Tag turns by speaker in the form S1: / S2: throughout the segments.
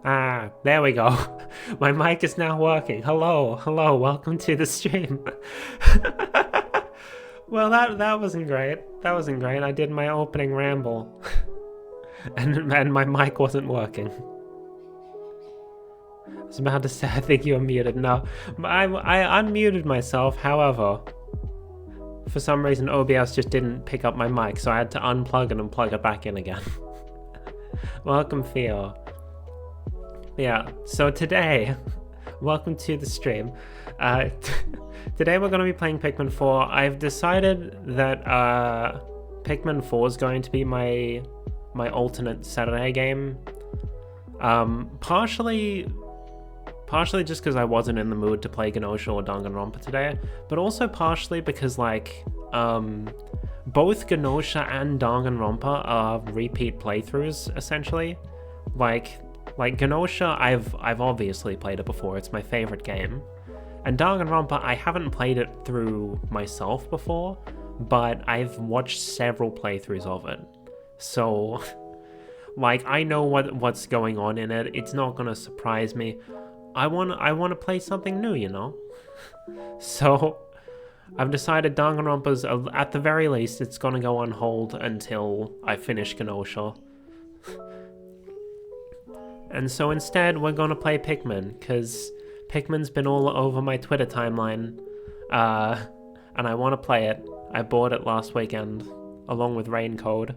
S1: Ah, there we go. My mic is now working. Hello, welcome to the stream. Well, that wasn't great. I did my opening ramble, and my mic wasn't working. I was about to say, I think you were muted. No, I unmuted myself. However, for some reason OBS just didn't pick up my mic, so I had to unplug it and plug it back in again. Welcome, Theo. Yeah, so today, welcome to the stream. Today we're going to be playing Pikmin 4. I've decided that Pikmin 4 is going to be my alternate Saturday game. Partially just because I wasn't in the mood to play Genosha or Danganronpa today, but also partially because like both Genosha and Danganronpa are repeat playthroughs essentially. Like Genosha, I've obviously played it before. It's my favorite game. And Danganronpa, I haven't played it through myself before, but I've watched several playthroughs of it. So, like, I know what's going on in it. It's not gonna surprise me. I want to play something new, you know? So, I've decided Danganronpa's, at the very least, it's gonna go on hold until I finish Genosha. And so instead, we're gonna play Pikmin, because Pikmin's been all over my Twitter timeline, and I want to play it. I bought it last weekend, along with Raincode.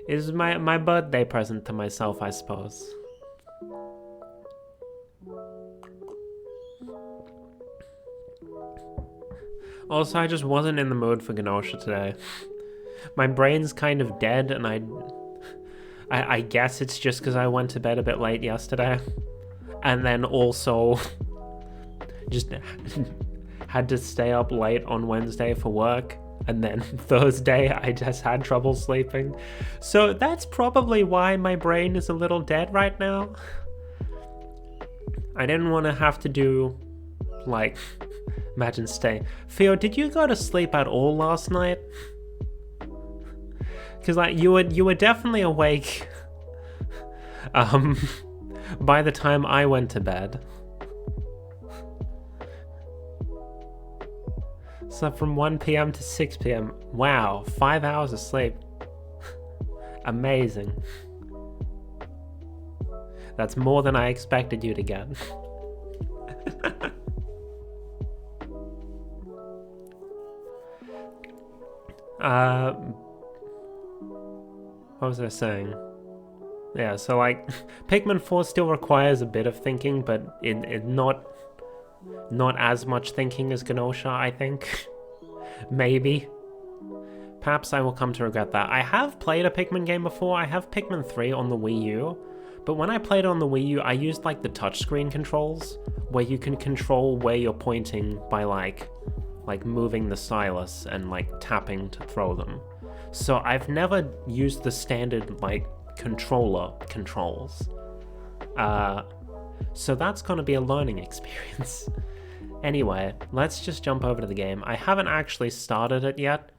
S1: It was my birthday present to myself, I suppose. Also, I just wasn't in the mood for Genosha today. My brain's kind of dead, and I guess it's just because I went to bed a bit late yesterday. And then also just had to stay up late on Wednesday for work. And then Thursday, I just had trouble sleeping. So that's probably why my brain is a little dead right now. I didn't want to have to do, like, imagine staying. Theo, did you go to sleep at all last night? Because, like, you were definitely awake by the time I went to bed. So from 1 p.m. to 6 p.m. Wow, 5 hours of sleep. Amazing. That's more than I expected you to get. What was I saying? Yeah, so like, Pikmin 4 still requires a bit of thinking, but it not as much thinking as Genosha, I think. Maybe. Perhaps I will come to regret that. I have played a Pikmin game before. I have Pikmin 3 on the Wii U, but when I played it on the Wii U, I used like the touchscreen controls, where you can control where you're pointing by like moving the stylus and like tapping to throw them. So I've never used the standard like controller controls. So that's gonna be a learning experience. Anyway, let's just jump over to the game. I haven't actually started it yet,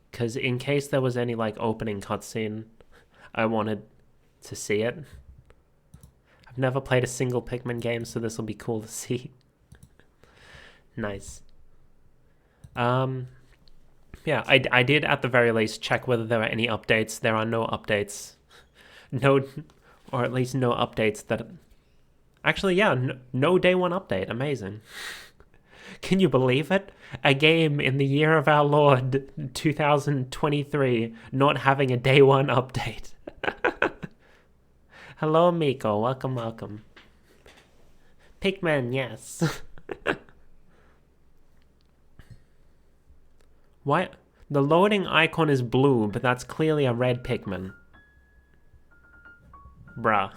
S1: because in case there was any like opening cutscene, I wanted to see it. I've never played a single Pikmin game, so this will be cool to see. Nice. Yeah, I did at the very least check whether there are any updates. There are no updates. No, or at least no updates that... Actually, yeah, no day one update. Amazing. Can you believe it? A game in the year of our Lord, 2023, not having a day one update. Hello, Miko. Welcome, welcome. Pikmin, yes. Why? The loading icon is blue, but that's clearly a red Pikmin. Bruh.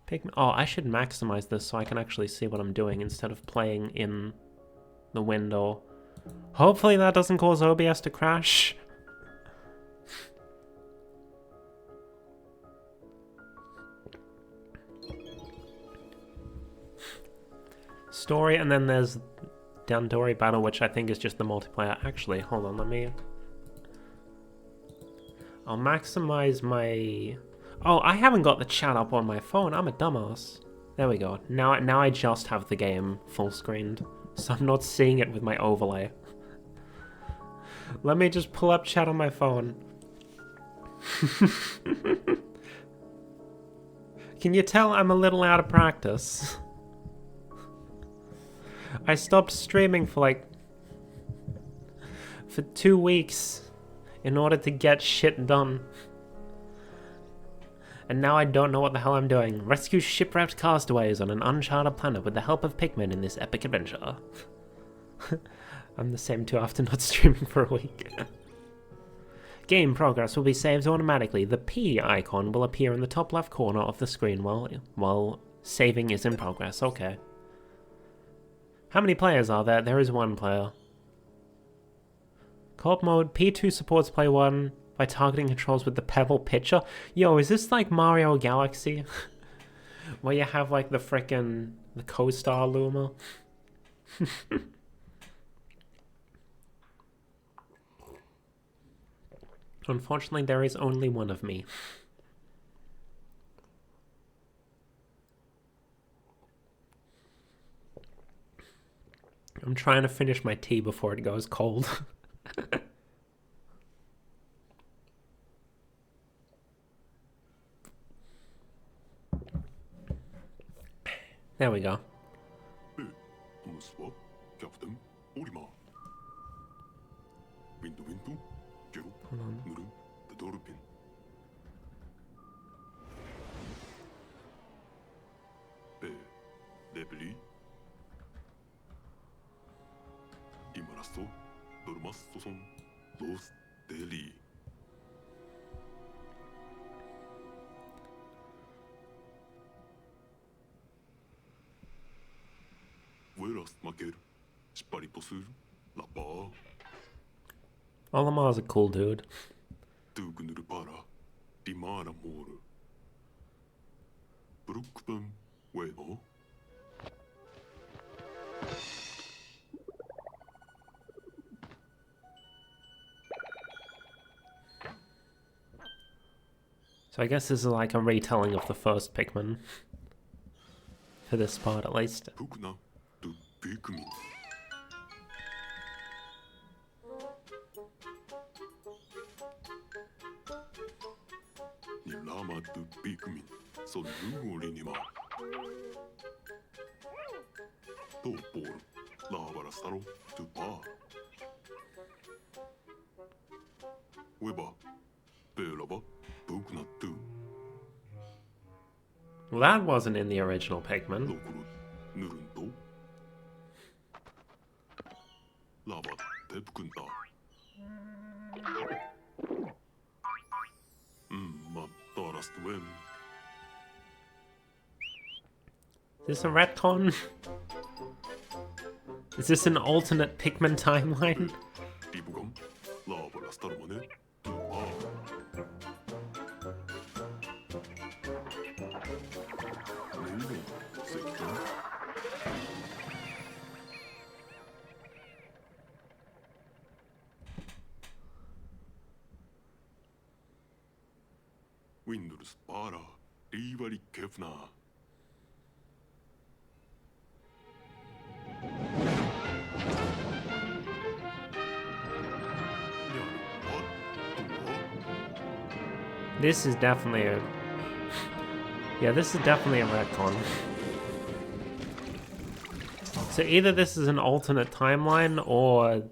S1: Pikmin. Oh, I should maximize this so I can actually see what I'm doing instead of playing in the window. Hopefully that doesn't cause OBS to crash. Story, and then there's Dandori Battle, which I think is just the multiplayer. Actually, hold on, let me... I'll maximize my... Oh, I haven't got the chat up on my phone. I'm a dumbass. There we go. Now I just have the game full screened, so I'm not seeing it with my overlay. Let me just pull up chat on my phone. Can you tell I'm a little out of practice? I stopped streaming for 2 weeks in order to get shit done. And now I don't know what the hell I'm doing. Rescue shipwrecked castaways on an uncharted planet with the help of Pikmin in this epic adventure. I'm the same too after not streaming for a week. Game progress will be saved automatically. The P icon will appear in the top left corner of the screen while saving is in progress. Okay. How many players are there? There is 1 player. Co-op mode. P2 supports play 1 by targeting controls with the Pebble Pitcher. Yo, is this like Mario Galaxy? Where you have like the frickin' the co-star Luma? Unfortunately, there is only 1 of me. I'm trying to finish my tea before it goes cold. There we go. Hold on. Olamar's a cool dude. So I guess this is like a retelling of the first Pikmin. For this part, at least. Well, that wasn't in the original Pikmin. Is this a retcon? Is this an alternate Pikmin timeline?
S2: Windows para rivali kefna.
S1: This is definitely a... Yeah, this is definitely a retcon. So either this is an alternate timeline, or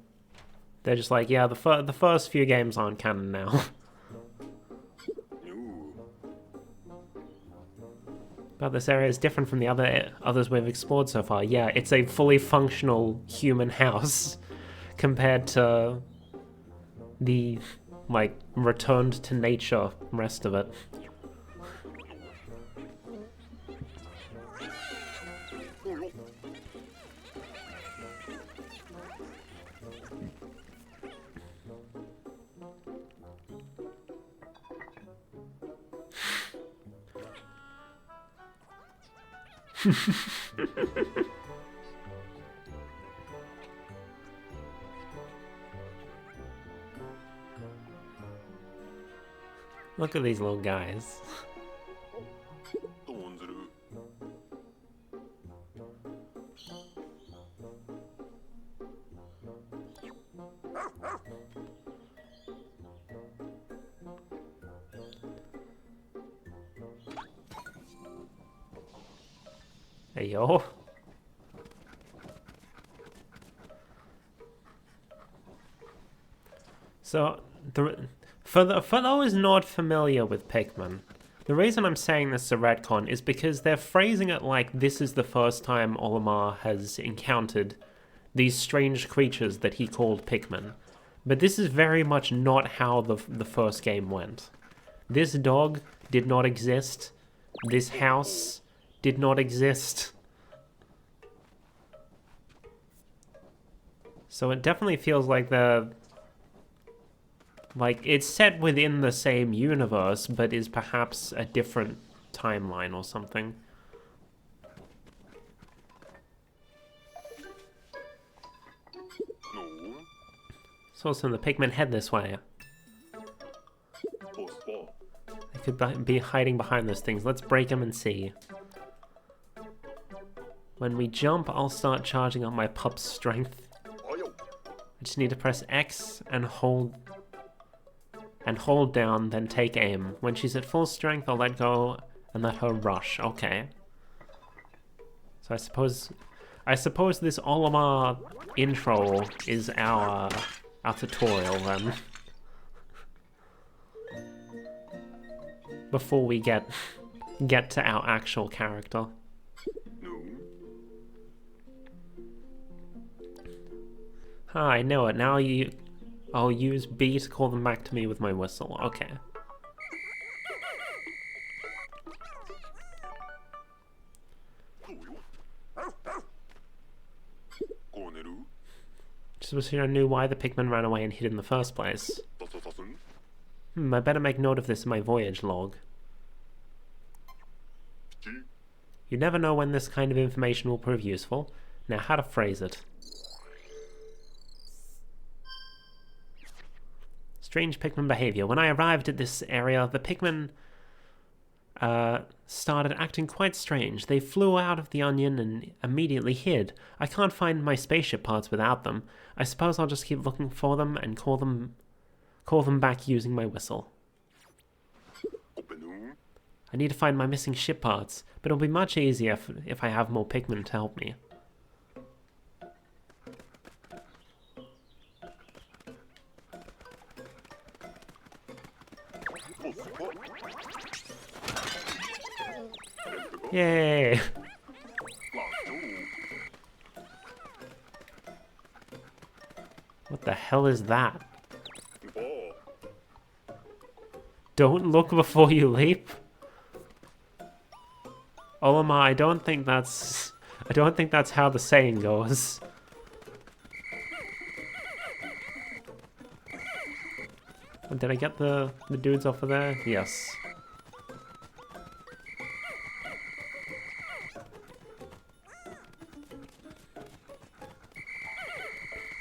S1: they're just like, yeah, the first few games aren't canon now. But this area is different from the others we've explored so far. Yeah, it's a fully functional human house compared to the, like, returned to nature rest of it. Look at these little guys. Hey yo. So, for those not familiar with Pikmin, the reason I'm saying this is a retcon is because they're phrasing it like this is the first time Olimar has encountered these strange creatures that he called Pikmin. But this is very much not how the first game went. This dog did not exist. This house did not exist. So it definitely feels like it's set within the same universe, but is perhaps a different timeline or something. So also the Pikmin head this way. They could be hiding behind those things. Let's break them and see. When we jump, I'll start charging up my pup's strength. I just need to press X and hold down, then take aim. When she's at full strength, I'll let go and let her rush. Okay. So I suppose this Olimar intro is our tutorial then. Before we get to our actual character. Ah, I know it. Now I'll use B to call them back to me with my whistle. Okay. Just wish I knew why the Pikmin ran away and hid in the first place. I better make note of this in my voyage log. You never know when this kind of information will prove useful. Now, how to phrase it. Strange Pikmin behavior. When I arrived at this area, the Pikmin started acting quite strange. They flew out of the onion and immediately hid. I can't find my spaceship parts without them. I suppose I'll just keep looking for them and call them back using my whistle. I need to find my missing ship parts, but it'll be much easier if I have more Pikmin to help me. Yay! What the hell is that? Don't look before you leap? Olimar, I don't think that's how the saying goes. Did I get the dudes off of there? Yes.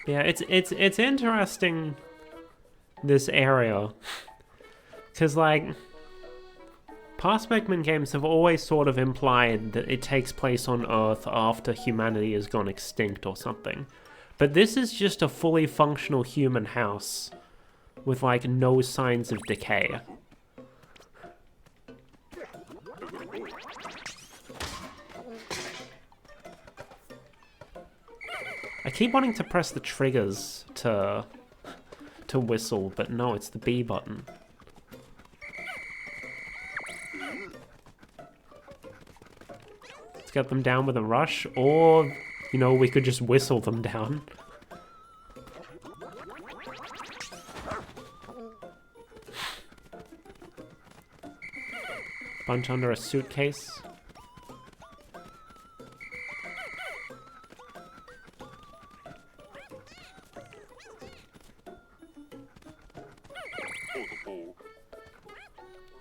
S1: Yeah, it's interesting, this area, because like Past Pikmin games have always sort of implied that it takes place on Earth after humanity has gone extinct or something. But this is just a fully functional human house with like no signs of decay. I keep wanting to press the triggers to whistle, but no, it's the B button. Let's get them down with a rush, or, you know, we could just whistle them down. Bunch under a suitcase.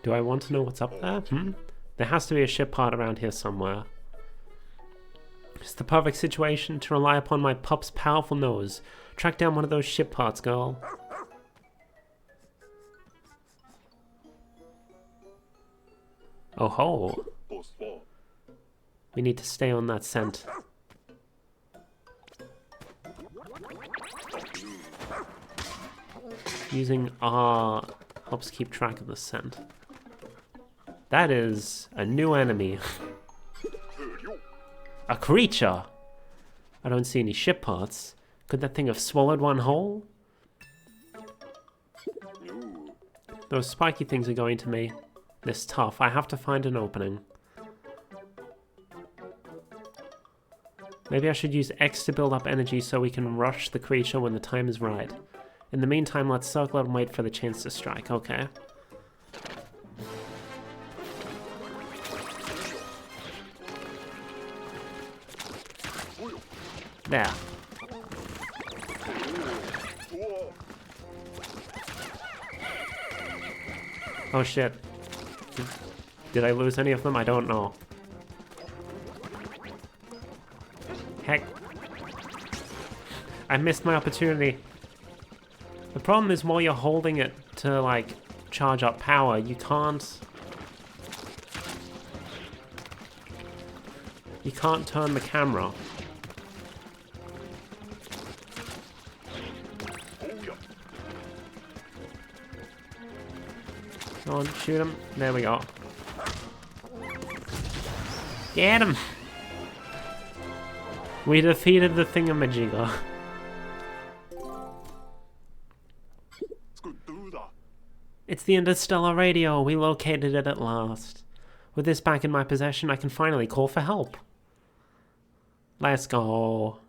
S1: Do I want to know what's up there? There has to be a ship part around here somewhere. It's the perfect situation to rely upon my pup's powerful nose. Track down one of those ship parts, girl. Oh ho. We need to stay on that scent. Using R helps keep track of the scent. That is a new enemy. A creature! I don't see any ship parts. Could that thing have swallowed one whole? Those spiky things are going to me. This tough. I have to find an opening. Maybe I should use X to build up energy so we can rush the creature when the time is right. In the meantime, let's circle and wait for the chance to strike. Okay. There. Oh shit. Did I lose any of them? I don't know. Heck. I missed my opportunity. The problem is while you're holding it to, like, charge up power, you can't... You can't turn the camera. Go on, shoot him. There we go. Get him! We defeated the thingamajigger. It's the interstellar radio. We located it at last. With this back in my possession, I can finally call for help. Let's go.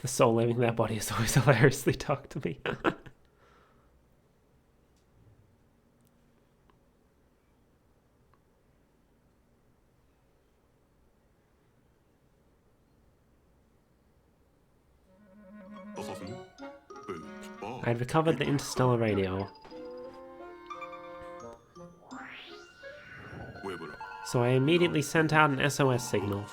S1: The soul leaving their body is always hilariously talk to me. I had recovered the interstellar radio. So I immediately sent out an SOS signal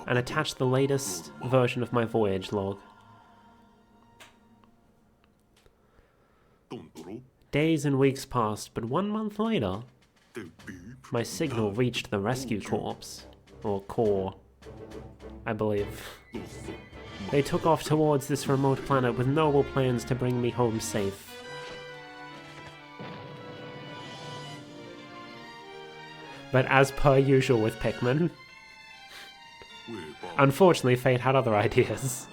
S1: and attached the latest version of my voyage log. Days and weeks passed, but 1 month later, my signal reached the rescue corps, or corps, I believe. They took off towards this remote planet with noble plans to bring me home safe. But as per usual with Pikmin, unfortunately fate had other ideas.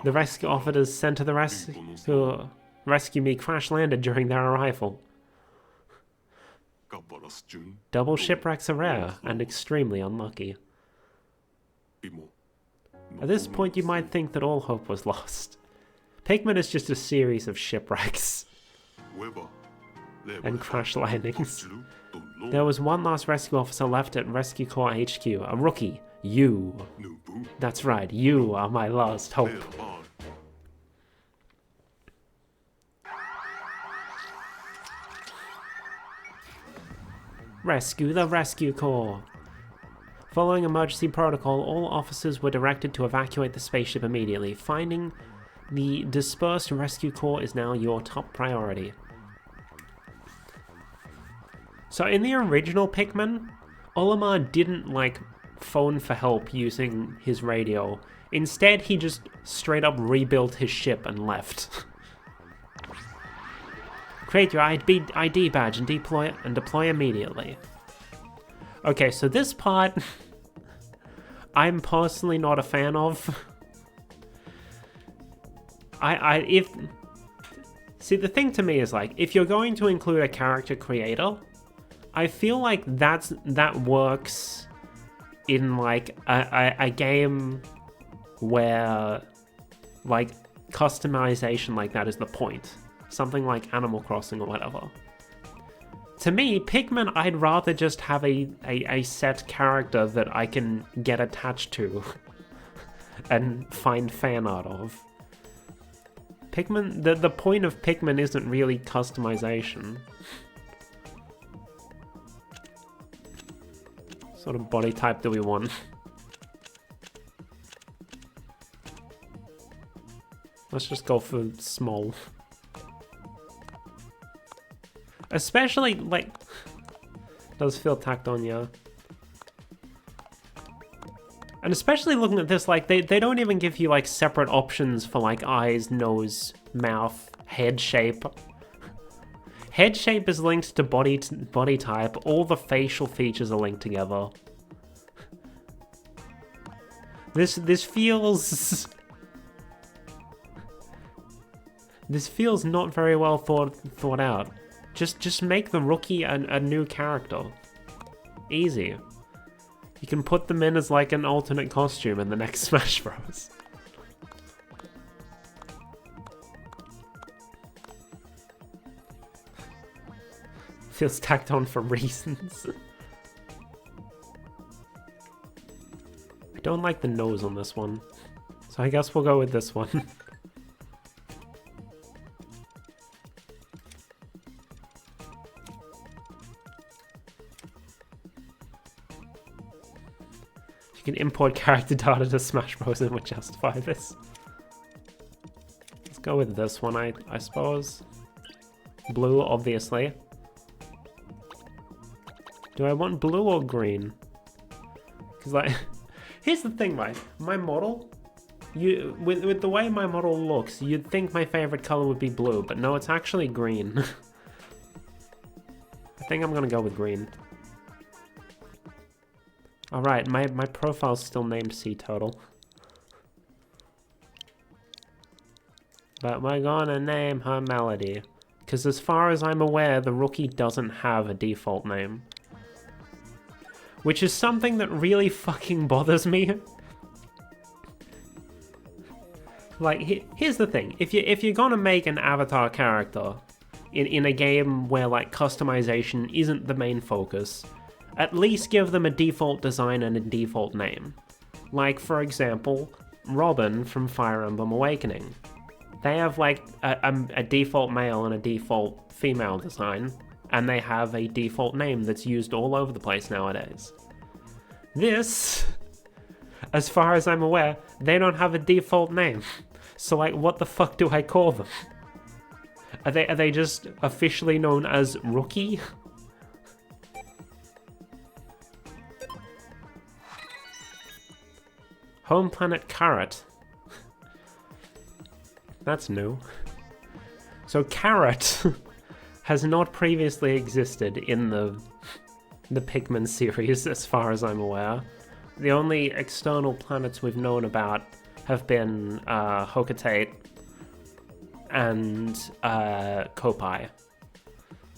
S1: The rescue officers sent to the rescue me crash-landed during their arrival. Double shipwrecks are rare and extremely unlucky. At this point you might think that all hope was lost. Pikmin is just a series of shipwrecks and crash landings. There was one last rescue officer left at Rescue Corps HQ, a rookie. You. That's right, you are my last hope. Rescue the Rescue Corps. Following emergency protocol, all officers were directed to evacuate the spaceship immediately. Finding the dispersed rescue corps is now your top priority. So in the original Pikmin, Olimar didn't, like, phone for help using his radio. Instead, he just straight up rebuilt his ship and left. Create your ID badge and deploy immediately. Okay, so this part, I'm personally not a fan of. See, the thing to me is, like, if you're going to include a character creator, I feel like that works in, like, a game where, like, customization like that is the point. Something like Animal Crossing or whatever. To me, Pikmin, I'd rather just have a set character that I can get attached to and find fan art of. Pikmin, the point of Pikmin isn't really customization. What sort of body type do we want? Let's just go for small. Especially, like, does feel tacked on, yeah. And especially looking at this, like, they don't even give you, like, separate options for, like, eyes, nose, mouth, head shape. Head shape is linked to body type. All the facial features are linked together. This feels... This feels not very well thought out. Just make the rookie a new character. Easy. You can put them in as, like, an alternate costume in the next Smash Bros. Feels tacked on for reasons. I don't like the nose on this one, so I guess we'll go with this one. You can import character data to Smash Bros. And would justify this. Let's go with this one, I suppose. Blue, obviously. Do I want blue or green? Because, like, here's the thing, right? My model, with the way my model looks, you'd think my favorite color would be blue, but no, it's actually green. I think I'm gonna go with green. Alright, my profile's still named Sea Turtle. But we're gonna name her Melody. Because as far as I'm aware, the rookie doesn't have a default name. Which is something that really fucking bothers me. Like, here's the thing. If you're gonna make an avatar character in a game where, like, customization isn't the main focus, at least give them a default design and a default name. Like, for example, Robin from Fire Emblem Awakening. They have, like, a default male and a default female design, and they have a default name that's used all over the place nowadays. This, as far as I'm aware, they don't have a default name. So, like, what the fuck do I call them? Are they just officially known as Rookie? Home planet Carrot. That's new. So Carrot has not previously existed in the Pikmin series, as far as I'm aware. The only external planets we've known about have been Hocotate and Kopai.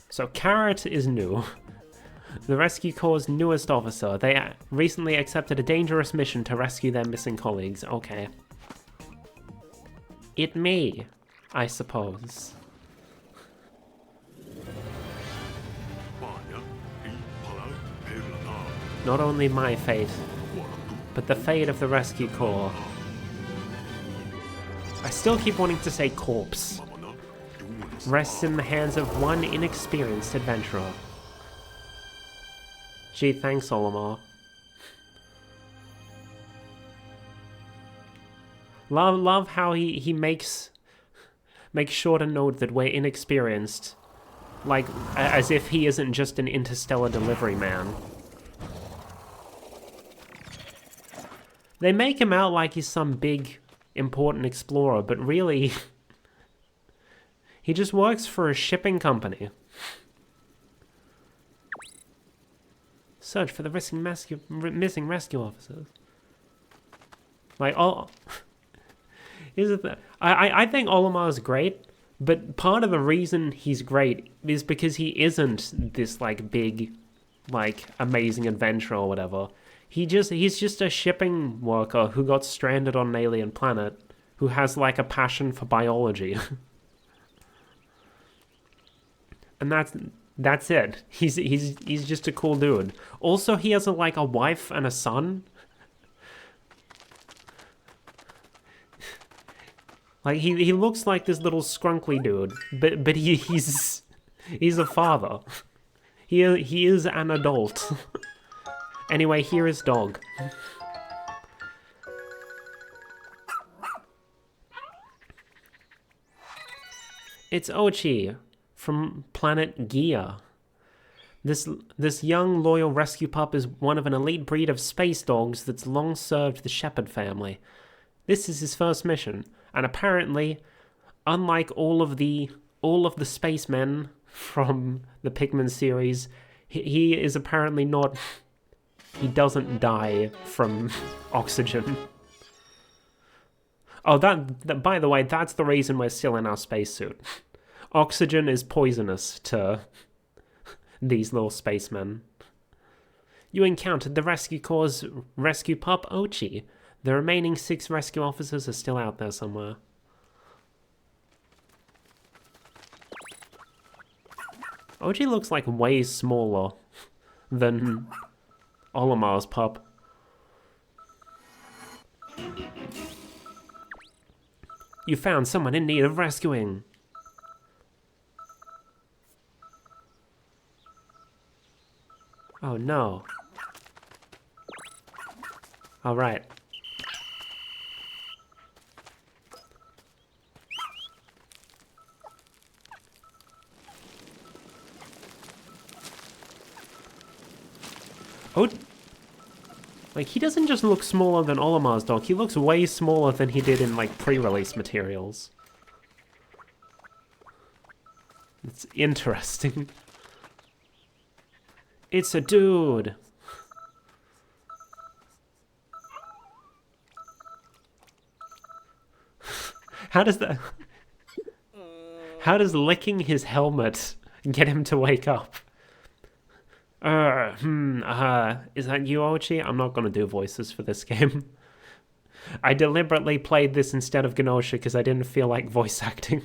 S1: So Carrot is new. The Rescue Corps' newest officer. They recently accepted a dangerous mission to rescue their missing colleagues. Okay. It me, I suppose. Not only my fate, but the fate of the Rescue Corps. I still keep wanting to say corpse. Rests in the hands of one inexperienced adventurer. Gee, thanks, Olimar. Love how he makes sure to note that we're inexperienced. Like, as if he isn't just an interstellar delivery man. They make him out like he's some big, important explorer, but really, he just works for a shipping company. Search for the missing rescue officers. Like, oh... I think Olimar is great, but part of the reason he's great is because he isn't this, like, big, like, amazing adventurer or whatever. He's just a shipping worker who got stranded on an alien planet, who has, like, a passion for biology. And that's it. He's just a cool dude. Also, he has, like, a wife and a son. Like, he looks like this little scrunkly dude, but he's a father. He is an adult. Anyway, here is dog. It's Ochi from planet Gia. This young, loyal rescue pup is one of an elite breed of space dogs that's long served the Shepherd family. This is his first mission. And apparently, unlike all of the spacemen from the Pikmin series, he is apparently not... He doesn't die from oxygen. Oh, that by the way, that's the reason we're still in our spacesuit. Oxygen is poisonous to these little spacemen. You encountered the Rescue Corps' rescue pup, Ochi. The remaining 6 rescue officers are still out there somewhere. Ochi looks like way smaller than Olimar's pup. You found someone in need of rescuing. Oh no. All right. Oh, like, he doesn't just look smaller than Olimar's dog, he looks way smaller than he did in, like, pre-release materials. It's interesting. It's a dude! How does that... How does licking his helmet get him to wake up? Is that you, Ochi? I'm not gonna do voices for this game. I deliberately played this instead of Genosha because I didn't feel like voice acting.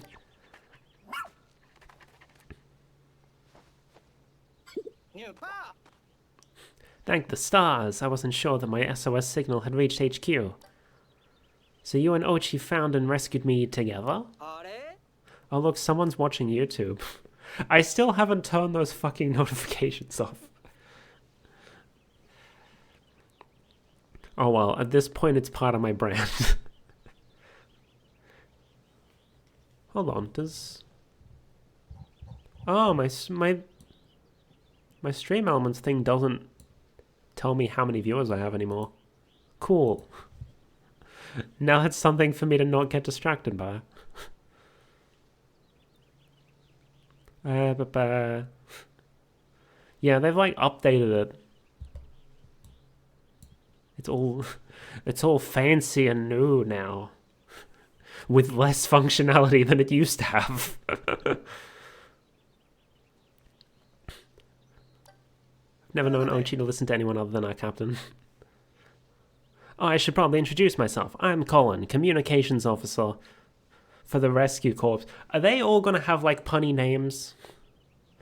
S1: Thank the stars, I wasn't sure that my SOS signal had reached HQ. So you and Ochi found and rescued me together? Oh look, someone's watching YouTube. I still haven't turned those fucking notifications off. Oh well, at this point it's part of my brand. Hold on, does... Oh, my stream elements thing doesn't tell me how many viewers I have anymore. Cool. Now that's something for me to not get distracted by. Yeah, they've like updated it. It's all fancy and new now. With less functionality than it used to have. Never known Ochi to listen to anyone other than our captain. Oh, I should probably introduce myself. I'm Colin, communications officer for the Rescue Corps. Are they all gonna have like punny names?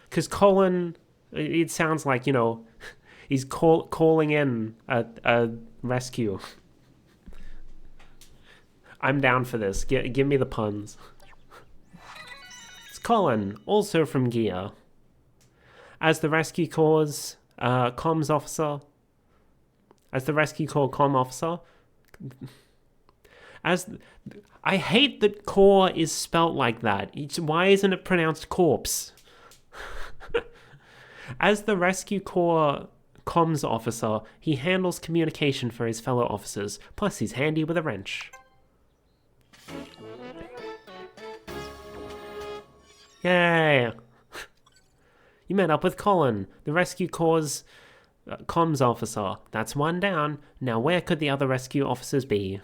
S1: Because Colin, it sounds like, you know, he's calling in a rescue. I'm down for this. Give me the puns. It's Colin, also from Gear. As the Rescue Corps comms officer, I hate that core is spelt like that. Why isn't it pronounced corpse? As the Rescue Corps comms officer, he handles communication for his fellow officers, plus he's handy with a wrench. Yay! You met up with Colin, the Rescue Corps' comms officer. That's one down. Now where could the other rescue officers be?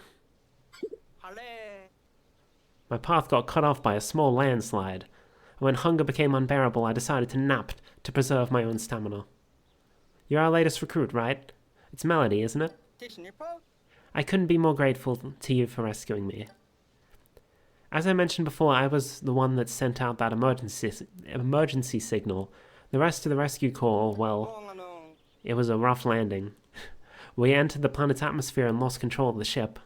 S1: My path got cut off by a small landslide. When hunger became unbearable, I decided to nap to preserve my own stamina. You're our latest recruit, right? It's Melody, isn't it? I couldn't be more grateful to you for rescuing me. As I mentioned before, I was the one that sent out that emergency signal. The rest of the rescue corps, well, it was a rough landing. We entered the planet's atmosphere and lost control of the ship.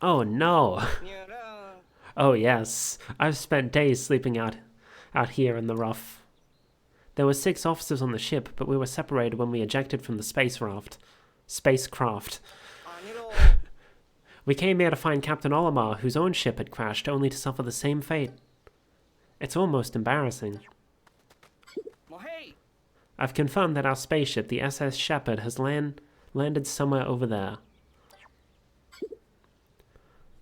S1: Oh no! Oh yes, I've spent days sleeping out here in the rough. There were 6 officers on the ship, but we were separated when we ejected from the spacecraft. We came here to find Captain Olimar, whose own ship had crashed, only to suffer the same fate. It's almost embarrassing. I've confirmed that our spaceship, the SS Shepherd, has landed somewhere over there.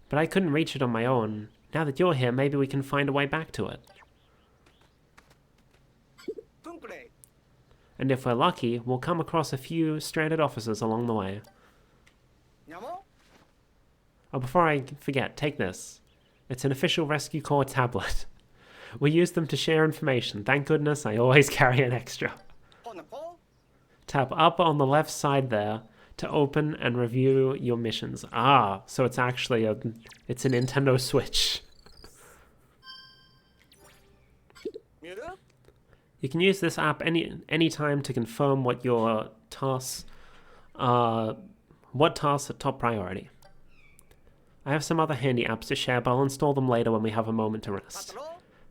S1: But I couldn't reach it on my own. Now that you're here, maybe we can find a way back to it. And if we're lucky, we'll come across a few stranded officers along the way. Oh, before I forget, take this. It's an official Rescue Corps tablet. We use them to share information. Thank goodness I always carry an extra. Tap up on the left side there to open and review your missions. Ah, so it's actually it's a Nintendo Switch. You can use this app any time to confirm what your tasks are top priority. I have some other handy apps to share, but I'll install them later when we have a moment to rest.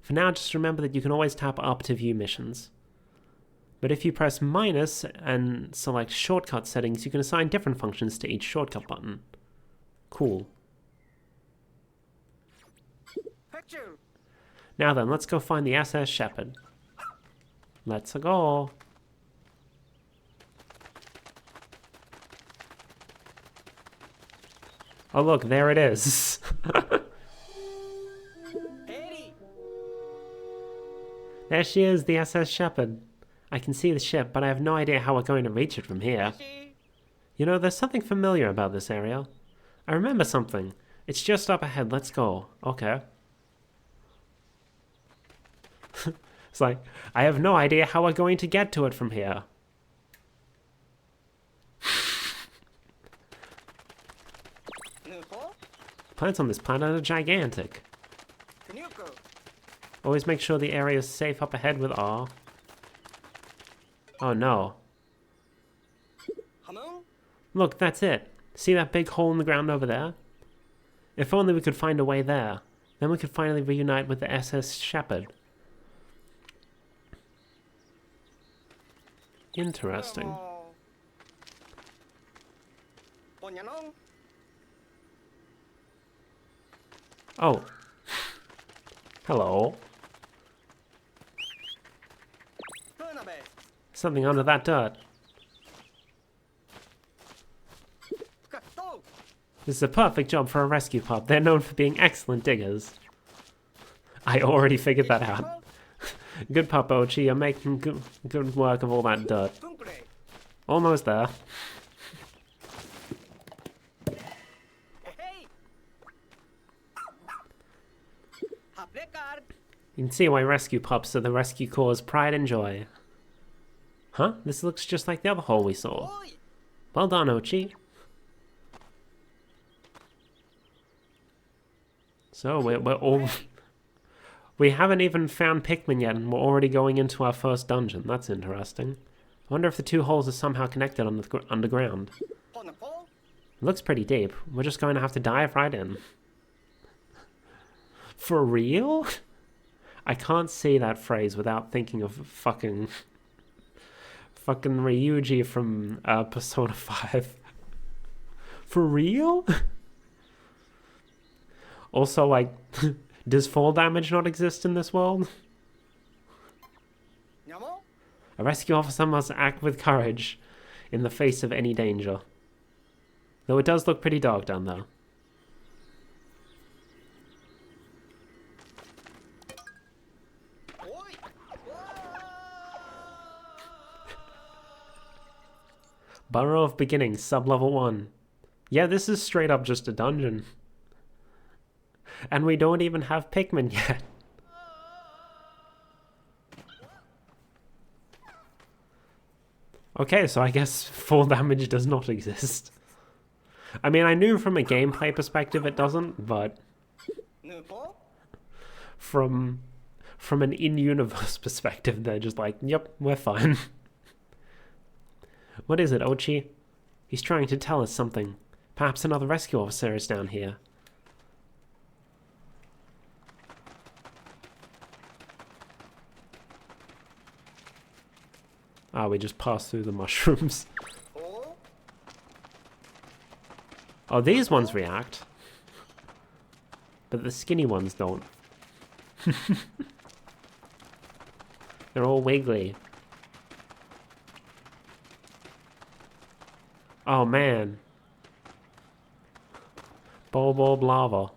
S1: For now, just remember that you can always tap up to view missions. But if you press minus and select shortcut settings, you can assign different functions to each shortcut button. Cool. Now then, let's go find the SS Shepherd. Let's go. Oh look, there it is. There she is, the SS Shepherd. I can see the ship, but I have no idea how we're going to reach it from here. You know, there's something familiar about this area. I remember something. It's just up ahead, let's go. Okay. It's like, I have no idea how we're going to get to it from here. Plants on this planet are gigantic. Always make sure the area is safe up ahead with R. Oh no. Look, that's it. See that big hole in the ground over there? If only we could find a way there. Then we could finally reunite with the SS Shepherd. Interesting. Oh. Hello. Something under that dirt. This is a perfect job for a rescue pup. They're known for being excellent diggers. I already figured that out. Good pup, Ochi. You're making good work of all that dirt. Almost there. You can see why rescue pups are the Rescue Corps' pride and joy. Huh? This looks just like the other hole we saw. Well done, Ochi. So we're all... We haven't even found Pikmin yet, and we're already going into our first dungeon. That's interesting. I wonder if the two holes are somehow connected underground. It looks pretty deep. We're just going to have to dive right in. For real? I can't say that phrase without thinking of fucking Ryuji from Persona 5. For real? Also, like, does fall damage not exist in this world? A rescue officer must act with courage in the face of any danger. Though it does look pretty dark down there. Burrow of Beginnings, sub-level 1. Yeah, this is straight up just a dungeon. And we don't even have Pikmin yet. Okay, so I guess fall damage does not exist. I mean, I knew from a gameplay perspective it doesn't, but from an in-universe perspective, they're just like, yep, we're fine. What is it, Ochi? He's trying to tell us something. Perhaps another rescue officer is down here. Ah, we just passed through the mushrooms. Oh, these ones react. But the skinny ones don't. They're all wiggly. Oh man. Bulb lava.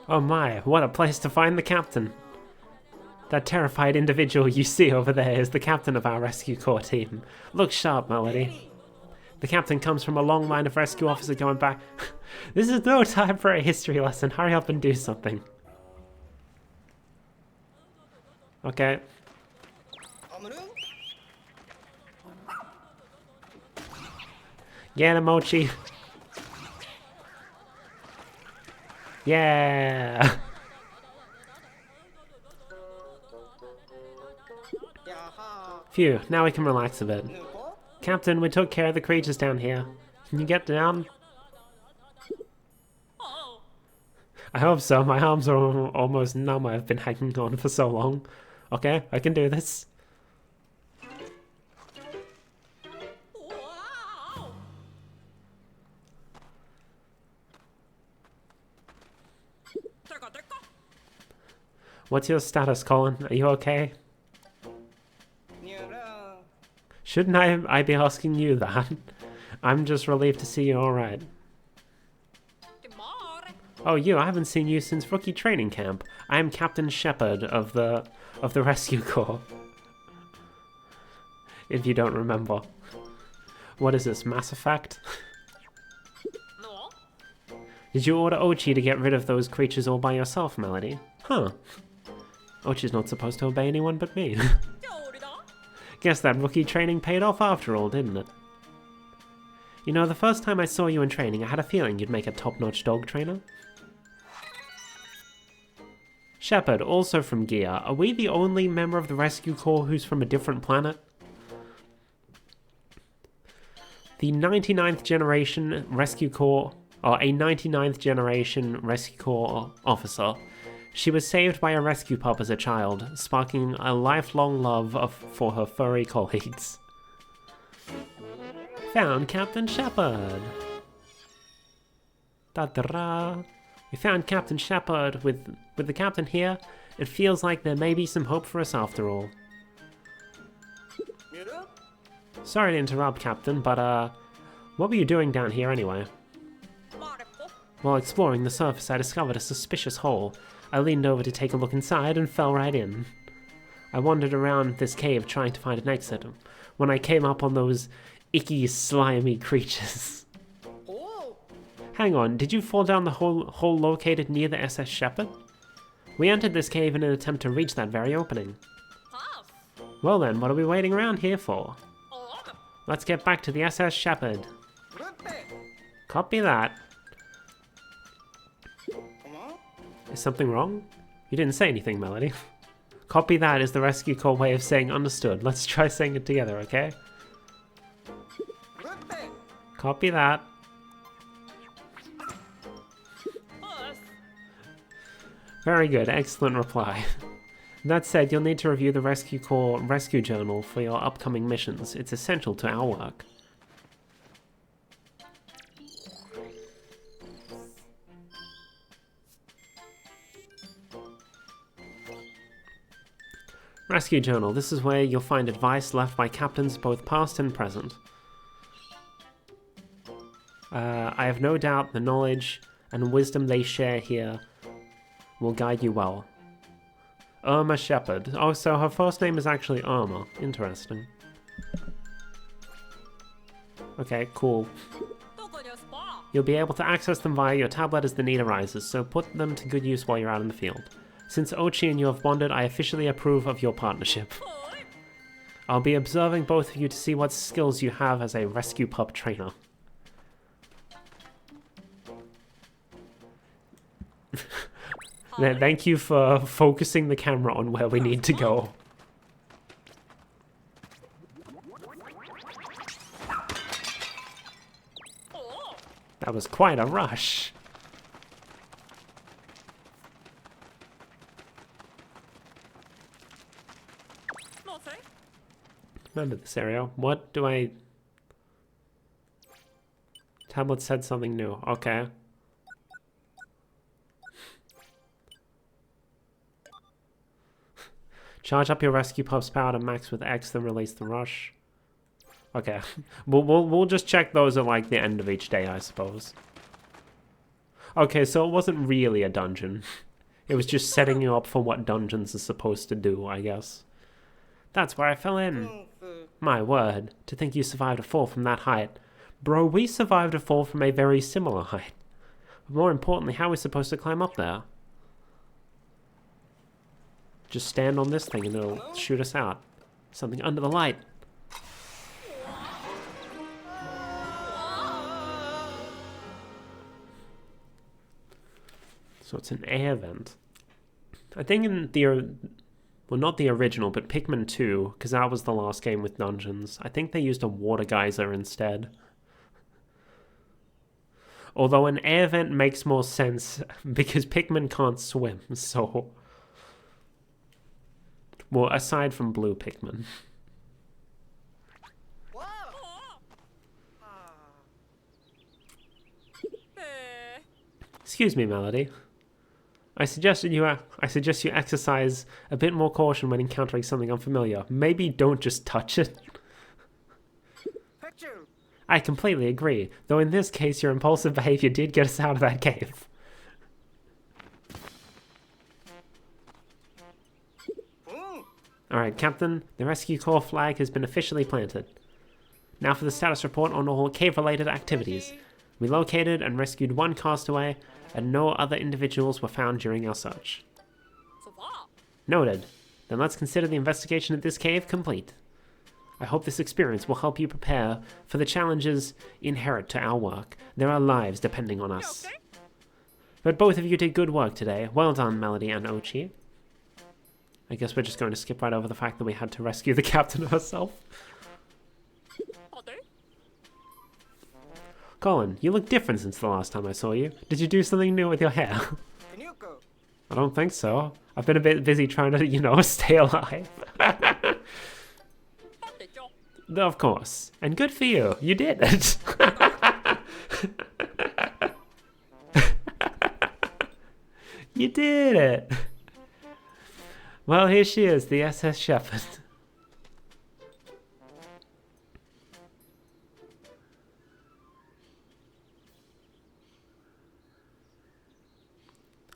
S1: Oh my, what a place to find the captain. That terrified individual you see over there is the captain of our rescue corps team. Look sharp, Melody. The captain comes from a long line of rescue officers going back. This is no time for a history lesson. Hurry up and do something. Okay. Get him, Mochi. Yeah. Phew, now we can relax a bit. Captain, we took care of the creatures down here. Can you get down? I hope so. My arms are almost numb. I've been hanging on for so long. Okay, I can do this. What's your status, Colin? Are you okay? Shouldn't I be asking you that? I'm just relieved to see you alright. Oh, you, I haven't seen you since rookie training camp. I am Captain Shepard of the Rescue Corps. If you don't remember. What is this, Mass Effect? Did you order Ochi to get rid of those creatures all by yourself, Melody? Huh. Ochi's not supposed to obey anyone but me. Guess that rookie training paid off after all, didn't it? You know, the first time I saw you in training, I had a feeling you'd make a top-notch dog trainer. Shepard, also from Gear, are we the only member of the Rescue Corps who's from a different planet? The 99th generation Rescue Corps, or a 99th generation Rescue Corps officer. She was saved by a rescue pup as a child, sparking a lifelong love for her furry colleagues. Found Captain Shepard! Da-da-da! We found Captain Shepard. With the captain here, it feels like there may be some hope for us after all. Sorry to interrupt, Captain, but what were you doing down here anyway? While exploring the surface, I discovered a suspicious hole. I leaned over to take a look inside and fell right in. I wandered around this cave trying to find an exit when I came up on those icky, slimy creatures. Hang on, did you fall down the hole located near the SS Shepard? We entered this cave in an attempt to reach that very opening. Well then, what are we waiting around here for? Let's get back to the SS Shepard. Copy that. Is something wrong? You didn't say anything, Melody. Copy that is the Rescue Corps way of saying understood. Let's try saying it together, okay? Copy that. Very good, excellent reply. That said, you'll need to review the Rescue Corps Rescue Journal for your upcoming missions. It's essential to our work. Rescue Journal. This is where you'll find advice left by captains both past and present. I have no doubt the knowledge and wisdom they share here will guide you well. Irma Shepherd. Oh, so her first name is actually Irma. Interesting. Okay, cool. You'll be able to access them via your tablet as the need arises, so put them to good use while you're out in the field. Since Ochi and you have bonded, I officially approve of your partnership. I'll be observing both of you to see what skills you have as a rescue pup trainer. Thank you for focusing the camera on where we need to go. That was quite a rush. Remember this area. What do I... Tablet said something new. Okay. Charge up your rescue pup's power to max with X, then release the rush. Okay. We'll just check those at like the end of each day, I suppose. Okay, so it wasn't really a dungeon. It was just setting you up for what dungeons are supposed to do, I guess. That's where I fell in. My word, to think you survived a fall from that height. Bro, we survived a fall from a very similar height. But more importantly, how are we supposed to climb up there? Just stand on this thing and it'll shoot us out. Something under the light. So it's an air vent. I think in the... Well, not the original, but Pikmin 2, because that was the last game with dungeons. I think they used a water geyser instead. Although an air vent makes more sense because Pikmin can't swim, so... Well, aside from blue Pikmin. Excuse me, Melody. I suggest you exercise a bit more caution when encountering something unfamiliar. Maybe don't just touch it. I completely agree, though in this case your impulsive behavior did get us out of that cave. Alright, Captain, the Rescue Corps flag has been officially planted. Now for the status report on all cave-related activities. We located and rescued one castaway, and no other individuals were found during our search. Noted. Then let's consider the investigation at this cave complete. I hope this experience will help you prepare for the challenges inherent to our work. There are lives depending on us. But both of you did good work today. Well done, Melody and Ochi. I guess we're just going to skip right over the fact that we had to rescue the captain herself. Colin, you look different since the last time I saw you. Did you do something new with your hair? I don't think so. I've been a bit busy trying to, you know, stay alive. Of course. And good for you. You did it. You did it. Well, here she is, the SS Shepherd.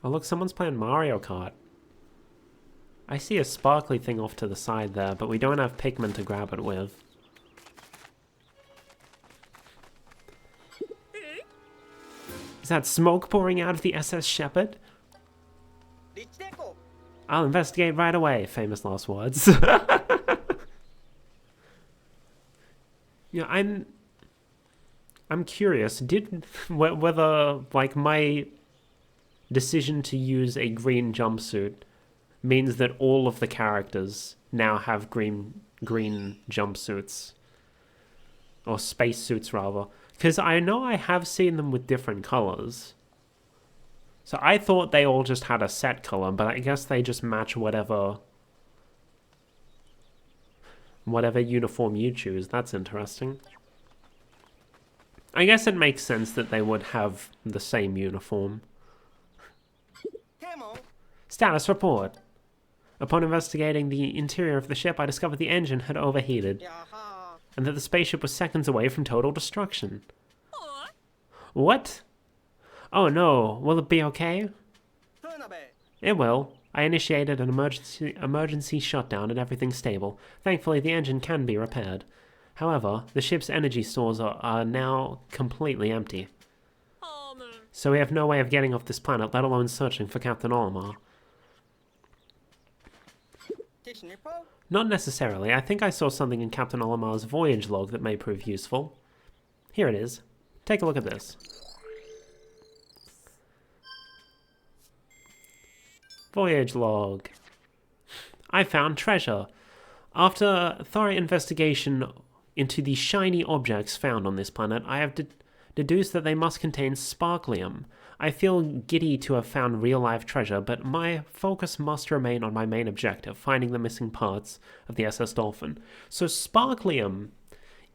S1: Oh look, someone's playing Mario Kart. I see a sparkly thing off to the side there, but we don't have Pikmin to grab it with. Is that smoke pouring out of the SS Shepherd? I'll investigate right away, famous last words. Yeah, I'm curious, whether, like, my decision to use a green jumpsuit means that all of the characters now have green jumpsuits. Or spacesuits, rather. Because I know I have seen them with different colors. So I thought they all just had a set color, but I guess they just match whatever whatever uniform you choose. That's interesting. I guess it makes sense that they would have the same uniform. Status report. Upon investigating the interior of the ship, I discovered the engine had overheated, and that the spaceship was seconds away from total destruction. What? Oh no, will it be okay? It will. I initiated an emergency shutdown and everything's stable. Thankfully, the engine can be repaired. However, the ship's energy stores are now completely empty. So we have no way of getting off this planet, let alone searching for Captain Olimar. Not necessarily. I think I saw something in Captain Olimar's voyage log that may prove useful. Here it is. Take a look at this. Voyage log. I found treasure. After thorough investigation into the shiny objects found on this planet, I have deduced that they must contain sparklium. I feel giddy to have found real-life treasure, but my focus must remain on my main objective, finding the missing parts of the SS Dolphin. So sparklium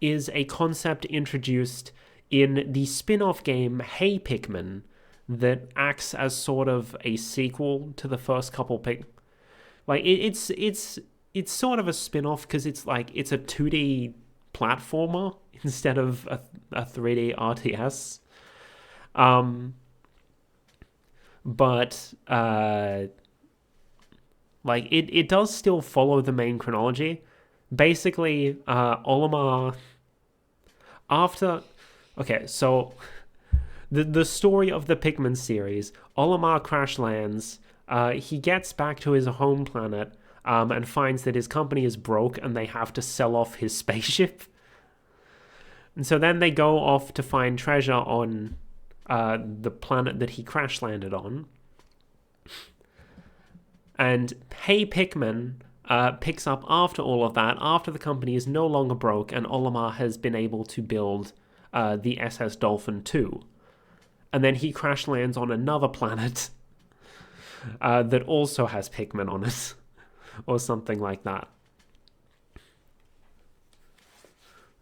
S1: is a concept introduced in the spin-off game Hey Pikmin that acts as sort of a sequel to the first couple it's sort of a spin-off because it's like it's a 2D platformer instead of a 3D RTS. But like it does still follow the main chronology. Basically, Olimar after so the story of the Pikmin series, Olimar crash lands, he gets back to his home planet, and finds that his company is broke and they have to sell off his spaceship. And so then they go off to find treasure on the planet that he crash landed on. And Hey Pikmin picks up after all of that, after the company is no longer broke and Olimar has been able to build the SS Dolphin 2. And then he crash lands on another planet that also has Pikmin on it, or something like that.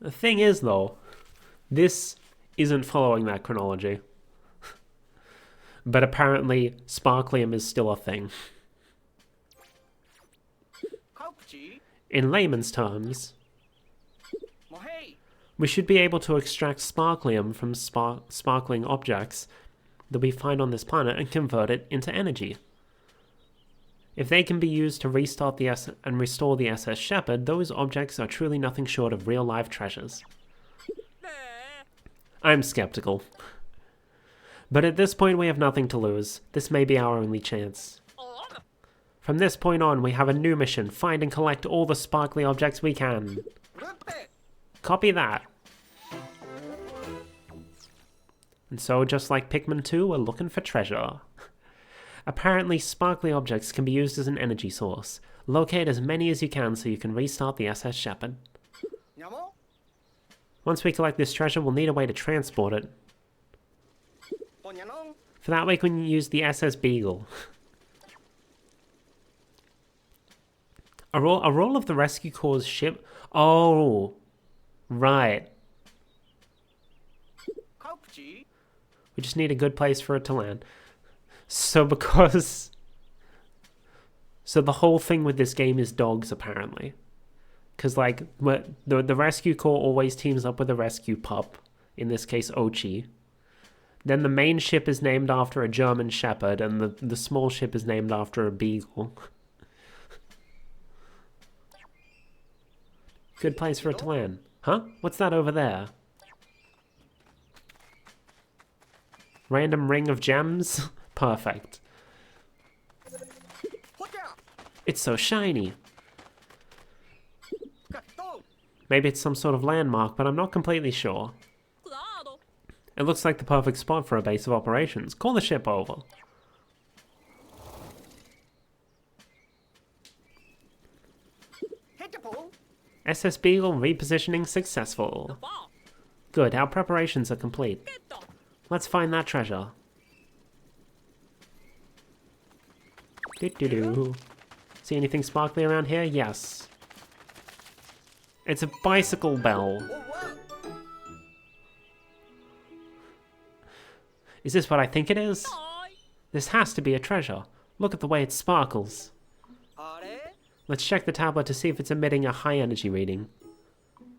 S1: The thing is, though, this isn't following that chronology. But apparently, sparklium is still a thing. In layman's terms, we should be able to extract sparklium from sparkling objects that we find on this planet and convert it into energy. If they can be used to restart and restore the SS Shepherd, those objects are truly nothing short of real-life treasures. I'm skeptical. But at this point we have nothing to lose. This may be our only chance. From this point on, we have a new mission. Find and collect all the sparkly objects we can. Copy that. And so, just like Pikmin 2, we're looking for treasure. Apparently, sparkly objects can be used as an energy source. Locate as many as you can so you can restart the SS Shepherd. Once we collect this treasure, we'll need a way to transport it. For that, we can use the SS Beagle. A roll of the Rescue Corps' ship? Oh, right. We just need a good place for it to land. So the whole thing with this game is dogs, apparently. Because, like, the Rescue Corps always teams up with a rescue pup. In this case, Ochi. Then the main ship is named after a German Shepherd, and the small ship is named after a Beagle. Good place for it to land. Huh? What's that over there? Random ring of gems? Perfect. It's so shiny. Maybe it's some sort of landmark, but I'm not completely sure. It looks like the perfect spot for a base of operations. Call the ship over. SS Beagle repositioning successful. Good, our preparations are complete. Let's find that treasure. Doo-doo-doo. See anything sparkly around here? Yes. It's a bicycle bell. Is this what I think it is? This has to be a treasure. Look at the way it sparkles. Let's check the tablet to see if it's emitting a high energy reading.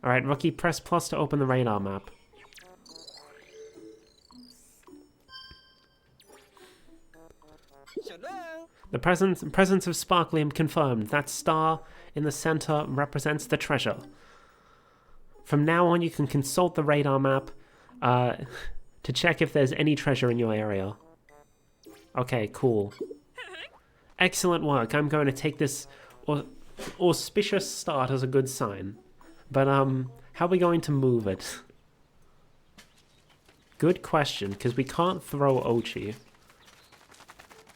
S1: Alright, Rookie, press plus to open the radar map. The presence of sparklium confirmed. That star in the center represents the treasure. From now on, you can consult the radar map to check if there's any treasure in your area. Okay, cool. Excellent work. I'm going to take this auspicious start as a good sign. But, how are we going to move it? Good question, because we can't throw Ochi.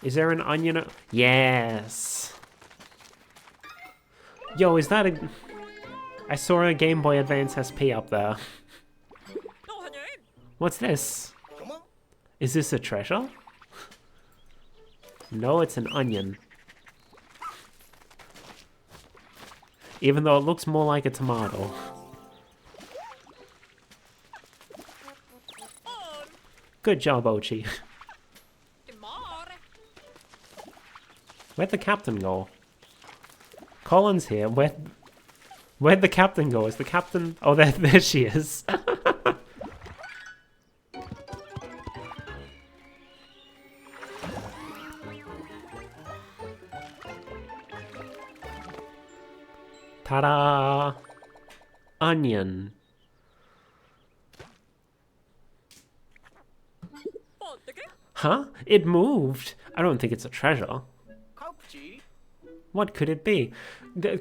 S1: Is there an onion? Yes! Yo, is that a... I saw a Game Boy Advance SP up there. What's this? Is this a treasure? No, it's an onion. Even though it looks more like a tomato. Good job, Ochi. Where'd the captain go? Colin's here. Where'd the captain go? Is the captain... Oh, there she is. Ta-da! Onion. Huh? It moved. I don't think it's a treasure. What could it be?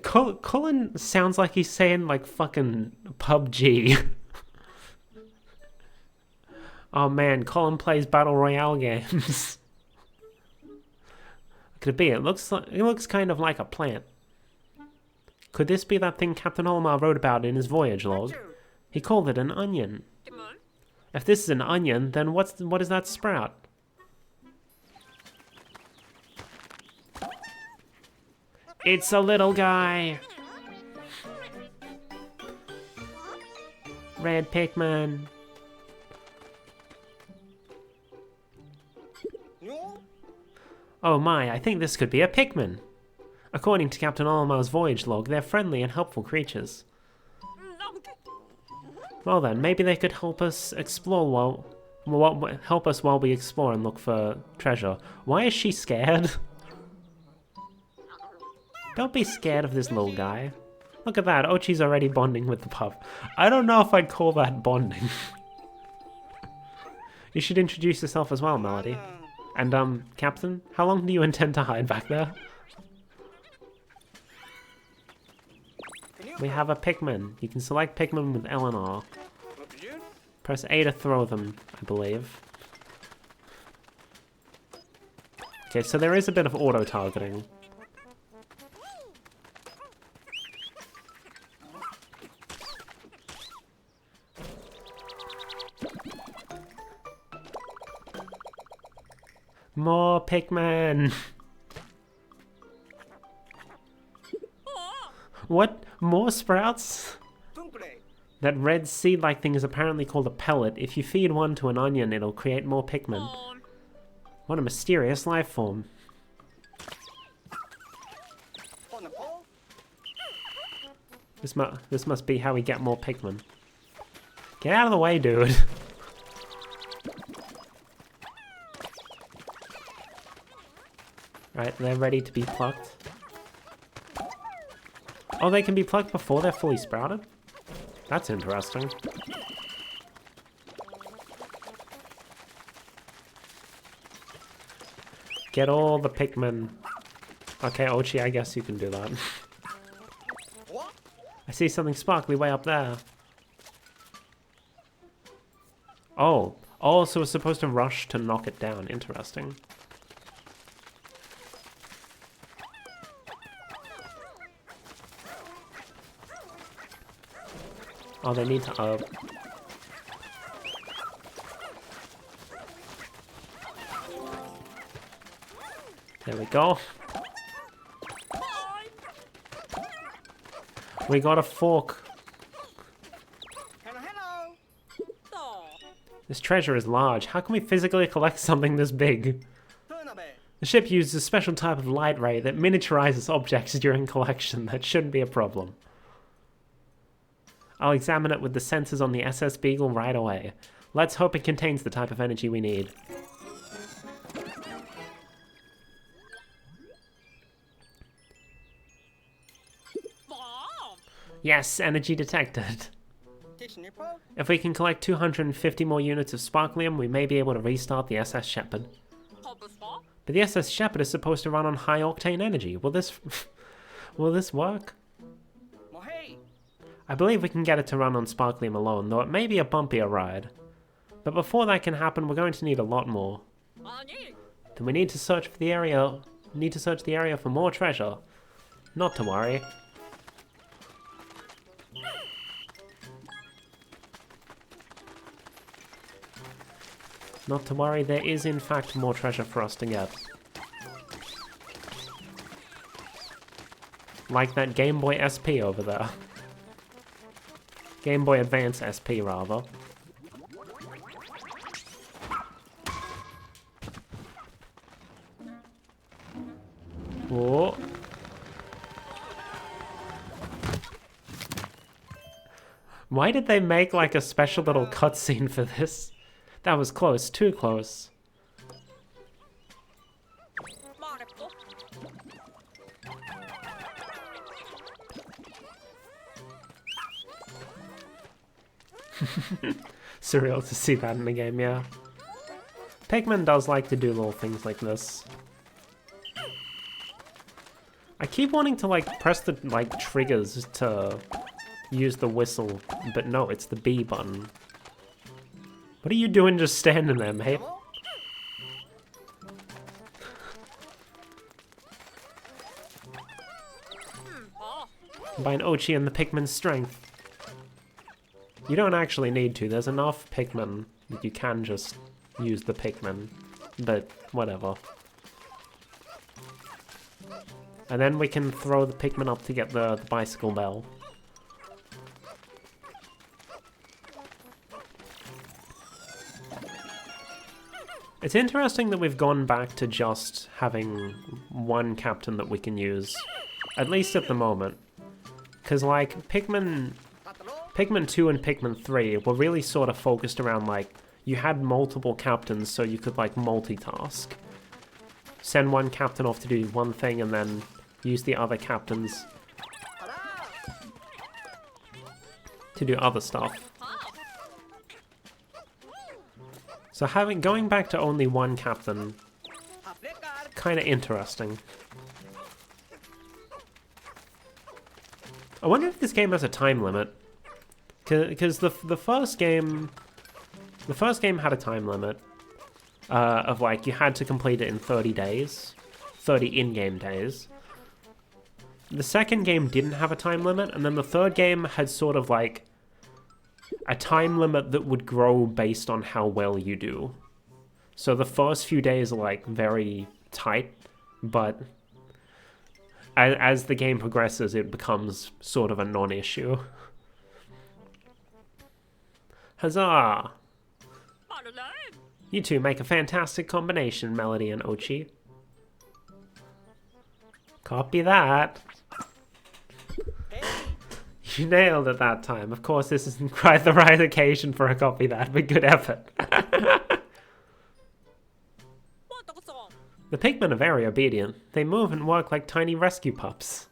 S1: Colin sounds like he's saying like fucking PUBG. Oh man, Colin plays Battle Royale games. What could it be? It looks kind of like a plant. Could this be that thing Captain Olimar wrote about in his voyage log? He called it an onion. If this is an onion, then what is that sprout? It's a little guy! Red Pikmin. Oh my, I think this could be a Pikmin. According to Captain Olimar's voyage log, they're friendly and helpful creatures. Well then, maybe they could help us explore help us while we explore and look for treasure. Why is she scared? Don't be scared of this little guy. Look at that, Ochi's already bonding with the pup. I don't know if I'd call that bonding. You should introduce yourself as well, Melody. And, Captain, how long do you intend to hide back there? We have a Pikmin. You can select Pikmin with L and R. Press A to throw them, I believe. Okay, so there is a bit of auto-targeting. More Pikmin! What? More sprouts? That red seed-like thing is apparently called a pellet. If you feed one to an onion, it'll create more Pikmin. What a mysterious life form. This must be how we get more Pikmin. Get out of the way, dude. Right, they're ready to be plucked. Oh, they can be plucked before they're fully sprouted? That's interesting. Get all the Pikmin. Okay, Ochi, I guess you can do that. I see something sparkly way up there. Oh. Oh, so we're supposed to rush to knock it down. Interesting. Oh, they need to There we go. We got a fork This treasure is large. How can we physically collect something this big? The ship uses a special type of light ray that miniaturizes objects during collection. That shouldn't be a problem. I'll examine it with the sensors on the SS Beagle right away. Let's hope it contains the type of energy we need. Yes, energy detected. If we can collect 250 more units of sparklium, we may be able to restart the SS Shepherd. But the SS Shepherd is supposed to run on high-octane energy. Will this... will this work? I believe we can get it to run on sparklium alone, though it may be a bumpier ride. But before that can happen, we're going to need a lot more. Then we need to search for the area... need to search the area for more treasure. Not to worry. Not to worry, there is in fact more treasure for us to get. Like that Game Boy SP over there. Game Boy Advance SP, rather. Whoa. Why did they make like a special little cutscene for this? That was close, too close. Surreal to see that in the game, yeah. Pikmin does like to do little things like this. I keep wanting to like press the like triggers to use the whistle, but no, it's the B button. What are you doing just standing there, mate? Combine Ochi and the Pikmin's strength. You don't actually need to, there's enough Pikmin that you can just use the Pikmin, but whatever. And then we can throw the Pikmin up to get the bicycle bell. It's interesting that we've gone back to just having one captain that we can use, at least at the moment. Because, like, Pikmin 2 and Pikmin 3 were really sort of focused around, like, you had multiple captains so you could, like, multitask. Send one captain off to do one thing and then use the other captains to do other stuff. So going back to only one captain, kind of interesting. I wonder if this game has a time limit, because the first game had a time limit of like you had to complete it in 30 days, 30 in-game days. The second game didn't have a time limit, and then the third game had sort of like a time limit that would grow based on how well you do. So the first few days are like very tight, but as the game progresses, it becomes sort of a non-issue. Huzzah! You two make a fantastic combination, Melody and Ochi. Copy that. You nailed it that time. Of course, this isn't quite the right occasion for a copy that, but good effort. The Pikmin are very obedient. They move and work like tiny rescue pups.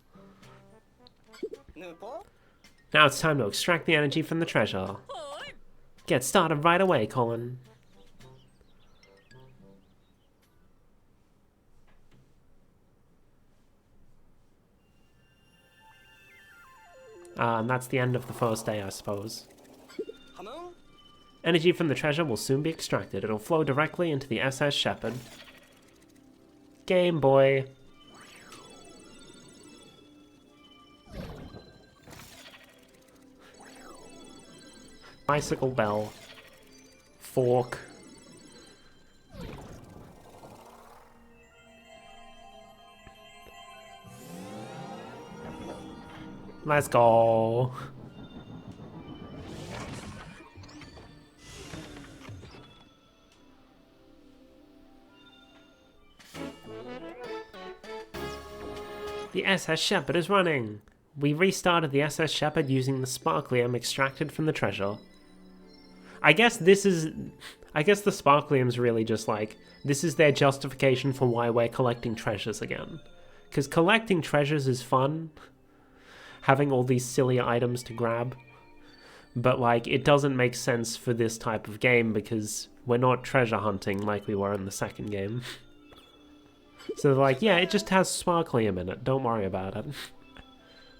S1: Now it's time to extract the energy from the treasure. Get started right away, Colin. And that's the end of the first day, I suppose. Energy from the treasure will soon be extracted. It'll flow directly into the SS Shepherd. Game Boy. Bicycle bell. Fork. Let's go. The SS Shepherd is running! We restarted the SS Shepherd using the sparklium extracted from the treasure. I guess the sparklium's really just like, this is their justification for why we're collecting treasures again. Because collecting treasures is fun, having all these silly items to grab, but like, it doesn't make sense for this type of game because we're not treasure hunting like we were in the second game. So they're like, yeah, it just has sparklium in it, don't worry about it.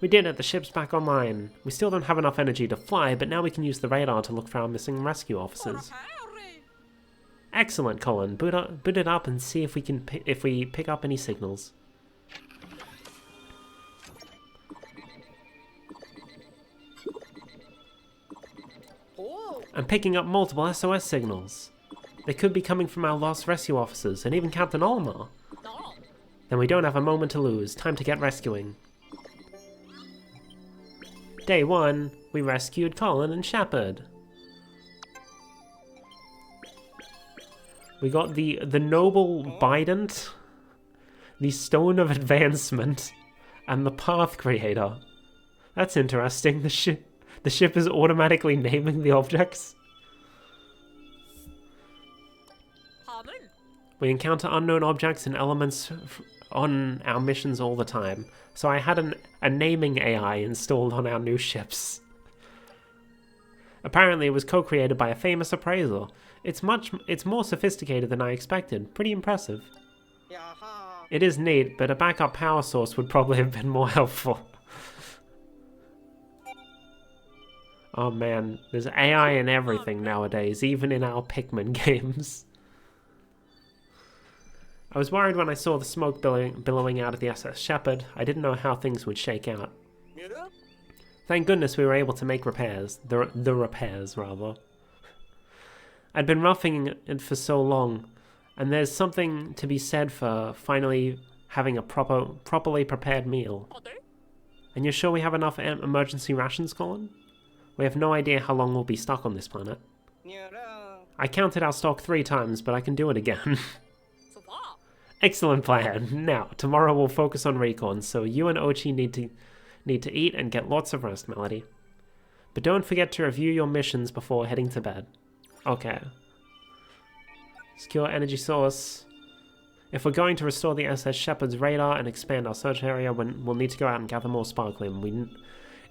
S1: We did it, the ship's back online. We still don't have enough energy to fly, but now we can use the radar to look for our missing rescue officers. Excellent, Colin. Boot it up and see if we pick up any signals. I'm picking up multiple SOS signals. They could be coming from our lost rescue officers, and even Captain Olimar. Then we don't have a moment to lose. Time to get rescuing. Day 1, we rescued Colin and Shepard. We got the Noble Bident, the Stone of Advancement, and the Path Creator. That's interesting. The ship is automatically naming the objects. We encounter unknown objects and elements on our missions all the time, so I had a naming AI installed on our new ships. Apparently it was co-created by a famous appraiser. It's more sophisticated than I expected. Pretty impressive. It is neat, but a backup power source would probably have been more helpful. Oh man, there's AI in everything nowadays, even in our Pikmin games. I was worried when I saw the smoke billowing out of the SS Shepherd. I didn't know how things would shake out. Thank goodness we were able to make repairs. The repairs, rather. I'd been roughing it for so long, and there's something to be said for finally having a properly prepared meal. And you're sure we have enough emergency rations, Colin? We have no idea how long we'll be stuck on this planet. I counted our stock 3 times, but I can do it again. Excellent plan. Now, tomorrow we'll focus on recon, so you and Ochi need to eat and get lots of rest, Melody. But don't forget to review your missions before heading to bed. Okay. Secure energy source. If we're going to restore the SS Shepherd's radar and expand our search area, we'll need to go out and gather more sparklium.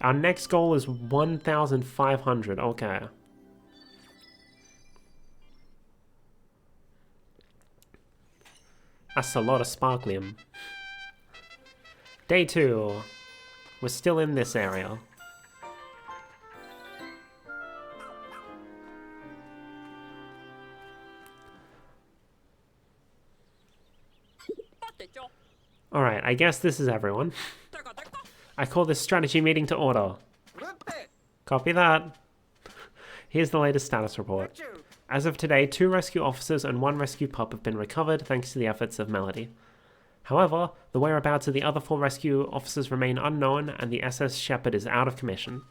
S1: Our next goal is 1,500. Okay. That's a lot of sparklium. Day 2. We're still in this area. Alright, I guess this is everyone. I call this strategy meeting to order. Copy that. Here's the latest status report. As of today, 2 rescue officers and 1 rescue pup have been recovered thanks to the efforts of Melody. However, the whereabouts of the other 4 rescue officers remain unknown and the SS Shepherd is out of commission.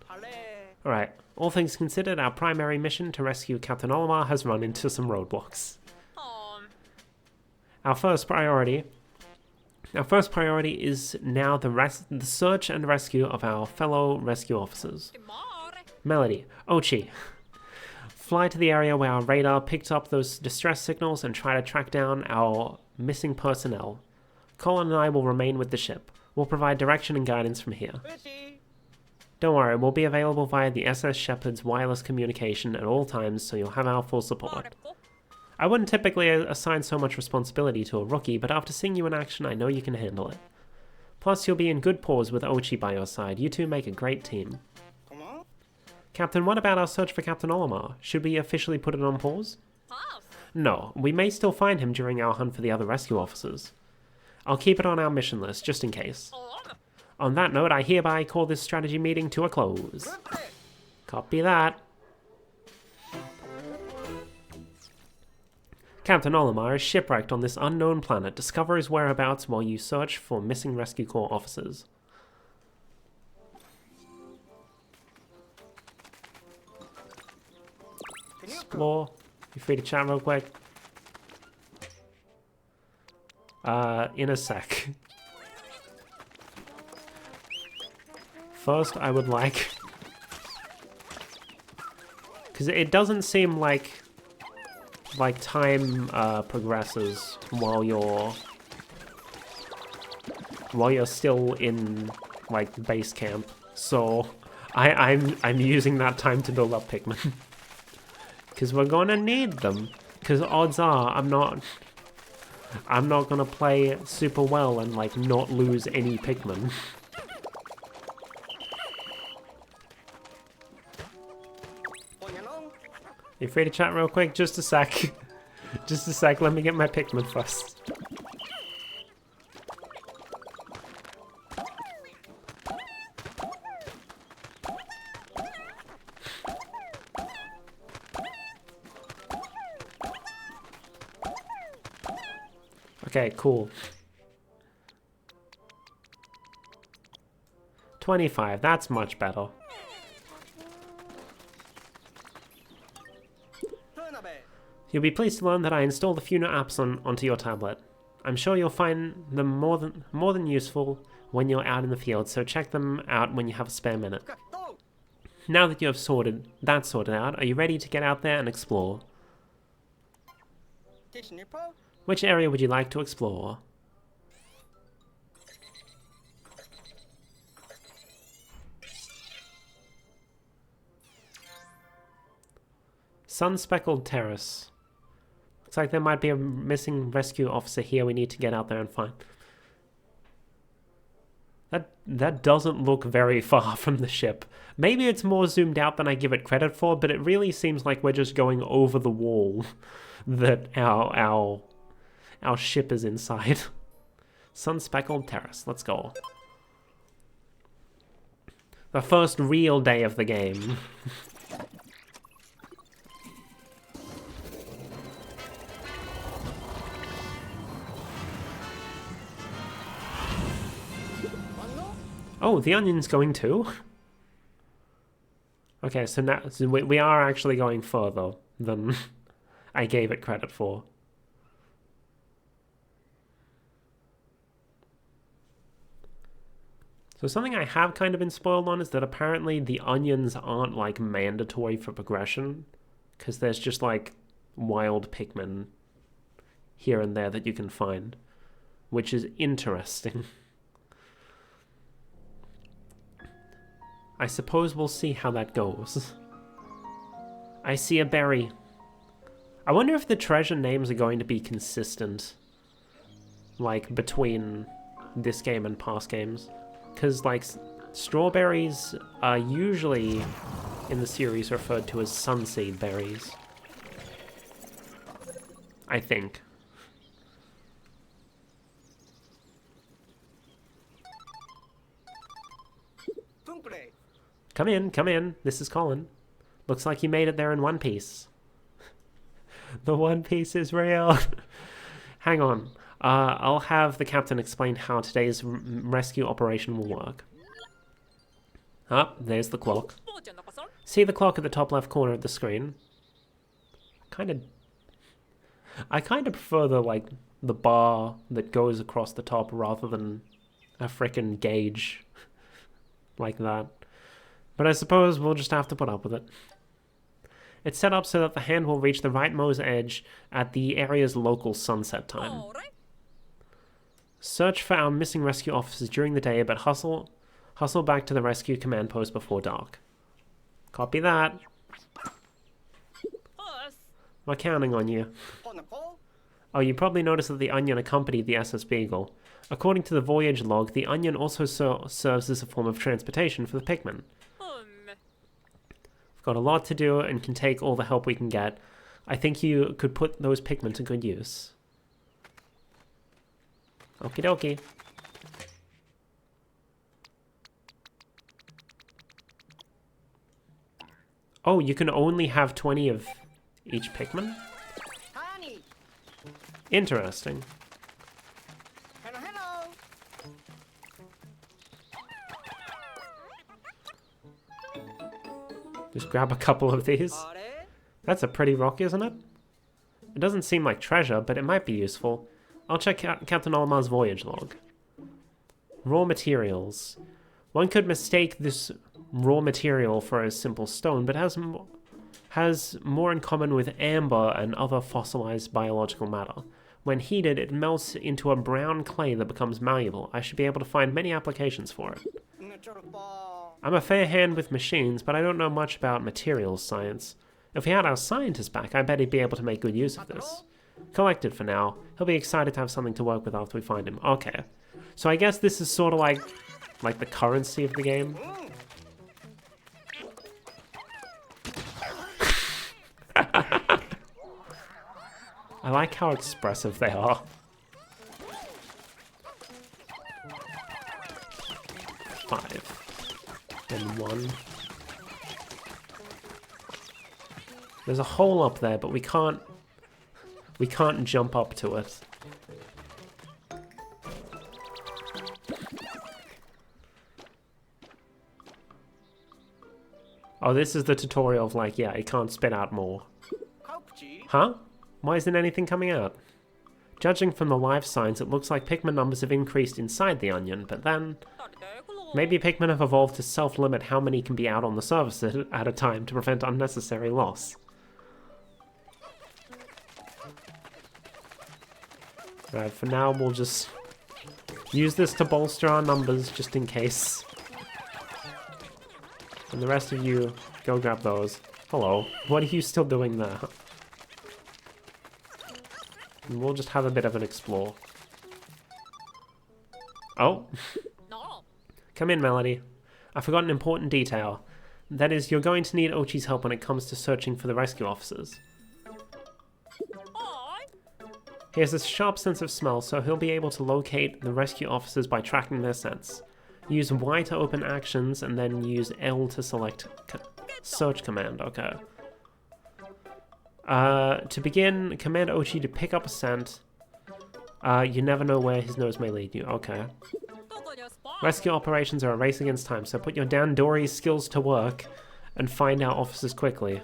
S1: Alright, all things considered, our primary mission to rescue Captain Olimar has run into some roadblocks. Our first priority is now the search and rescue of our fellow rescue officers. Melody, Ochi, fly to the area where our radar picked up those distress signals and try to track down our missing personnel. Colin and I will remain with the ship. We'll provide direction and guidance from here. Don't worry, we'll be available via the SS Shepherd's wireless communication at all times, so you'll have our full support. I wouldn't typically assign so much responsibility to a rookie, but after seeing you in action, I know you can handle it. Plus, you'll be in good paws with Ochi by your side. You two make a great team. Captain, what about our search for Captain Olimar? Should we officially put it on pause? No, we may still find him during our hunt for the other rescue officers. I'll keep it on our mission list, just in case. On that note, I hereby call this strategy meeting to a close. Copy that. Captain Olimar is shipwrecked on this unknown planet. Discover his whereabouts while you search for missing Rescue Corps officers. Explore. You free to chat real quick? In a sec. First, I would like... Because it doesn't seem like time progresses while you're still in like base camp. So I'm using that time to build up Pikmin. Because we're gonna need them. Because odds are I'm not gonna play super well and like not lose any Pikmin. You free to chat real quick? Just a sec. Just a sec, let me get my Pikmin first. Okay, cool. 25, that's much better. You'll be pleased to learn that I installed a few new apps onto your tablet. I'm sure you'll find them more than useful when you're out in the field, so check them out when you have a spare minute. Now that you have sorted out, are you ready to get out there and explore? Which area would you like to explore? Sun-speckled terrace. Looks like there might be a missing rescue officer here we need to get out there and find. That doesn't look very far from the ship. Maybe it's more zoomed out than I give it credit for, but it really seems like we're just going over the wall that our ship is inside. Sun-speckled terrace. Let's go. The first real day of the game. Oh, the onion's going too? Okay, so now we are actually going further than I gave it credit for. So something I have kind of been spoiled on is that apparently the onions aren't like mandatory for progression, because there's just like wild Pikmin here and there that you can find, which is interesting. I suppose we'll see how that goes. I see a berry. I wonder if the treasure names are going to be consistent, like, between this game and past games. Because, like, strawberries are usually, in the series, referred to as sunseed berries. I think. Come in, come in. This is Colin. Looks like you made it there in one piece. The One Piece is real. Hang on. I'll have the captain explain how today's rescue operation will work. There's the clock. See the clock at the top left corner of the screen? I kind of prefer the bar that goes across the top rather than a frickin' gauge like that. But I suppose we'll just have to put up with it. It's set up so that the hand will reach the rightmost edge at the area's local sunset time. Search for our missing rescue officers during the day, but hustle back to the rescue command post before dark. Copy that. We're counting on you. Oh, you probably noticed that the Onion accompanied the SS Beagle. According to the voyage log, the Onion also serves as a form of transportation for the Pikmin. We've got a lot to do and can take all the help we can get. I think you could put those Pikmin to good use. Okie dokie. Oh, you can only have 20 of each Pikmin? Interesting.
S3: Hello.
S1: Just grab a couple of these. That's a pretty rock, isn't it? It doesn't seem like treasure, but it might be useful. I'll check out Captain Olimar's voyage log. Raw materials. One could mistake this raw material for a simple stone, but has more in common with amber and other fossilized biological matter. When heated, it melts into a brown clay that becomes malleable. I should be able to find many applications for it. I'm a fair hand with machines, but I don't know much about materials science. If we had our scientist back, I bet he'd be able to make good use of this. Collected for now. He'll be excited to have something to work with after we find him. Okay. So I guess this is sort of like the currency of the game. I like how expressive they are. And 1. There's a hole up there, but we can't jump up to it. Oh, this is the tutorial of like, yeah, it can't spit out more. Huh? Why isn't anything coming out? Judging from the life signs, it looks like Pikmin numbers have increased inside the onion, but then maybe Pikmin have evolved to self-limit how many can be out on the surface at a time to prevent unnecessary loss. Right, for now we'll just use this to bolster our numbers just in case. And the rest of you, go grab those. Hello, what are you still doing there? And we'll just have a bit of an explore. Oh! Come in, Melody. I forgot an important detail. That is, you're going to need Ochi's help when it comes to searching for the rescue officers. He has a sharp sense of smell, so he'll be able to locate the rescue officers by tracking their scents. Use Y to open actions, and then use L to select search command. Okay. To begin, command Ochi to pick up a scent. You never know where his nose may lead you. Okay. Rescue operations are a race against time, so put your Dandori skills to work and find our officers quickly.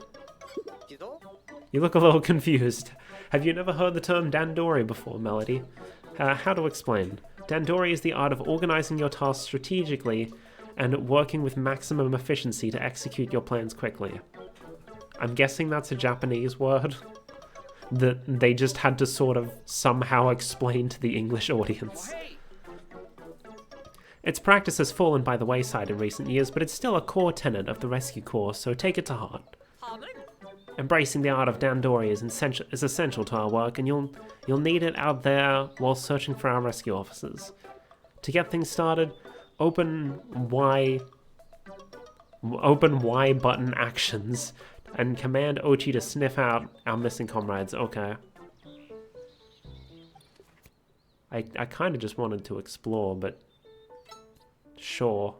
S1: You look a little confused. Have you never heard the term Dandori before, Melody? How to explain? Dandori is the art of organizing your tasks strategically and working with maximum efficiency to execute your plans quickly. I'm guessing that's a Japanese word that they just had to sort of somehow explain to the English audience. Its practice has fallen by the wayside in recent years, but it's still a core tenet of the rescue corps, so take it to heart. Embracing the art of Dandori is essential to our work, and you'll need it out there while searching for our rescue officers. To get things started, open Y button actions and command Ochi to sniff out our missing comrades. Okay. I kind of just wanted to explore, but sure.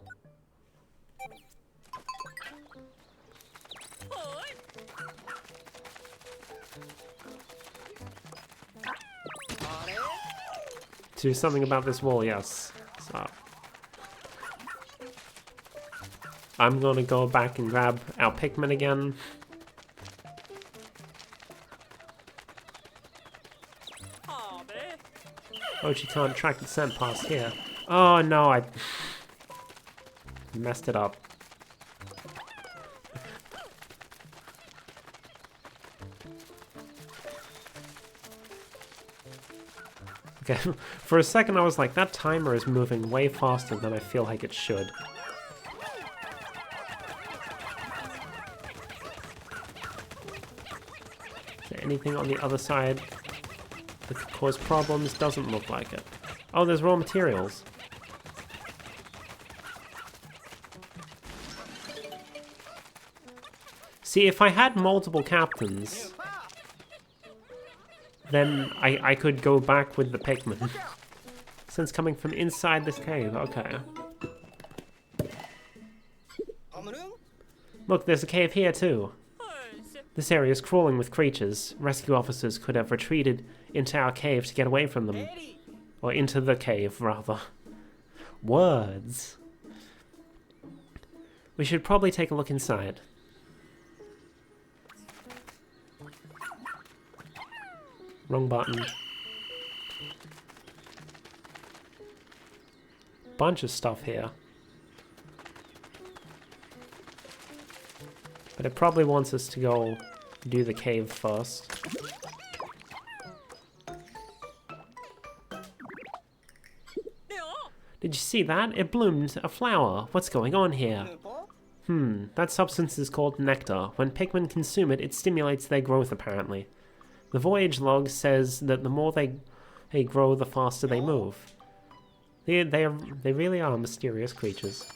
S1: Do something about this wall, yes. So I'm gonna go back and grab our Pikmin again. Oh, she can't track the scent past here. Oh no, I messed it up. Okay, for a second I was like, that timer is moving way faster than I feel like it should. Is there anything on the other side that could cause problems? Doesn't look like it. Oh, there's raw materials. See, if I had multiple captains, then I could go back with the Pikmin. Since coming from inside this cave, okay. Look, there's a cave here too. This area is crawling with creatures. Rescue officers could have retreated into our cave to get away from them. Or into the cave, rather. Words. We should probably take a look inside. Wrong button. Bunch of stuff here. But it probably wants us to go do the cave first. Did you see that? It bloomed a flower. What's going on here? That substance is called nectar. When Pikmin consume it, it stimulates their growth, apparently. The voyage log says that the more they grow, the faster they move. They really are mysterious creatures.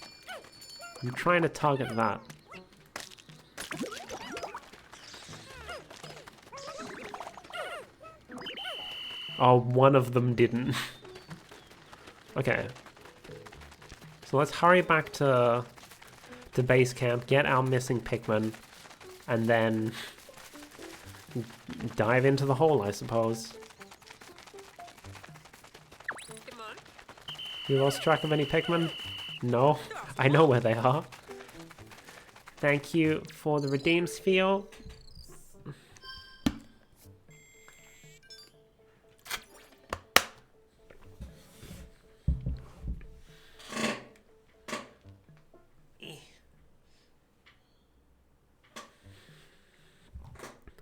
S1: I'm trying to target that. Oh, one of them didn't. Okay. So let's hurry back to base camp, get our missing Pikmin, and then dive into the hole, I suppose. You lost track of any Pikmin? No? I know where they are. Thank you for the redeem sphere.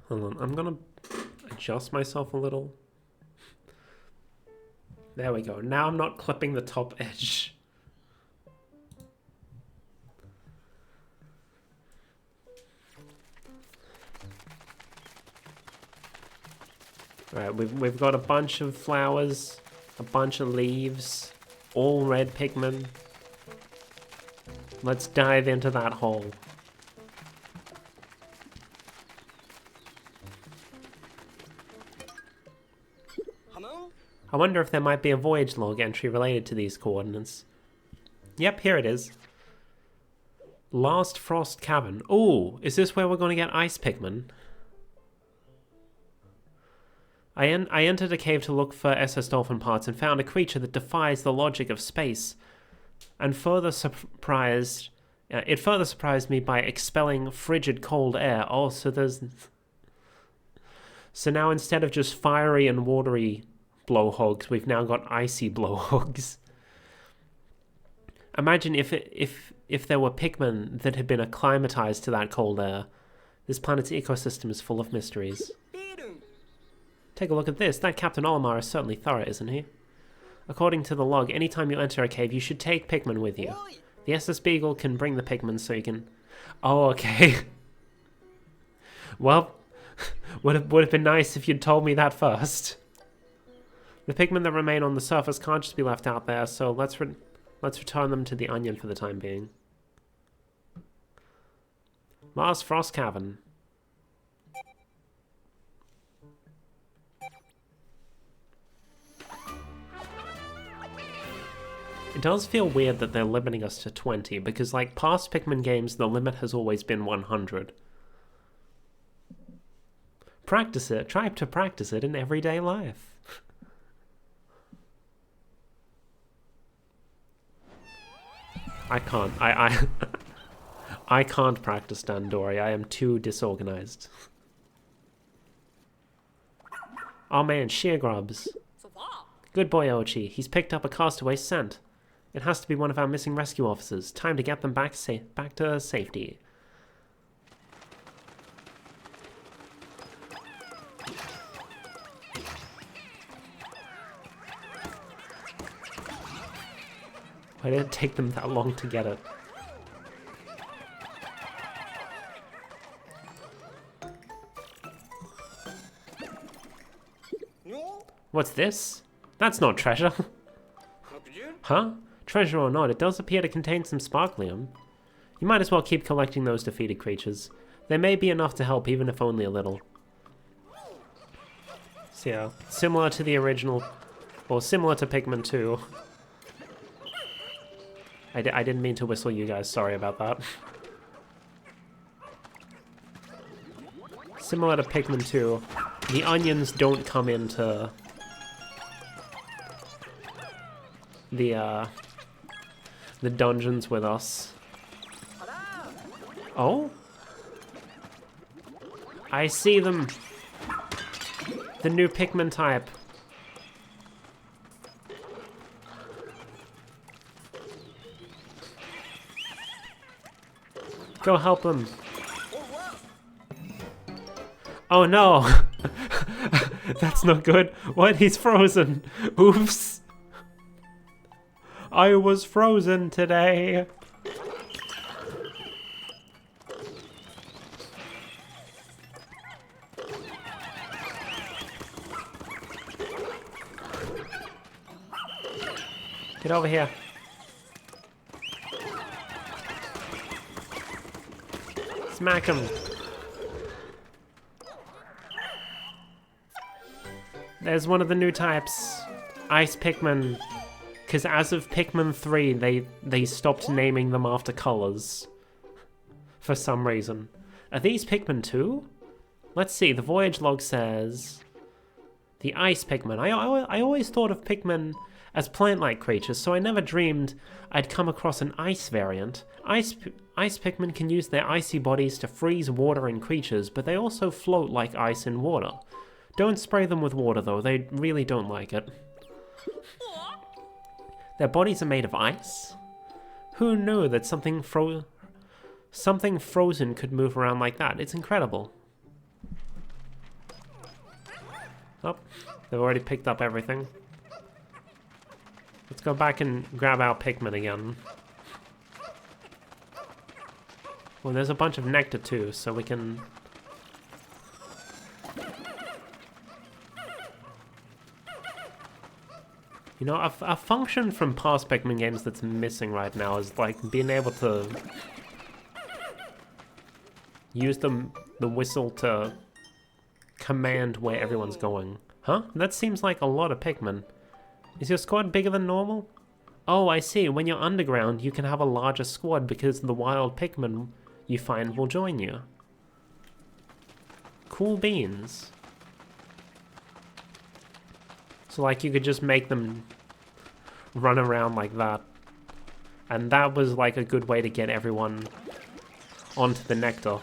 S1: Hold on, I'm gonna adjust myself a little. There we go. Now I'm not clipping the top edge. Alright, we've got a bunch of flowers, a bunch of leaves, all red Pikmin. Let's dive into that hole. I wonder if there might be a voyage log entry related to these coordinates. Yep, here it is. Last Frost Cavern. Ooh, is this where we're going to get ice Pikmin? I entered a cave to look for SS Dolphin parts and found a creature that defies the logic of space. And it further surprised me by expelling frigid cold air. Oh, so now instead of just fiery and watery blowhogs, we've now got icy blowhogs. Imagine if there were Pikmin that had been acclimatized to that cold air. This planet's ecosystem is full of mysteries. Take a look at this. That Captain Olimar is certainly thorough, isn't he? According to the log, anytime you enter a cave, you should take Pikmin with you. The SS Beagle can bring the Pikmin so you can... Oh, okay. Well, would have been nice if you'd told me that first. The Pikmin that remain on the surface can't just be left out there, so let's return them to the Onion for the time being. Last Frost Cavern. It does feel weird that they're limiting us to 20, because like past Pikmin games, the limit has always been 100. Practice it. Try to practice it in everyday life. I can't. I can't practice Dandori. I am too disorganized. Oh man, sheer grubs. Good boy, Ochi. He's picked up a castaway scent. It has to be one of our missing rescue officers. Time to get them back to safety. Why did it take them that long to get it? What's this? That's not treasure. Huh? Treasure or not, it does appear to contain some sparklium. You might as well keep collecting those defeated creatures. They may be enough to help, even if only a little. So yeah, similar to the original, or similar to Pikmin 2. I didn't mean to whistle you guys, sorry about that. Similar to Pikmin 2, the onions don't come into the dungeons with us. Oh? I see them! The new Pikmin type. Go help them. Oh no! That's not good. What? He's frozen. Oops. I was frozen today. Get over here. Smack him. There's one of the new types. Ice Pikmin. Because as of Pikmin 3, they stopped naming them after colors. For some reason. Are these Pikmin 2? Let's see, the voyage log says... The Ice Pikmin. I always thought of Pikmin as plant-like creatures, so I never dreamed I'd come across an ice variant. Ice Pikmin can use their icy bodies to freeze water in creatures, but they also float like ice in water. Don't spray them with water though, they really don't like it. Their bodies are made of ice? Who knew that something frozen could move around like that? It's incredible. Oh, they've already picked up everything. Let's go back and grab our Pikmin again. Well, there's a bunch of nectar too, so we can... You know, a function from past Pikmin games that's missing right now is like being able to use the whistle to command where everyone's going. Huh? That seems like a lot of Pikmin. Is your squad bigger than normal? Oh, I see. When you're underground, you can have a larger squad because the wild Pikmin you find will join you. Cool beans. So like you could just make them run around like that. And that was like a good way to get everyone onto the nectar.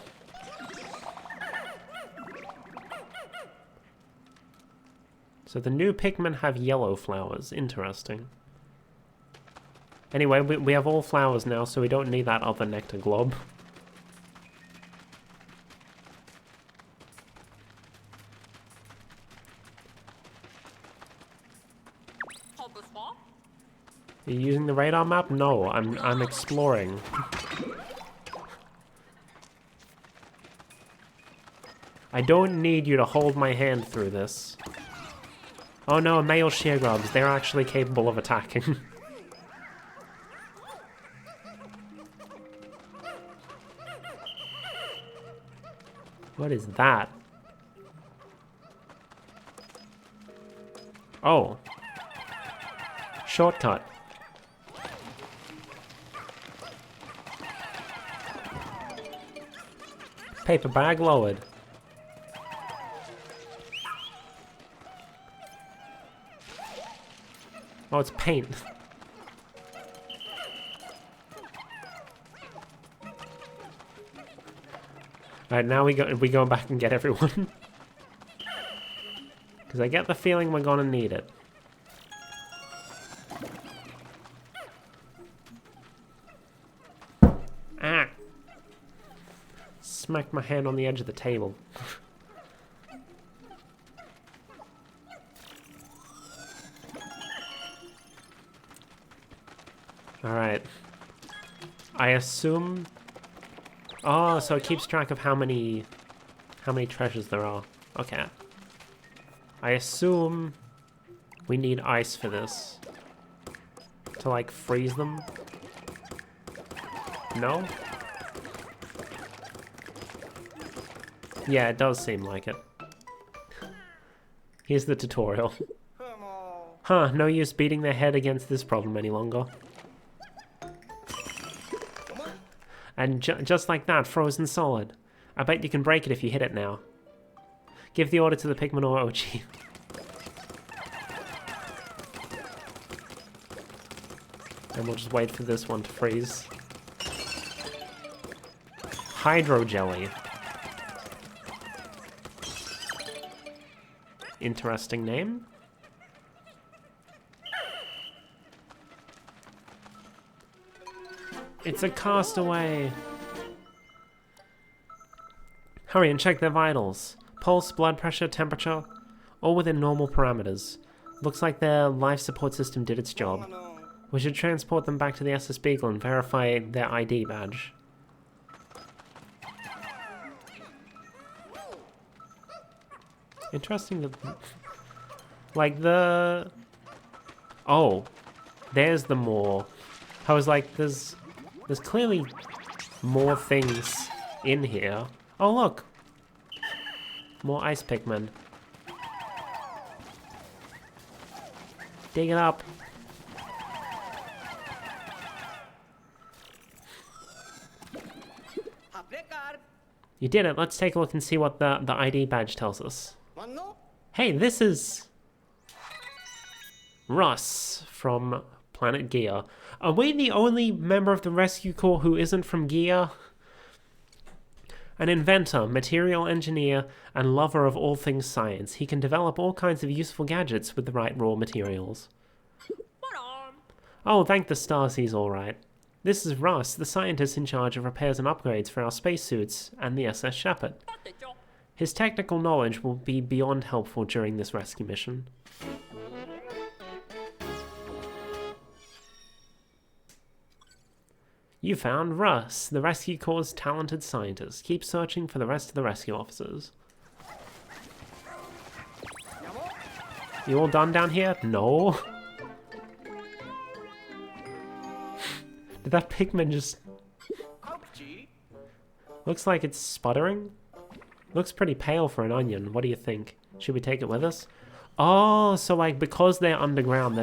S1: So the new Pikmin have yellow flowers. Interesting. Anyway, we have all flowers now, so we don't need that other nectar glob. Are you using the radar map? No, I'm exploring. I don't need you to hold my hand through this. Oh no, male sheargrubs. They're actually capable of attacking. What is that? Oh. Shortcut. Paper bag lowered. Oh, it's paint. Alright, now we go back and get everyone. Because I get the feeling we're gonna need it. Ah! Smacked my hand on the edge of the table. Alright. I assume... Oh, so it keeps track of how many treasures there are. Okay. I assume we need ice for this. To, like, freeze them? No? Yeah, it does seem like it. Here's the tutorial. Huh, no use beating their head against this problem any longer. And just like that, frozen solid. I bet you can break it if you hit it now. Give the order to the Pikmin or Ochi. And we'll just wait for this one to freeze. Hydro Jelly. Interesting name. It's a castaway! Hurry and check their vitals. Pulse, blood pressure, temperature, all within normal parameters. Looks like their life support system did its job. We should transport them back to the SS Beagle and verify their ID badge. Interesting that... Like the... Oh. There's the more. I was like, there's clearly more things in here. Oh look! More ice Pikmin. Dig it up. You did it. Let's take a look and see what the ID badge tells us. Hey, this is Russ from Planet Gear. Are we the only member of the rescue corps who isn't from Gear? An inventor, material engineer, and lover of all things science, he can develop all kinds of useful gadgets with the right raw materials. Oh, thank the stars he's alright. This is Russ, the scientist in charge of repairs and upgrades for our spacesuits and the SS Shepherd. His technical knowledge will be beyond helpful during this rescue mission. You found Russ, the Rescue Corps' talented scientist. Keep searching for the rest of the rescue officers. You all done down here? No. Did that Pikmin just... Looks like it's sputtering. Looks pretty pale for an onion. What do you think? Should we take it with us? Oh, so like because they're underground,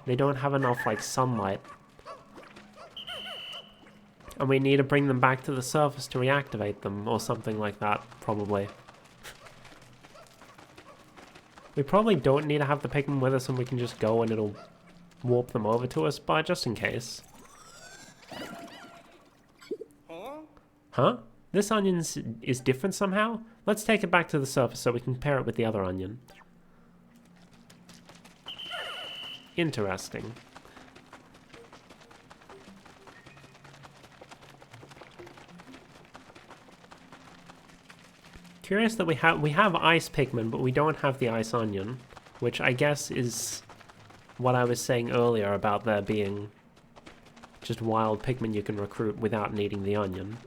S1: they don't have enough like sunlight. And we need to bring them back to the surface to reactivate them, or something like that, probably. We probably don't need to have the Pikmin with us and we can just go and it'll warp them over to us, but just in case. Huh? This onion is different somehow? Let's take it back to the surface so we can compare it with the other onion. Interesting. Curious that we have ice Pikmin, but we don't have the ice onion, which I guess is what I was saying earlier about there being just wild Pikmin you can recruit without needing the onion.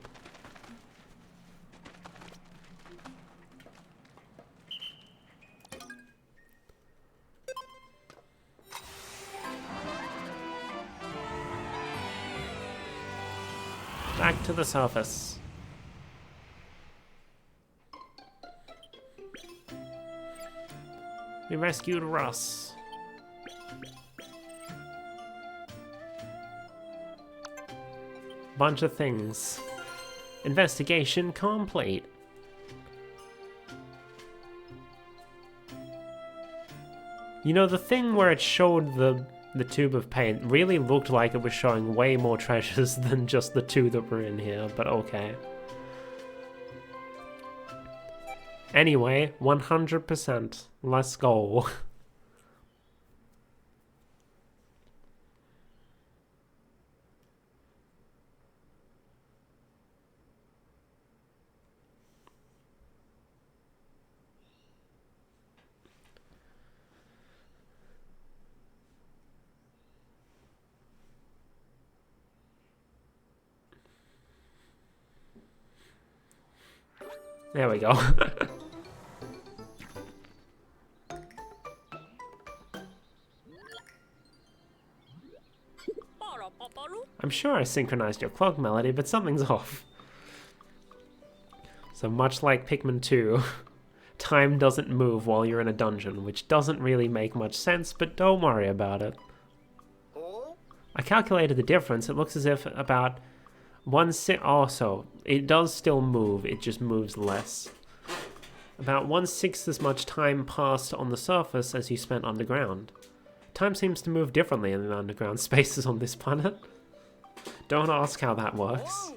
S1: Back to the surface. We rescued Russ. Bunch of things. Investigation complete. You know, the thing where it showed the tube of paint really looked like it was showing way more treasures than just the two that were in here, but okay. Anyway, 100%. Let's go. There we go. I'm sure I synchronized your clock melody, but something's off. So much like Pikmin 2, time doesn't move while you're in a dungeon, which doesn't really make much sense, but don't worry about it. I calculated the difference. It looks as if about 1/6... Oh, so it does still move, it just moves less. About 1/6 as much time passed on the surface as you spent underground. Time seems to move differently in the underground spaces on this planet. Don't ask how that works.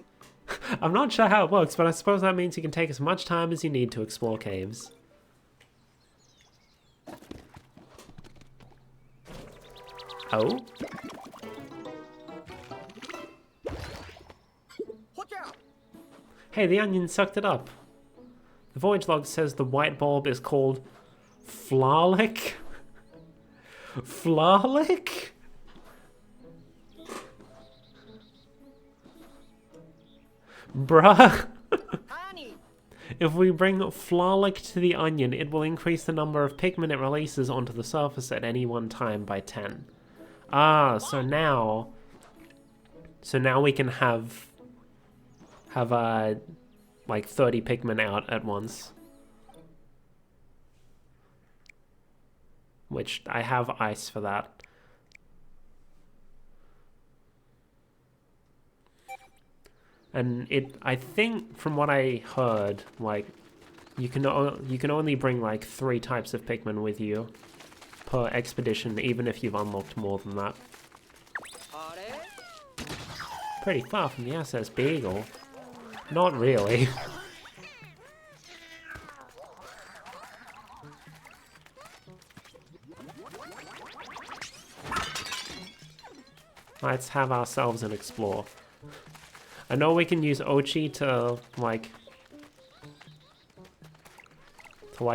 S1: I'm not sure how it works, but I suppose that means you can take as much time as you need to explore caves. Oh? Hey, the onion sucked it up. The voyage log says the white bulb is called Flarlick? Flarlick? Bruh. If we bring Flarlick to the onion, it will increase the number of Pikmin it releases onto the surface at any one time by 10. Ah, so now we can have like 30 Pikmin out at once. Which I have ice for that. And I think from what I heard, like you can only bring like 3 types of Pikmin with you per expedition, even if you've unlocked more than that. Pretty far from the SS Beagle. Not really. Let's have ourselves an explore. I know we can use Ochi to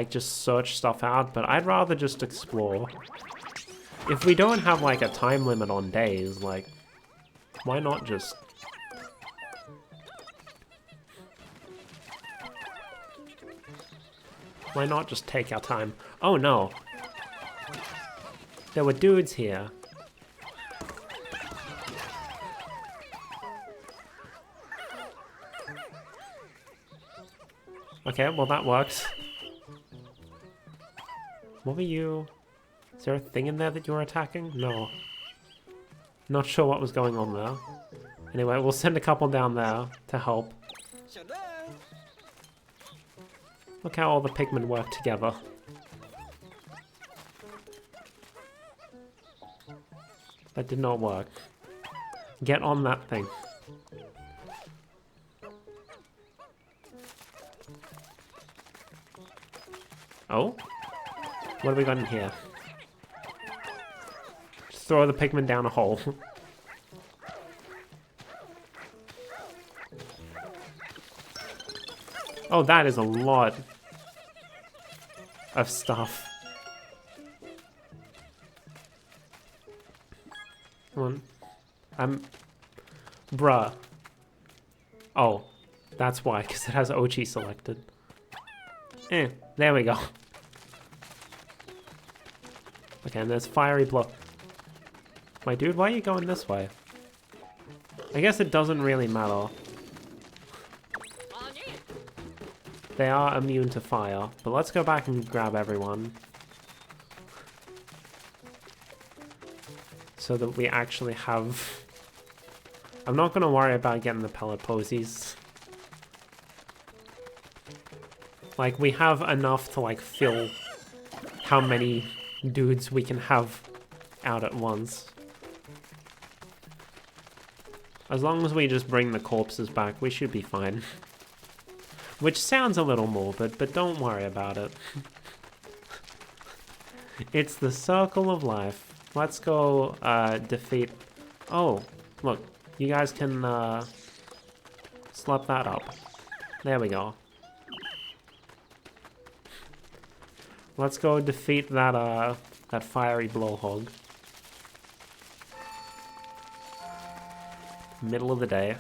S1: just search stuff out, but I'd rather just explore. If we don't have like a time limit on days, like, why not just... Why not just take our time? Oh no! There were dudes here. Okay, well that works. What were you... Is there a thing in there that you were attacking? No. Not sure what was going on there. Anyway, we'll send a couple down there to help. Look how all the Pikmin work together. That did not work. Get on that thing. Oh? What have we got in here? Just throw the Pikmin down a hole. Oh, that is a lot of stuff. Come on. Bruh. Oh, that's why, because it has Ochi selected. There we go. Okay, and there's Fiery Blow. My dude, why are you going this way? I guess it doesn't really matter. They are immune to fire, but let's go back and grab everyone. So that we actually have... I'm not gonna worry about getting the pellet posies. Like, we have enough to, like, fill how many dudes we can have out at once. As long as we just bring the corpses back, we should be fine. Which sounds a little morbid, but don't worry about it. It's the circle of life. Let's go defeat... Oh, look. You guys can slap that up. There we go. Let's go defeat that that fiery blowhog. Middle of the day.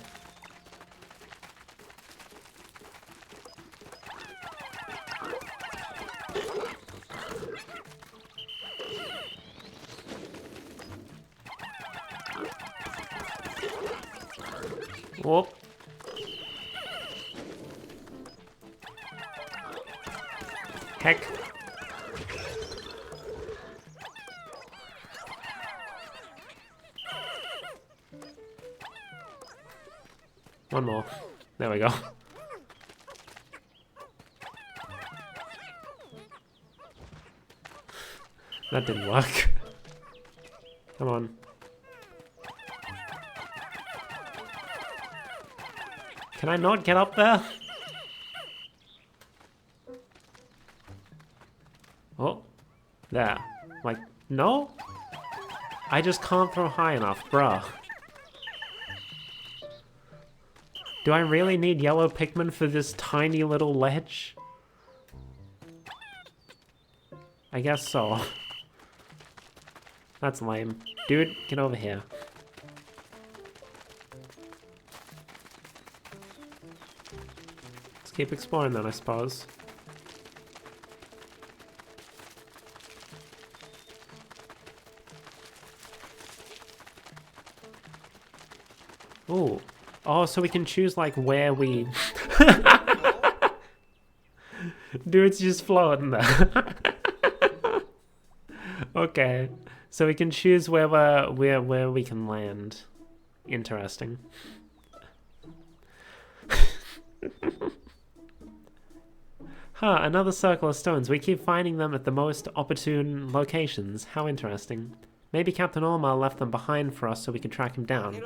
S1: Whoop. Heck. One more. There we go. That didn't work. Come on. Can I not get up there? Oh. There. Like, no? I just can't throw high enough, bruh. Do I really need yellow Pikmin for this tiny little ledge? I guess so. That's lame. Dude, get over here. Let's keep exploring then, I suppose. Ooh. Oh, so we can choose, like, where we... Dude's just floating there. Okay. So we can choose where we can land. Interesting. Huh, another circle of stones. We keep finding them at the most opportune locations. How interesting. Maybe Captain Olmar left them behind for us so we could track him down.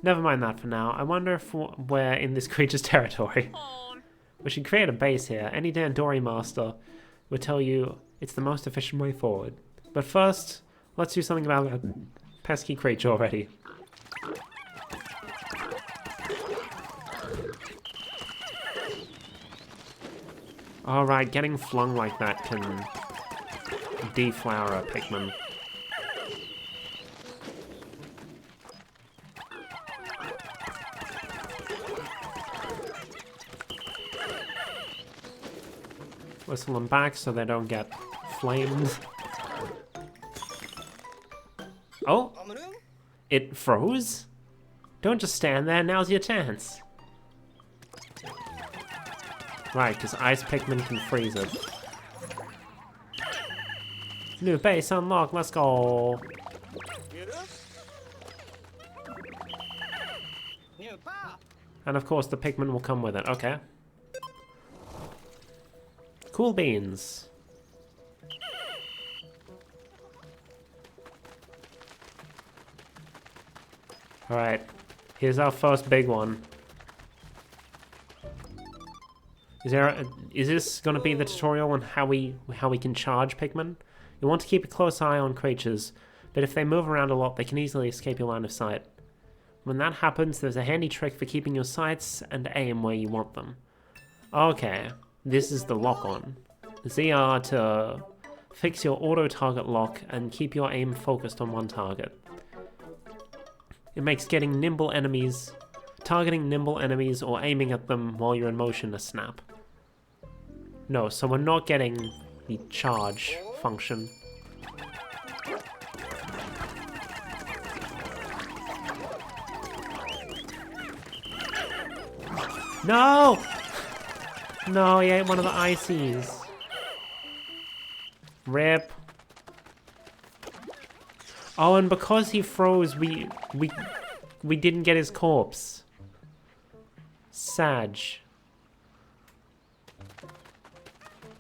S1: Never mind that for now. I wonder if we're in this creature's territory. We should create a base here. Any Dandori master would tell you it's the most efficient way forward. But first, let's do something about that pesky creature already. Alright, getting flung like that can deflower a Pikmin. Whistle them back so they don't get flamed. Oh! It froze? Don't just stand there, now's your chance. Right, because ice Pikmin can freeze it. New base unlocked, let's go! And of course the Pikmin will come with it, okay. Cool beans. Alright, here's our first big one. Is this gonna be the tutorial on how we can charge Pikmin? You want to keep a close eye on creatures, but if they move around a lot, they can easily escape your line of sight. When that happens, there's a handy trick for keeping your sights and aim where you want them. Okay, this is the lock-on. ZR to fix your auto-target lock and keep your aim focused on one target. It makes targeting nimble enemies or aiming at them while you're in motion a snap. No, so we're not getting the charge function. No! No, he ate one of the ices. Rip. Oh, and because he froze, we didn't get his corpse. Sag.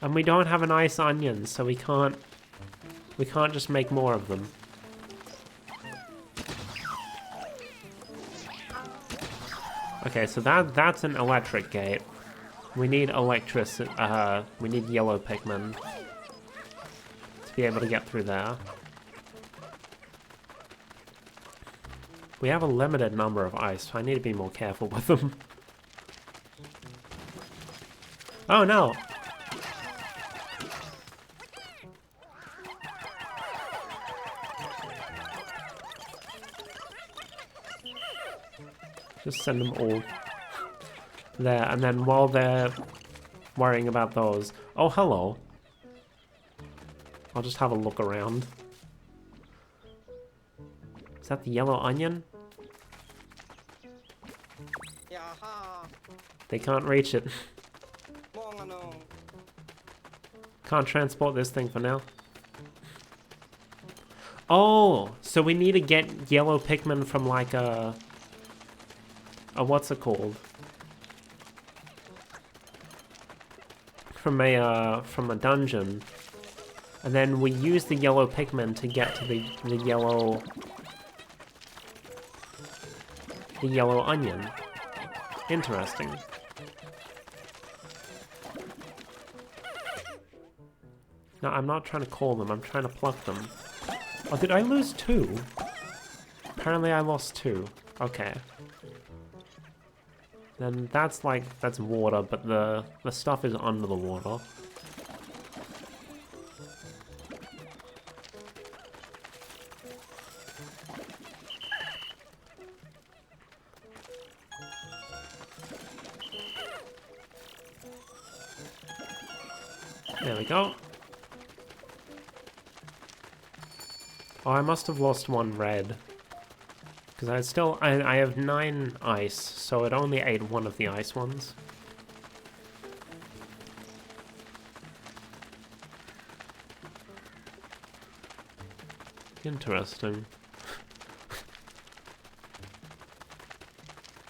S1: And we don't have an ice onion, so we can't just make more of them. Okay, so that's an electric gate. We need electricity. We need yellow Pikmin to be able to get through there. We have a limited number of ice, so I need to be more careful with them. Oh no! Just send them all there, and then while they're worrying about those... Oh, hello. I'll just have a look around. Is that the yellow onion? They can't reach it. Can't transport this thing for now. Oh, so we need to get yellow Pikmin from like a what's it called? From a dungeon. And then we use the yellow Pikmin to get to the yellow onion. Interesting. No, I'm not trying to call them, I'm trying to pluck them. Oh, did I lose 2? Apparently I lost 2. Okay. Then that's water, but the stuff is under the water. There we go. Oh, I must have lost one red. Because I have 9 ice, so it only ate one of the ice ones. Interesting.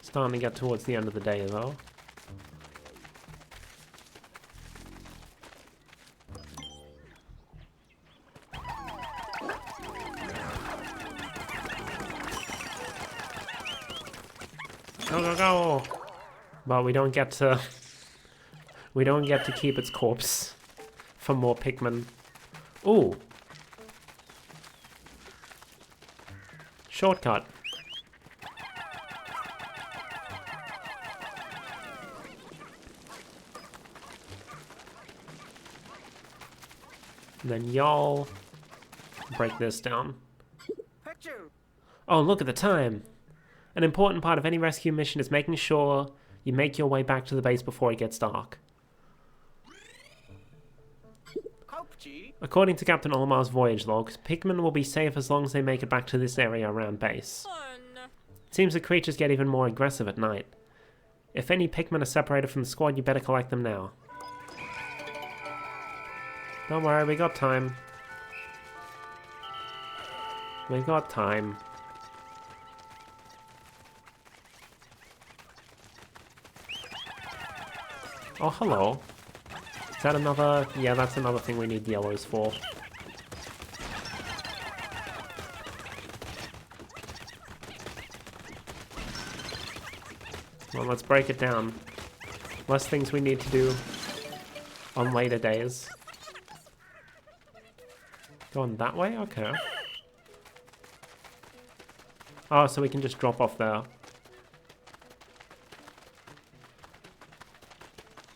S1: Starting to get towards the end of the day, though. Go, go, go! But we don't get to... we don't get to keep its corpse for more Pikmin. Ooh! Shortcut. Then y'all break this down. Oh, look at the time! An important part of any rescue mission is making sure you make your way back to the base before it gets dark. According to Captain Olmar's voyage logs, Pikmin will be safe as long as they make it back to this area around base. It seems the creatures get even more aggressive at night. If any Pikmin are separated from the squad, you better collect them now. Don't worry, we got time. We got time. Oh, hello. Is that another... yeah, that's another thing we need yellows for. Well, let's break it down. Less things we need to do on later days. Going that way? Okay. Oh, so we can just drop off there.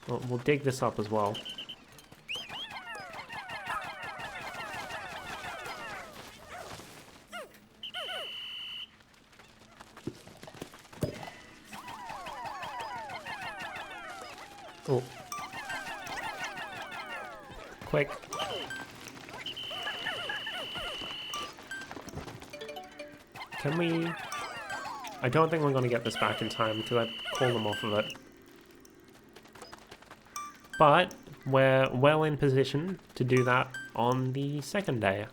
S1: Well, we'll dig this up as well. Oh. Quick. Can we... I don't think we're going to get this back in time because I called them off of it. But we're well in position to do that on the second day.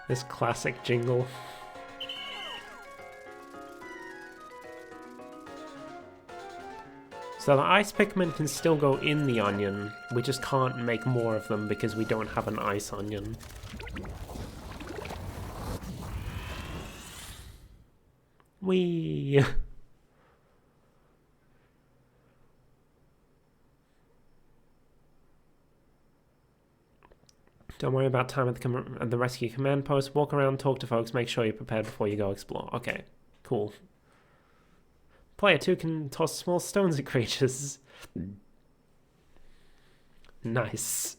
S1: This classic jingle. So the ice Pikmin can still go in the onion, we just can't make more of them because we don't have an ice onion. Whee! Don't worry about time at the rescue command post. Walk around, talk to folks, make sure you're prepared before you go explore. Okay, cool. Player 2 can toss small stones at creatures. Nice.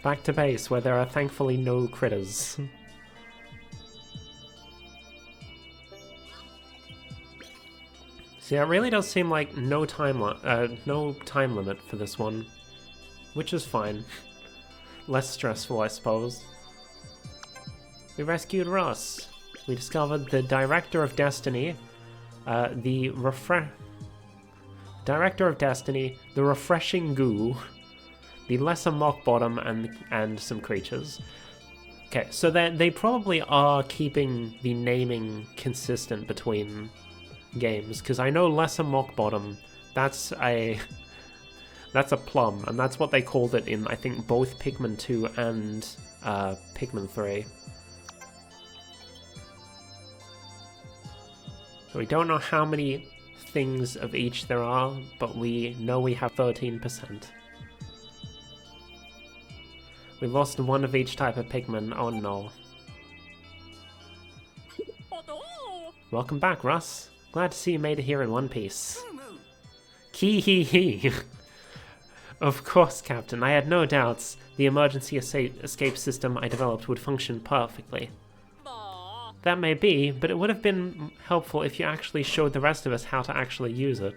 S1: Back to base, where there are thankfully no critters. See, it really does seem like no time limit for this one, which is fine. Less stressful, I suppose. We rescued Russ. We discovered the Director of Destiny, the Refreshing Goo, the Lesser Mockbottom, and some creatures. Okay, so they probably are keeping the naming consistent between games, because I know Lesser Mockbottom, that's a plum, and that's what they called it in, I think, both Pikmin 2 and Pikmin 3. So we don't know how many things of each there are, but we know we have 13%. We lost one of each type of Pikmin, oh no. Welcome back, Russ. Glad to see you made it here in one piece. Kee hee hee. Of course, Captain, I had no doubts the emergency escape system I developed would function perfectly. That may be, but it would have been helpful if you actually showed the rest of us how to actually use it.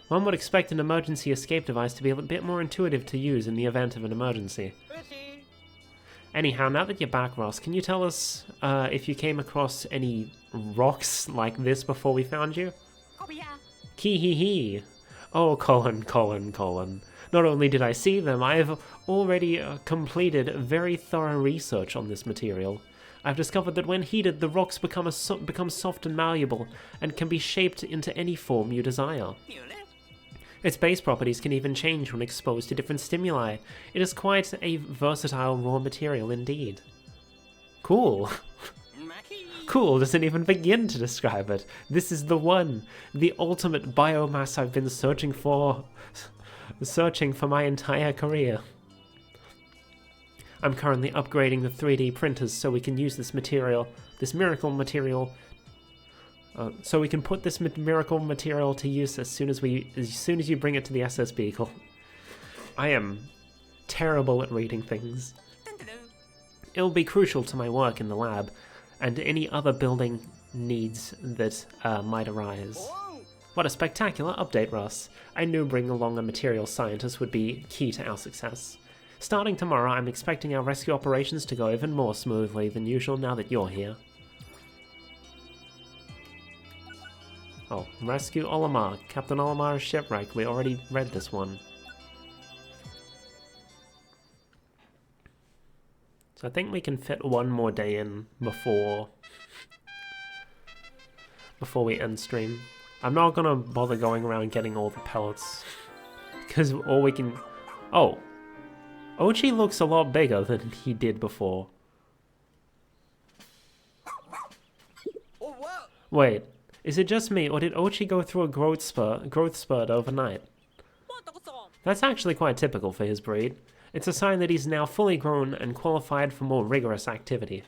S1: One would expect an emergency escape device to be a bit more intuitive to use in the event of an emergency. Anyhow, now that you're back, Ross, can you tell us if you came across any rocks like this before we found you? Kee hee hee. Oh, Colin. Not only did I see them, I have already completed very thorough research on this material. I've discovered that when heated, the rocks become soft and malleable, and can be shaped into any form you desire. Its base properties can even change when exposed to different stimuli. It is quite a versatile raw material indeed. Cool. Cool doesn't even begin to describe it. This is the one, the ultimate biomass I've been searching for my entire career. I'm currently upgrading the 3D printers so we can use this material, so we can put this miracle material to use as soon as you bring it to the SS Beagle. I am terrible at reading things. It'll be crucial to my work in the lab, and any other building needs that might arise. What a spectacular update, Russ. I knew bringing along a material scientist would be key to our success. Starting tomorrow, I'm expecting our rescue operations to go even more smoothly than usual now that you're here. Oh, rescue Olimar. Captain Olimar is shipwrecked. We already read this one. So I think we can fit one more day in before we end stream. I'm not gonna bother going around getting all the pellets, because all we can... Oh! Ochi looks a lot bigger than he did before. Wait, is it just me, or did Ochi go through a growth spurt overnight? That's actually quite typical for his breed. It's a sign that he's now fully grown and qualified for more rigorous activity.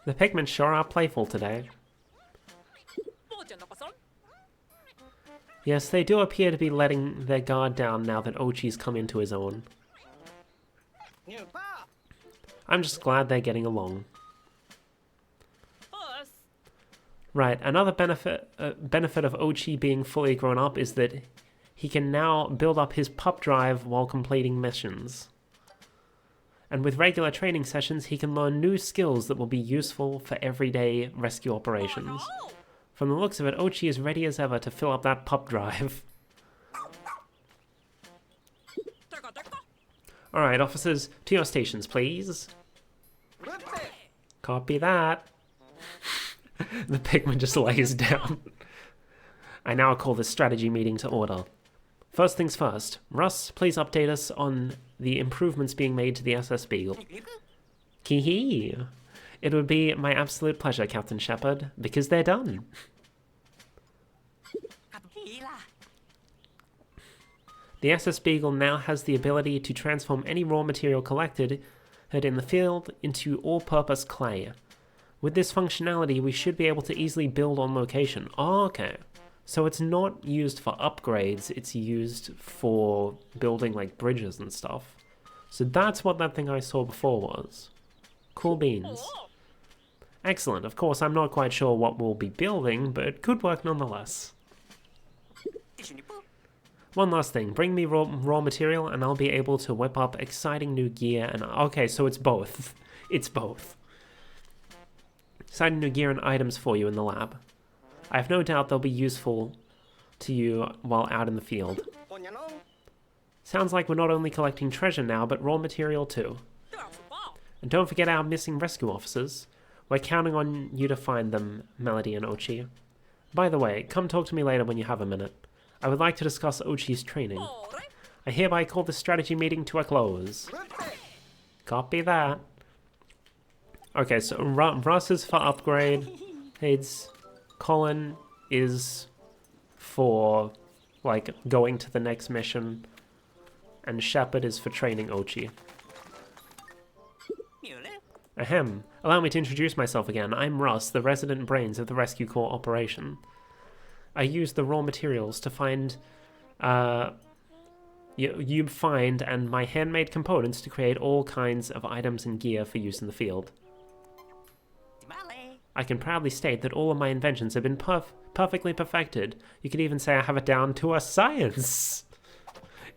S1: The Pikmin sure are playful today. Yes, they do appear to be letting their guard down now that Ochi's come into his own. I'm just glad they're getting along. Right, another benefit of Ochi being fully grown up is that he can now build up his pup drive while completing missions. And with regular training sessions, he can learn new skills that will be useful for everyday rescue operations. From the looks of it, Ochi is ready as ever to fill up that pup drive. Alright, officers, to your stations, please. Copy that. The Pikmin just lays down. I now call this strategy meeting to order. First things first, Russ, please update us on the improvements being made to the SS Beagle. Kee-hee! It would be my absolute pleasure, Captain Shepard, because they're done. The SS Beagle now has the ability to transform any raw material collected in the field into all-purpose clay. With this functionality, we should be able to easily build on location. Oh, okay. So it's not used for upgrades, it's used for building like bridges and stuff. So that's what that thing I saw before was. Cool beans. Excellent. Of course, I'm not quite sure what we'll be building, but it could work nonetheless. One last thing. Bring me raw material and I'll be able to whip up exciting new gear and... Okay, so it's both. It's both. Exciting new gear and items for you in the lab. I have no doubt they'll be useful to you while out in the field. Sounds like we're not only collecting treasure now, but raw material too. And don't forget our missing rescue officers. We're counting on you to find them, Melody and Ochi. By the way, come talk to me later when you have a minute. I would like to discuss Ochi's training. I hereby call this strategy meeting to a close. Copy that. Okay, so Russ is for upgrade. Colin is for, like, going to the next mission. And Shepard is for training Ochi. Ahem. Allow me to introduce myself again. I'm Russ, the resident brains of the Rescue Corps operation. I use the raw materials to find, you find and my handmade components to create all kinds of items and gear for use in the field. I can proudly state that all of my inventions have been perfectly perfected. You could even say I have it down to a science.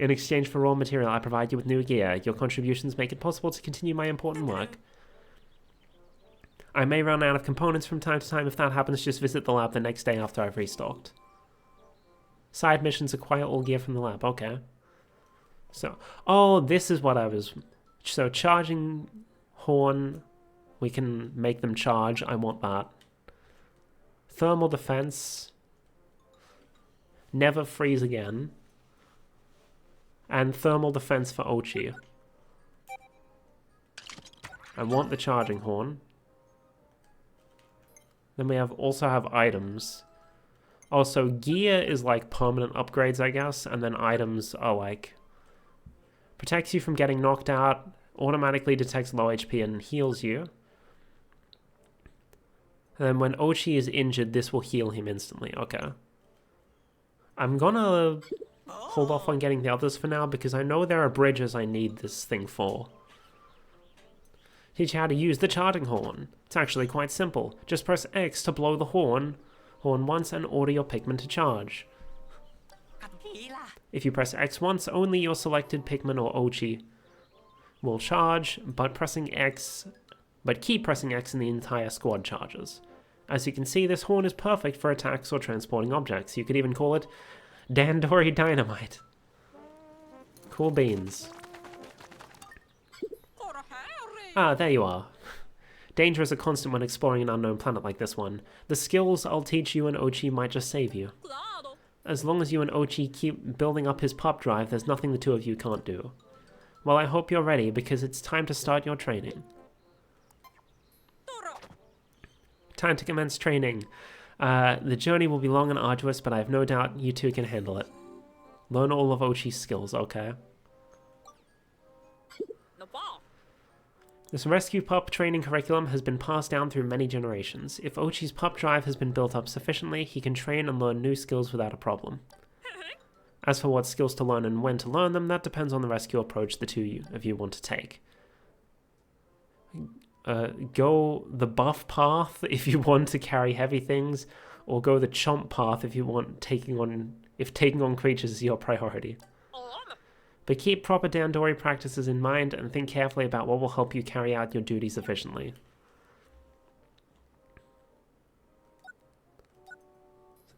S1: In exchange for raw material, I provide you with new gear. Your contributions make it possible to continue my important work. I may run out of components from time to time. If that happens, just visit the lab the next day after I've restocked. Side missions acquire all gear from the lab. Okay. So, oh, this is what I was... So, charging horn, we can make them charge. I want that. Thermal defense. Never freeze again. And thermal defense for Ochi. I want the charging horn. Then we also have items. Also, gear is like permanent upgrades, I guess, and then items are like protects you from getting knocked out, automatically detects low HP and heals you. And then when Ochi is injured, this will heal him instantly. Okay. I'm gonna hold off on getting the others for now because I know there are bridges I need this thing for. Teach you how to use the charging horn. It's actually quite simple. Just press X to blow the horn once and order your Pikmin to charge. If you press X once, only your selected Pikmin or Ochi will charge, but keep pressing X and the entire squad charges. As you can see, this horn is perfect for attacks or transporting objects. You could even call it Dandori Dynamite. Cool beans. Ah, there you are. Danger is a constant when exploring an unknown planet like this one. The skills I'll teach you and Ochi might just save you. As long as you and Ochi keep building up his pup drive, there's nothing the two of you can't do. Well, I hope you're ready, because it's time to start your training. Time to commence training. The journey will be long and arduous, but I have no doubt you two can handle it. Learn all of Ochi's skills, okay? This rescue pup training curriculum has been passed down through many generations. If Ochi's pup drive has been built up sufficiently, he can train and learn new skills without a problem. As for what skills to learn and when to learn them, that depends on the rescue approach the two of you want to take. Go the buff path if you want to carry heavy things, or go the chomp path if you want taking on creatures is your priority. But keep proper Dandori practices in mind and think carefully about what will help you carry out your duties efficiently.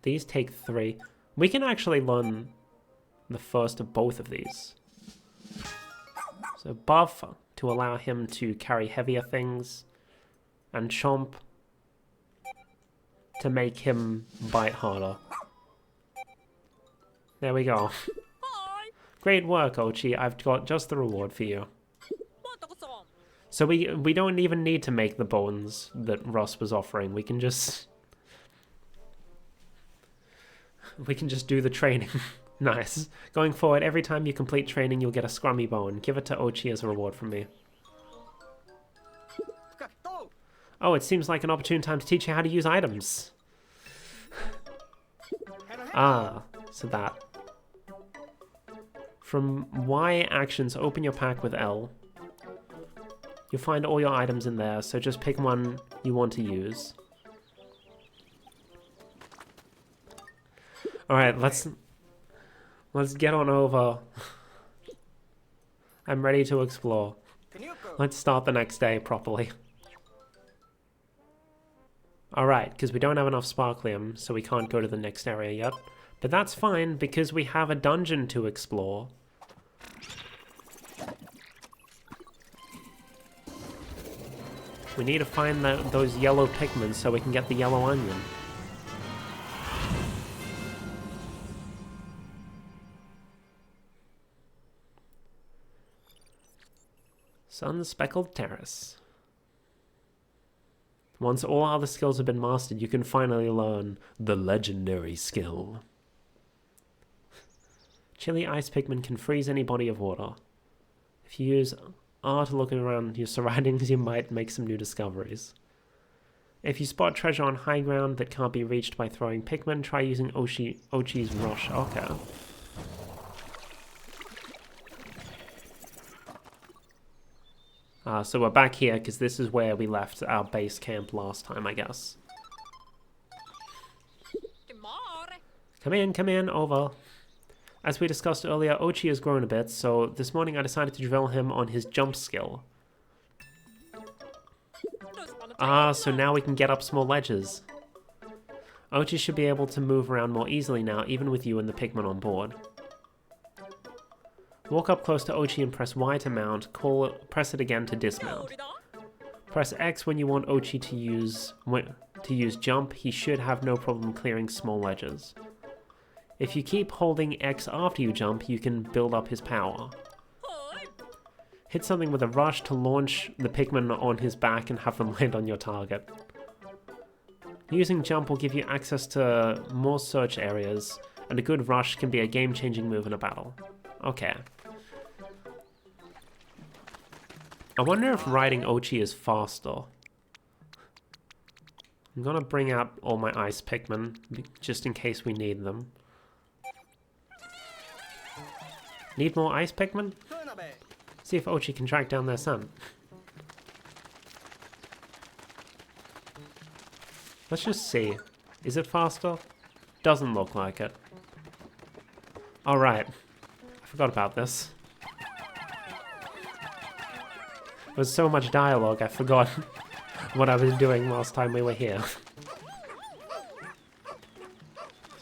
S1: These take 3. We can actually learn the first of both of these. So buff to allow him to carry heavier things, and chomp to make him bite harder. There we go. Great work, Ochi. I've got just the reward for you. So we don't even need to make the bones that Russ was offering. We can just do the training. Nice. Going forward, every time you complete training, you'll get a scrummy bone. Give it to Ochi as a reward from me. Oh, it seems like an opportune time to teach you how to use items. Ah, so that. From Y actions, open your pack with L. You'll find all your items in there, so just pick one you want to use. Alright, let's get on over. I'm ready to explore. Let's start the next day properly. Alright, because we don't have enough sparklium, so we can't go to the next area yet. But that's fine, because we have a dungeon to explore. We need to find those yellow Pikmin so we can get the yellow onion. Sun-speckled terrace. Once all other skills have been mastered, you can finally learn the legendary skill. Chilly ice Pikmin can freeze any body of water. If you use are to look around your surroundings, you might make some new discoveries. If you spot treasure on high ground that can't be reached by throwing Pikmin, try using Ochi's Rush. Okay. So we're back here because this is where we left our base camp last time, I guess. Come in, over. As we discussed earlier, Ochi has grown a bit, so this morning I decided to drill him on his jump skill. So now we can get up small ledges. Ochi should be able to move around more easily now, even with you and the Pikmin on board. Walk up close to Ochi and press Y to mount, press it again to dismount. Press X when you want Ochi to use jump. He should have no problem clearing small ledges. If you keep holding X after you jump, you can build up his power. Hit something with a rush to launch the Pikmin on his back and have them land on your target. Using jump will give you access to more search areas, and a good rush can be a game-changing move in a battle. Okay. I wonder if riding Ochi is faster. I'm gonna bring out all my ice Pikmin, just in case we need them. Need more ice Pikmin? See if Ochi can track down their son. Let's just see. Is it faster? Doesn't look like it. Alright. I forgot about this. There was so much dialogue, I forgot what I was doing last time we were here.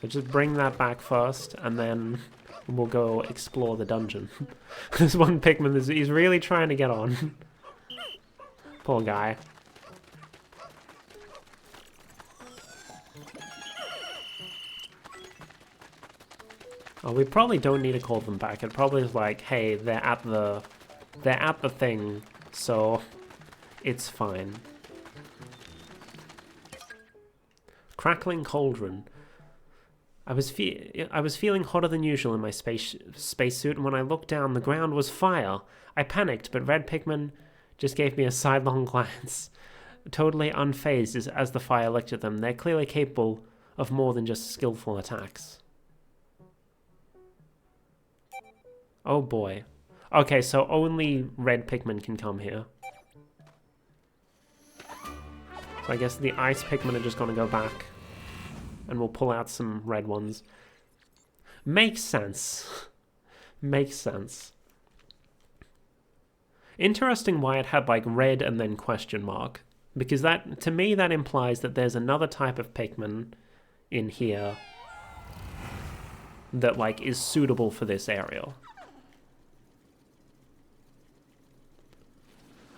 S1: So just bring that back first, and then we'll go explore the dungeon. This one Pikmin, he's really trying to get on. Poor guy. Oh, we probably don't need to call them back. It probably is like, hey, they're at the thing, so it's fine. Crackling cauldron. I was feeling hotter than usual in my spacesuit, and when I looked down, the ground was fire. I panicked, but Red Pikmin just gave me a sidelong glance, totally unfazed as the fire licked at them. They're clearly capable of more than just skillful attacks. Oh boy. Okay, so only red Pikmin can come here. So I guess the ice Pikmin are just gonna go back. And we'll pull out some red ones. Makes sense. Makes sense. Interesting why it had like red and then question mark. Because that, to me, that implies that there's another type of Pikmin in here that like is suitable for this area.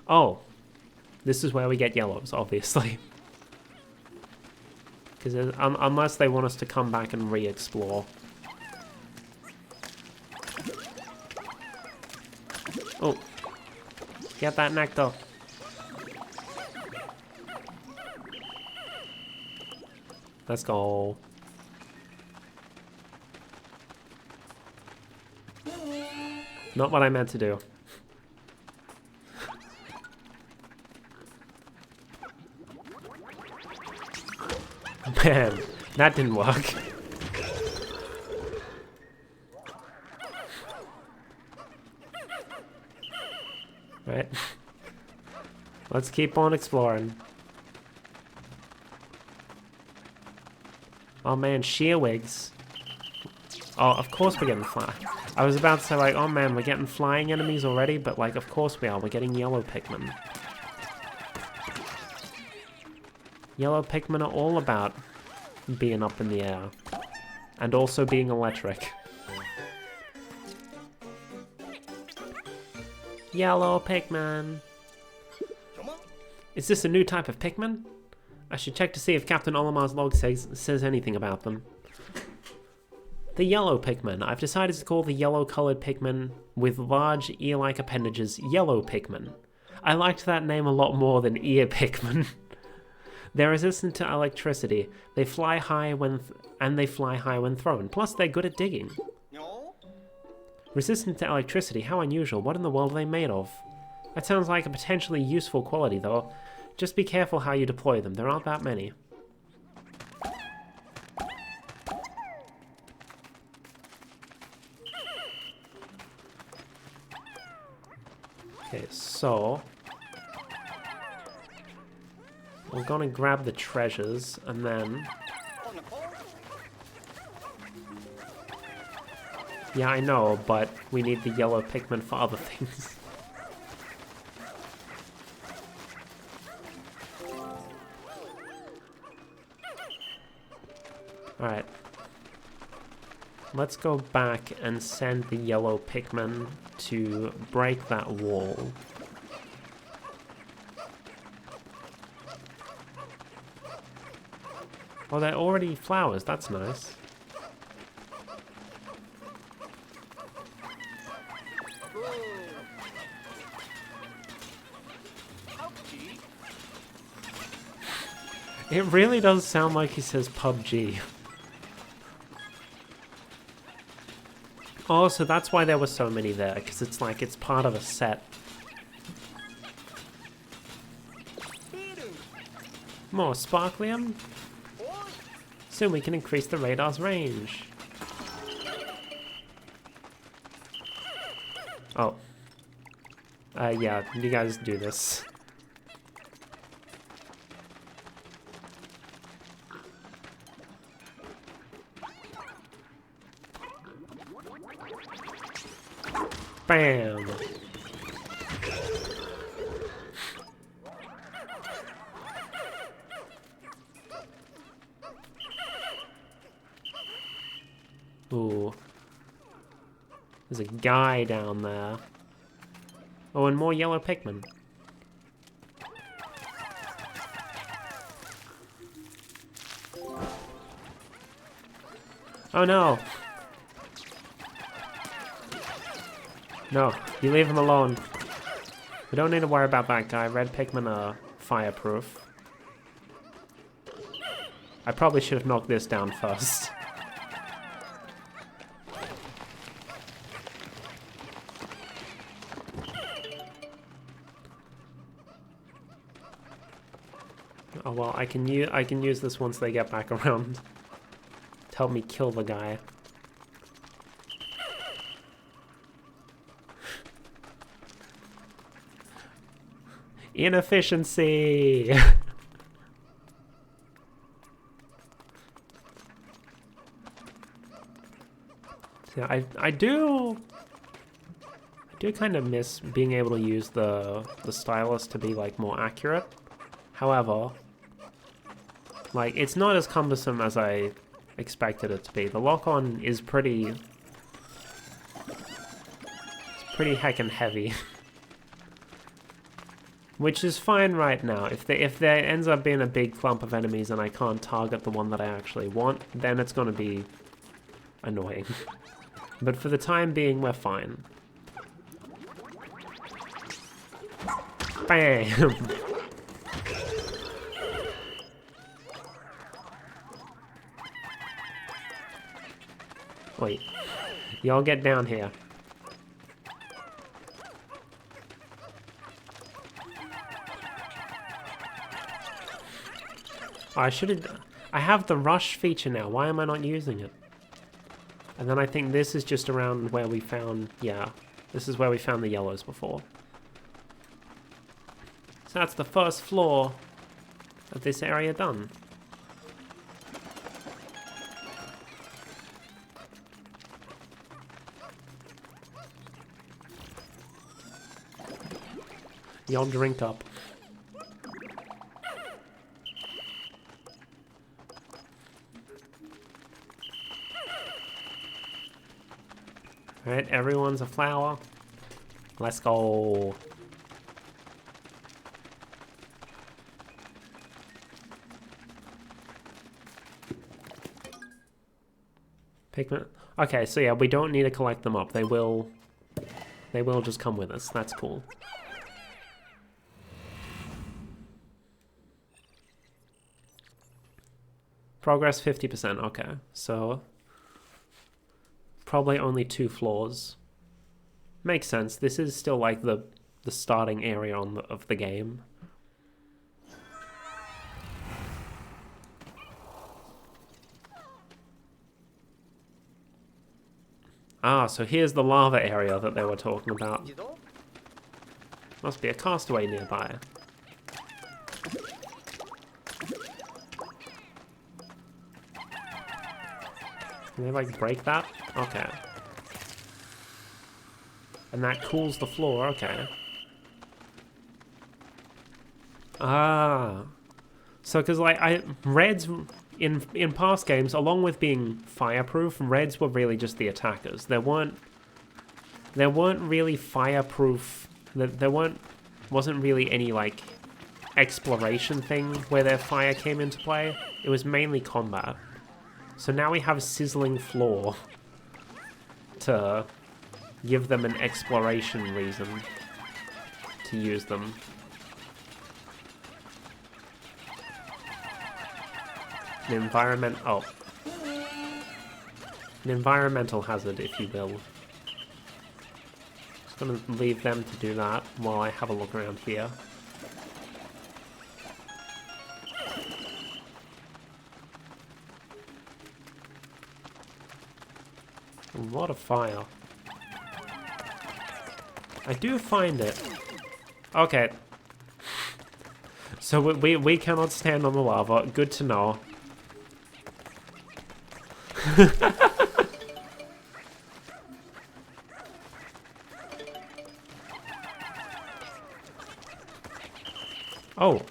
S1: Oh, this is where we get yellows, obviously. Because unless they want us to come back and re-explore. Oh, get that nectar. Let's go. Not what I meant to do. Man, that didn't work. Right. Let's keep on exploring. Oh man, shearwigs. Oh, of course we're getting fly. I was about to say like, oh man, we're getting flying enemies already, but like, of course we are. We're getting yellow Pikmin. Yellow Pikmin are all about being up in the air. And also being electric. Yellow Pikmin. Is this a new type of Pikmin? I should check to see if Captain Olimar's log says anything about them. The yellow Pikmin. I've decided to call the yellow-colored Pikmin with large ear-like appendages Yellow Pikmin. I liked that name a lot more than Ear Pikmin. They're resistant to electricity. They fly high when thrown. Plus, they're good at digging. Resistant to electricity? How unusual. What in the world are they made of? That sounds like a potentially useful quality, though. Just be careful how you deploy them. There aren't that many. Okay, so... we're gonna grab the treasures, and then... yeah, I know, but we need the yellow Pikmin for other things. Alright. Let's go back and send the yellow Pikmin to break that wall. Oh, they're already flowers. That's nice. It really does sound like he says PUBG. Oh, so that's why there were so many there, because it's like it's part of a set. More sparklium? Soon we can increase the radar's range. Oh. Yeah, you guys do this. Bam! Ooh. There's a guy down there. Oh, and more yellow Pikmin. Oh no! No, you leave him alone. We don't need to worry about that guy. Red Pikmin are fireproof. I probably should have knocked this down first. Oh well, I can use this once they get back around to help me kill the guy. Inefficiency. So I do kind of miss being able to use the stylus to be like more accurate. However, like it's not as cumbersome as I expected it to be. The lock-on is pretty heckin' heavy. Which is fine right now. If there ends up being a big clump of enemies and I can't target the one that I actually want, then it's gonna be annoying. But for the time being, we're fine. Bam! Wait. Y'all get down here. I have the rush feature now. Why am I not using it? And then I think this is just around where we found, yeah, this is where we found the yellows before. So that's the first floor of this area done. Y'all drink up. Alright, everyone's a flower. Let's go. Pikmin. Okay, so yeah, we don't need to collect them up. They will just come with us. That's cool. Progress 50%, okay. So probably only 2 floors. Makes sense. This is still like the the starting area of the game. Ah, so here's the lava area that they were talking about. Must be a castaway nearby. Can they, like, break that? Okay. And that cools the floor, okay. Ah. So, because, like, Reds, in past games, along with being fireproof, Reds were really just the attackers. There weren't really fireproof, wasn't really any, like, exploration thing where their fire came into play. It was mainly combat. So now we have a sizzling floor to give them an exploration reason to use them. An environmental hazard, if you will. Just gonna leave them to do that while I have a look around here. A lot of fire. I do find it. Okay. So we cannot stand on the lava. Good to know. Oh.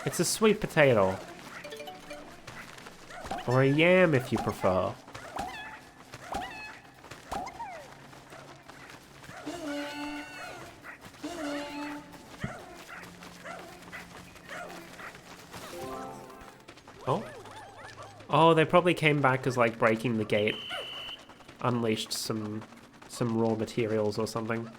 S1: It's a sweet potato. Or a yam if you prefer. Oh? Oh, they probably came back as, like, breaking the gate unleashed some raw materials or something.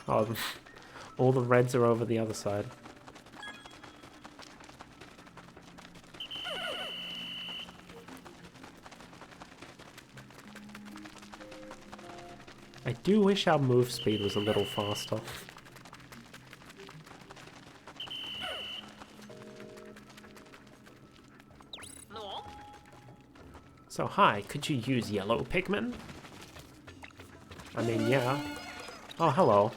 S1: Oh, all the reds are over the other side. I do wish our move speed was a little faster. So, hi, could you use yellow Pikmin? I mean, yeah. Oh, hello.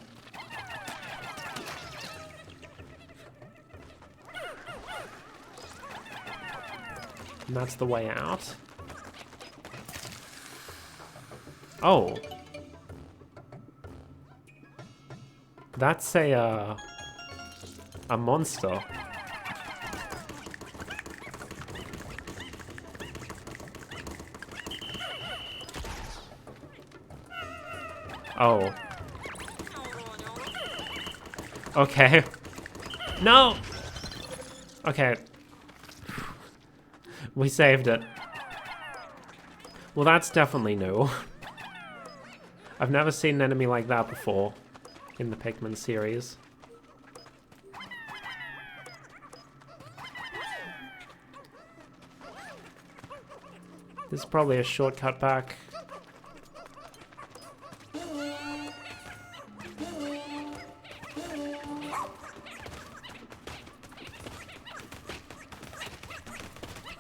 S1: And that's the way out. Oh. That's a monster. Oh. Okay. No! Okay. We saved it. Well, that's definitely new. I've never seen an enemy like that before in the Pikmin series. This is probably a shortcut back.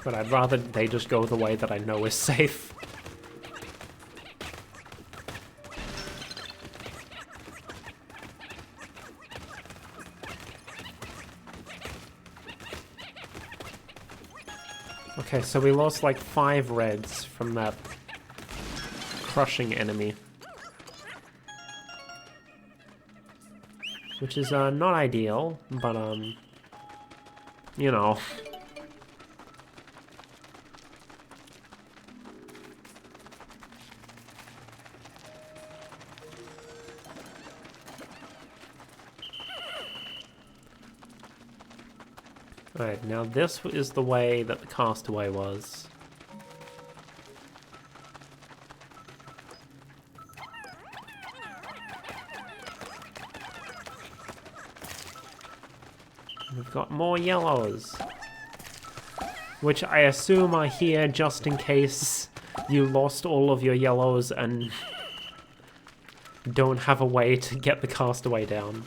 S1: But I'd rather they just go the way that I know is safe. Okay, so we lost like 5 reds from that crushing enemy. Which is not ideal, but you know. Alright, now this is the way that the castaway was. We've got more yellows. Which I assume are here just in case You lost all of your yellows and don't have a way to get the castaway down.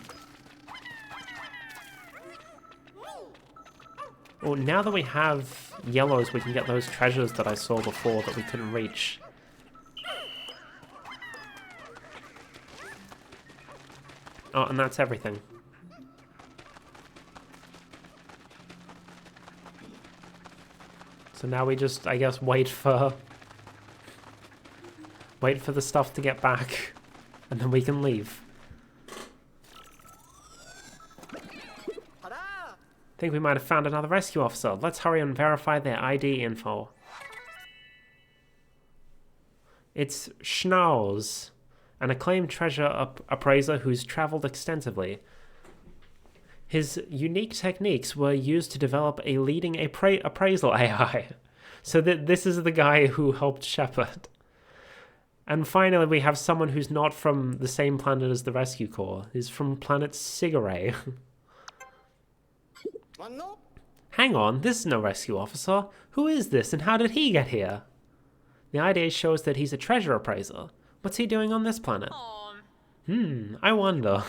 S1: Well, now that we have yellows, we can get those treasures that I saw before that we couldn't reach. Oh, and that's everything. So now we just, I guess, wait for the stuff to get back, and then we can leave. Think we might have found another rescue officer. Let's hurry and verify their ID info. It's Schnauz, an acclaimed treasure appraiser who's traveled extensively. His unique techniques were used to develop a leading appraisal AI. So this is the guy who helped Shepard. And finally, we have someone who's not from the same planet as the Rescue Corps. He's from planet Sigare. Hang on, this is no rescue officer. Who is this and how did he get here? The ID shows that he's a treasure appraiser. What's he doing on this planet? I wonder.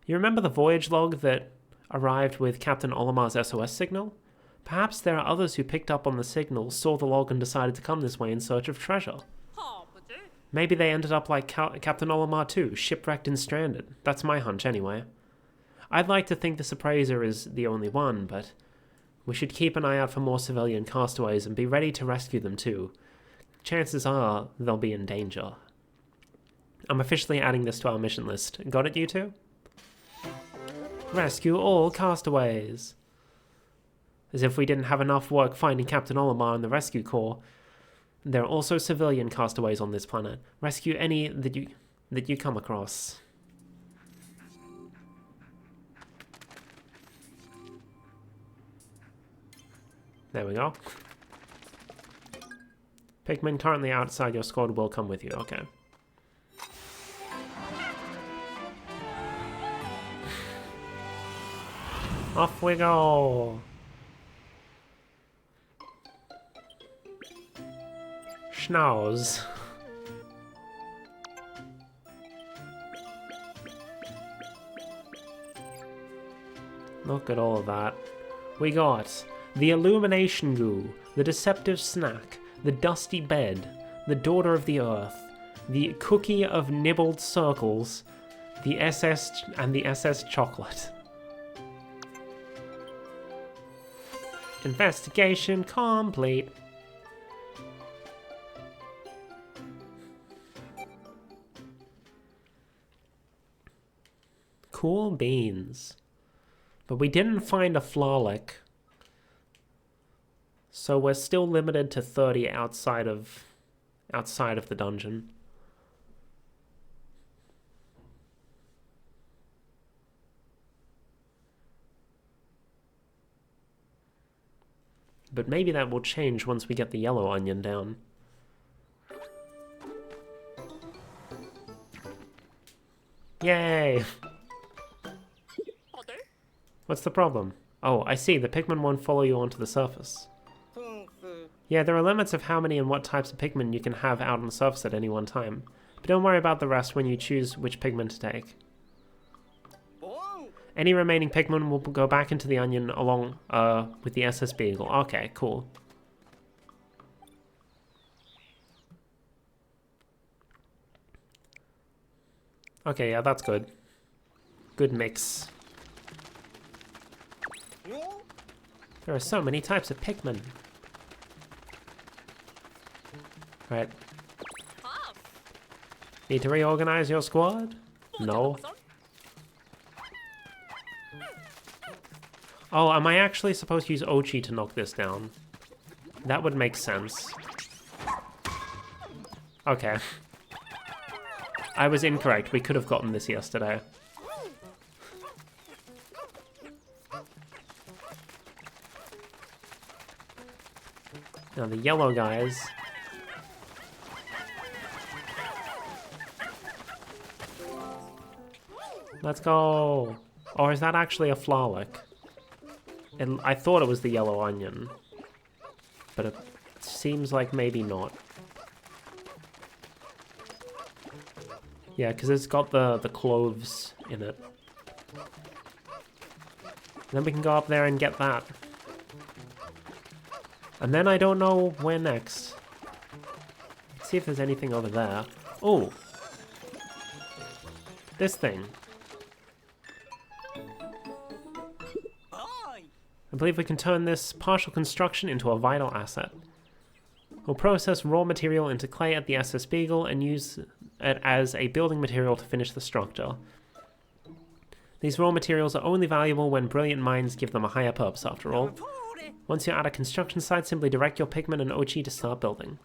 S1: You remember the voyage log that arrived with Captain Olimar's SOS signal? Perhaps there are others who picked up on the signal, saw the log and decided to come this way in search of treasure. Maybe they ended up like Captain Olimar too, shipwrecked and stranded. That's my hunch anyway. I'd like to think this appraiser is the only one, but we should keep an eye out for more civilian castaways and be ready to rescue them too. Chances are they'll be in danger. I'm officially adding this to our mission list. Got it, you two? Rescue all castaways. As if we didn't have enough work finding Captain Olimar and the Rescue Corps. There are also civilian castaways on this planet. Rescue any that you come across. There we go. Pikmin currently outside your squad will come with you. Okay. Off we go. Schnauz. Look at all of that. We got the illumination goo, the deceptive snack, the dusty bed, the daughter of the earth, the cookie of nibbled circles, the SS and the SS chocolate. Investigation complete. Cool beans. But we didn't find a Flawlek. So we're still limited to 30 outside of the dungeon. But maybe that will change once we get the yellow onion down. Yay! What's the problem? Oh, I see. The Pikmin won't follow you onto the surface. Yeah, there are limits of how many and what types of Pikmin you can have out on the surface at any one time. But don't worry about the rest when you choose which Pikmin to take. Any remaining Pikmin will go back into the onion along with the SS Beagle. Okay, cool. Okay, yeah, that's good. Good mix. There are so many types of Pikmin. Right. Need to reorganize your squad? No. Oh, am I actually supposed to use Ochi to knock this down? That would make sense. Okay. I was incorrect. We could have gotten this yesterday. Now the yellow guys. Let's go. Or is that actually a Flawlek? I thought it was the yellow onion. But it's seems like maybe not. Yeah, because it's got the cloves in it. Then we can go up there and get that. And then I don't know where next. Let's see if there's anything over there. Oh! This thing. I believe we can turn this partial construction into a vital asset. We'll process raw material into clay at the SS Beagle and use it as a building material to finish the structure. These raw materials are only valuable when brilliant minds give them a higher purpose, after all. Once you're at a construction site, simply direct your Pikmin and Ochi to start building.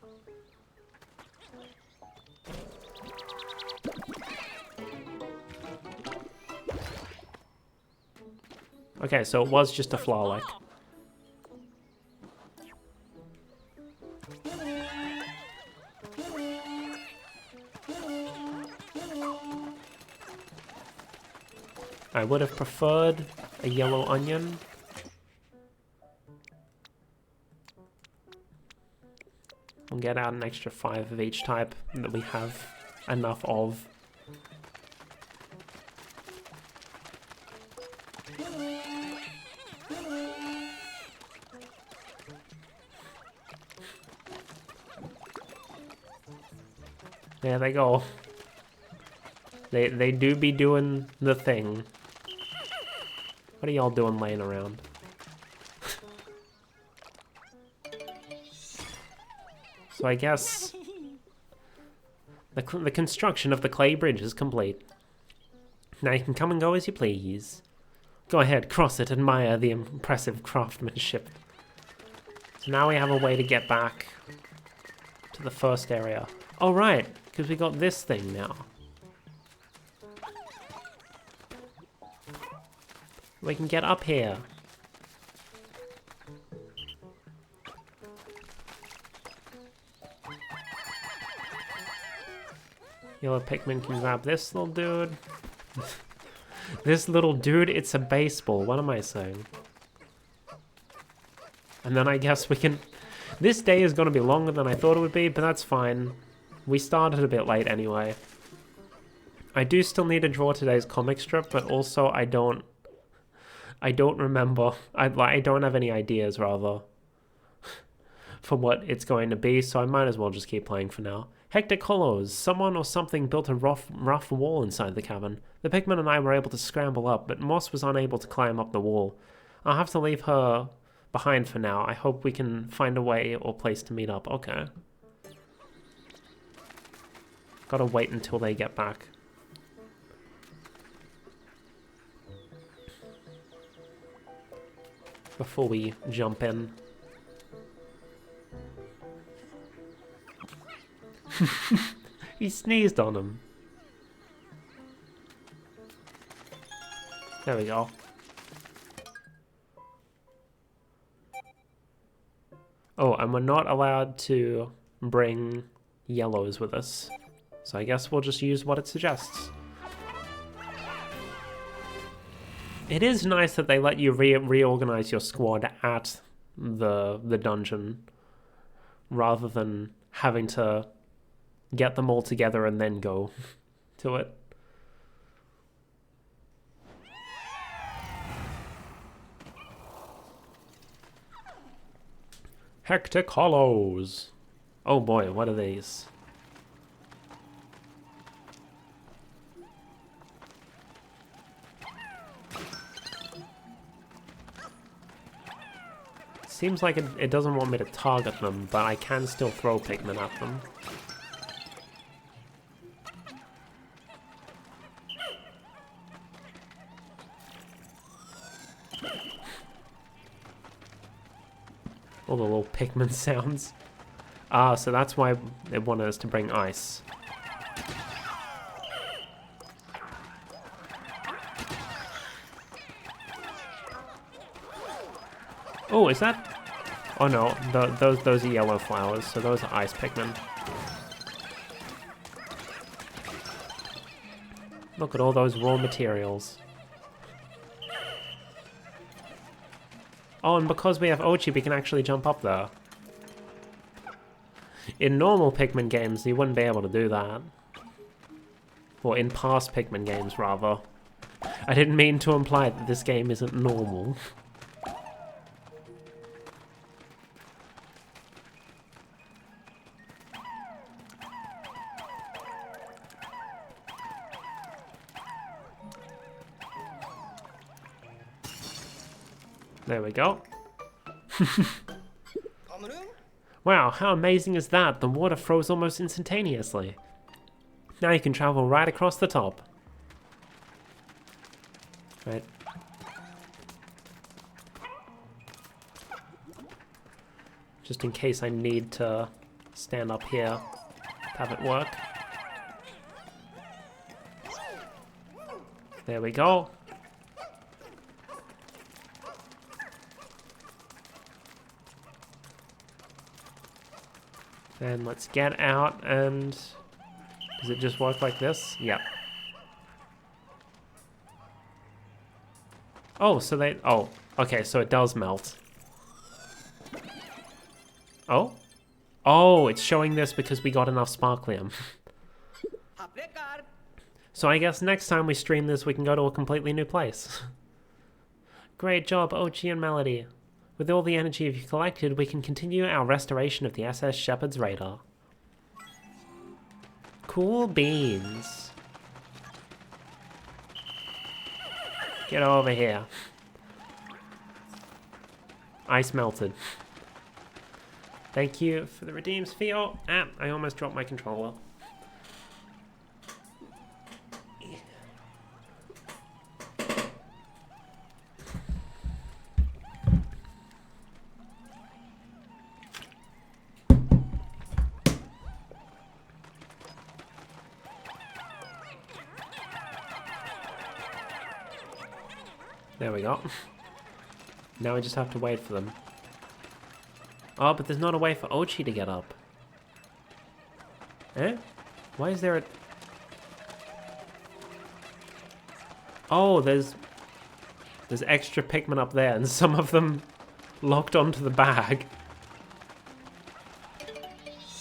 S1: Okay, so it was just a Flawlek. I would have preferred a yellow onion. We'll get out an extra 5 of each type that we have enough of. There they go. They do be doing the thing. What are y'all doing laying around? So I guess the construction of the clay bridge is complete. Now you can come and go as you please. Go ahead, cross it, admire the impressive craftsmanship. So now we have a way to get back to the first area. Oh right, because we got this thing now. We can get up here. Yellow Pikmin can grab this little dude. This little dude, it's a baseball. What am I saying? And then I guess we can... This day is going to be longer than I thought it would be, but that's fine. We started a bit late anyway. I do still need to draw today's comic strip, but also I don't remember. I don't have any ideas, rather, for what it's going to be, so I might as well just keep playing for now. Hectic Hollows. Someone or something built a rough wall inside the cavern. The Pikmin and I were able to scramble up, but Moss was unable to climb up the wall. I'll have to leave her behind for now. I hope we can find a way or place to meet up. Okay. Gotta wait until they get back. Before we jump in. He sneezed on him. There we go. Oh, and we're not allowed to bring yellows with us. So I guess we'll just use what it suggests. It is nice that they let you reorganize your squad at the dungeon, rather than having to get them all together and then go to it. Hectic Hollows. Oh boy, what are these? Seems like it doesn't want me to target them, but I can still throw Pikmin at them. All the little Pikmin sounds. Ah, so that's why they wanted us to bring ice. Oh, is that... Oh no, those are yellow flowers, so those are ice Pikmin. Look at all those raw materials. Oh, and because we have Ochi, we can actually jump up there. In normal Pikmin games, you wouldn't be able to do that. Or in past Pikmin games, rather. I didn't mean to imply that this game isn't normal. There we go. Wow, how amazing is that? The water froze almost instantaneously. Now you can travel right across the top. Right. Just in case I need to stand up here to have it work. There we go. Then let's get out and... Does it just work like this? Yep. Oh, so they... Oh, okay, so it does melt. Oh? Oh, it's showing this because we got enough sparklium. So I guess next time we stream this, we can go to a completely new place. Great job, Ochi and Melody. With all the energy you've collected, we can continue our restoration of the SS Shepherd's radar. Cool beans. Get over here. Ice melted. Thank you for the redeems fee. Oh, I almost dropped my controller. There we go. Now we just have to wait for them. Oh, but there's not a way for Ochi to get up. Eh? Why is there a... Oh, there's extra Pikmin up there, and some of them locked onto the bag.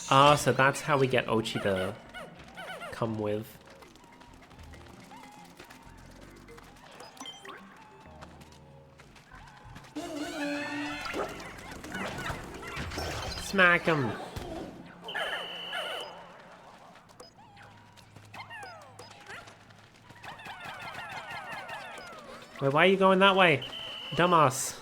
S1: Ah, so that's how we get Ochi to come with. Smack him. Wait, why are you going that way? Dumbass.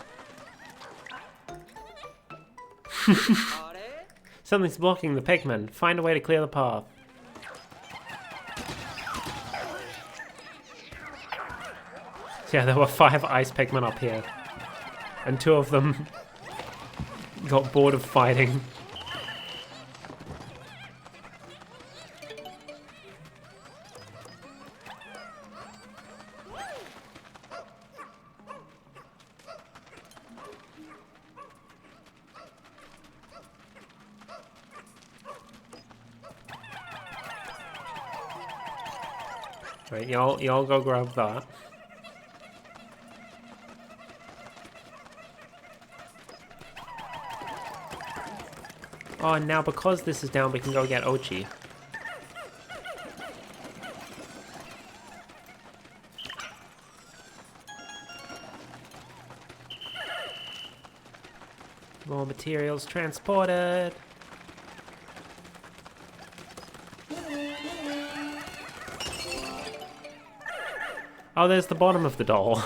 S1: Something's blocking the Pikmin. Find a way to clear the path. Yeah, there were 5 ice Pikmin up here. And 2 of them got bored of fighting. Right, y'all go grab that. Oh, and now because this is down, we can go get Ochi. More materials transported. Oh, there's the bottom of the doll.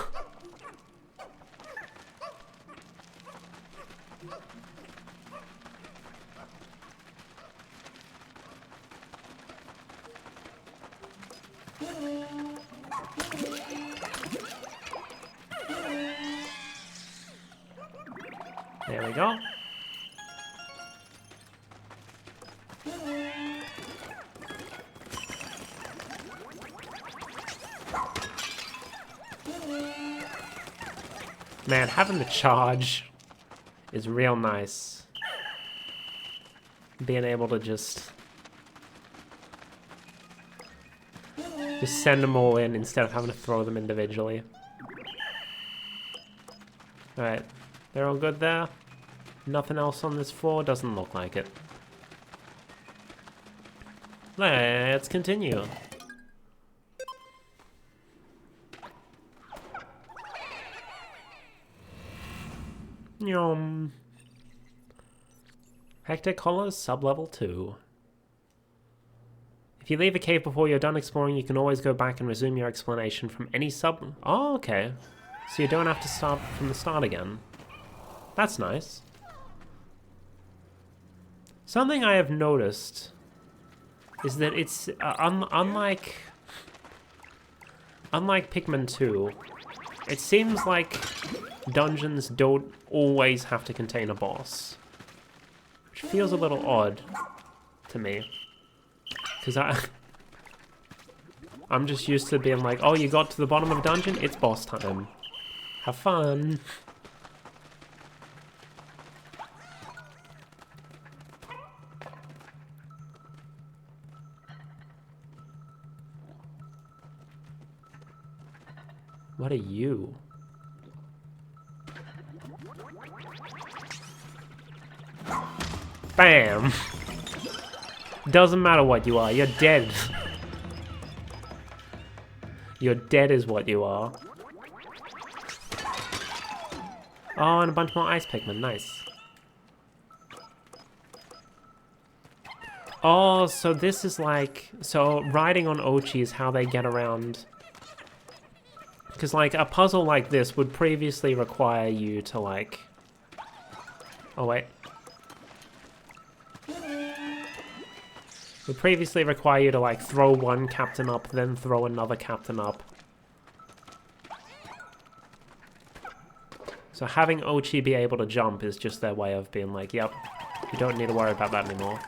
S1: There we go. Man, having the charge is real nice. Being able to just send them all in instead of having to throw them individually. Alright, they're all good there. Nothing else on this floor? Doesn't look like it. Let's continue. Yum. Hectic Hollows, sub-level 2. If you leave a cave before you're done exploring, you can always go back and resume your explanation from any sub... Oh, okay. So you don't have to start from the start again. That's nice. Something I have noticed is that it's... unlike Pikmin 2, it seems like dungeons don't always have to contain a boss. Which feels a little odd to me. Because I'm just used to being like, oh, you got to the bottom of a dungeon? It's boss time. Have fun. What are you? Bam! Doesn't matter what you are, you're dead. You're dead is what you are. Oh, and a bunch more ice Pikmin, nice. Oh, so this is like... So, riding on Ochi is how they get around... Because, like, a puzzle like this would previously require you to, like... Oh, wait. Would previously require you to, like, throw one captain up, then throw another captain up. So having Ochi be able to jump is just their way of being like, yep, you don't need to worry about that anymore.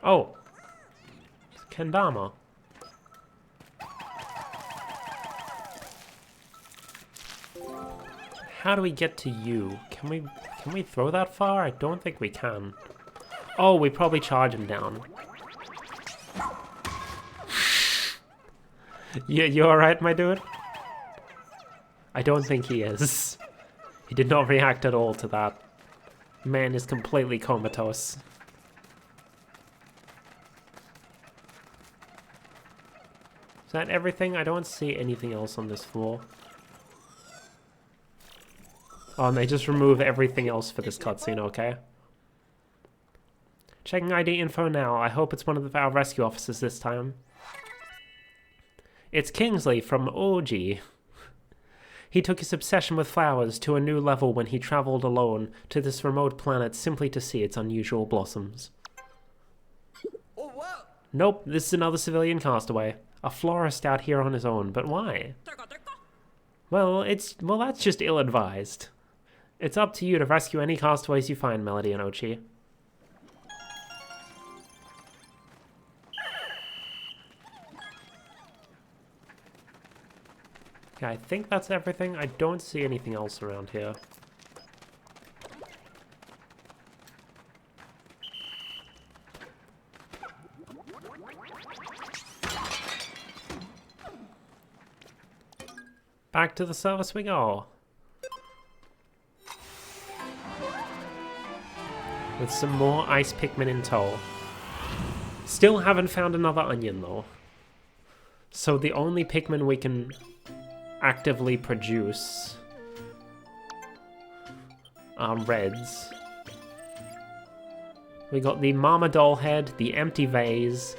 S1: Oh! It's Kendama. How do we get to you? Can we throw that far? I don't think we can. Oh, we probably charge him down. You alright, my dude? I don't think he is. He did not react at all to that. Man is completely comatose. Is that everything? I don't see anything else on this floor. Oh, and they just remove everything else for this cutscene, okay. Checking ID info now. I hope it's one of our rescue officers this time. It's Kingsley from OG. He took his obsession with flowers to a new level when he traveled alone to this remote planet simply to see its unusual blossoms. Nope, this is another civilian castaway. A florist out here on his own, but why? Well, that's just ill-advised. It's up to you to rescue any castaways you find, Melody and Ochi. Okay, I think that's everything. I don't see anything else around here. Back to the service we go. With some more ice Pikmin in tow. Still haven't found another onion though. So the only Pikmin we can actively produce are reds. We got the Mama Doll Head, the Empty Vase,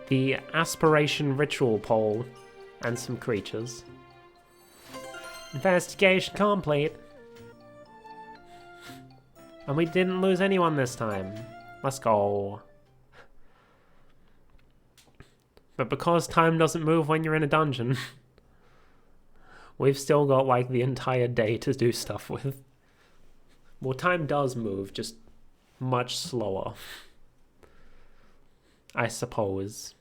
S1: the Aspiration Ritual Pole, and some creatures. Investigation complete. And we didn't lose anyone this time. Let's go. But because time doesn't move when you're in a dungeon, we've still got like the entire day to do stuff with. Well, time does move, just much slower. I suppose.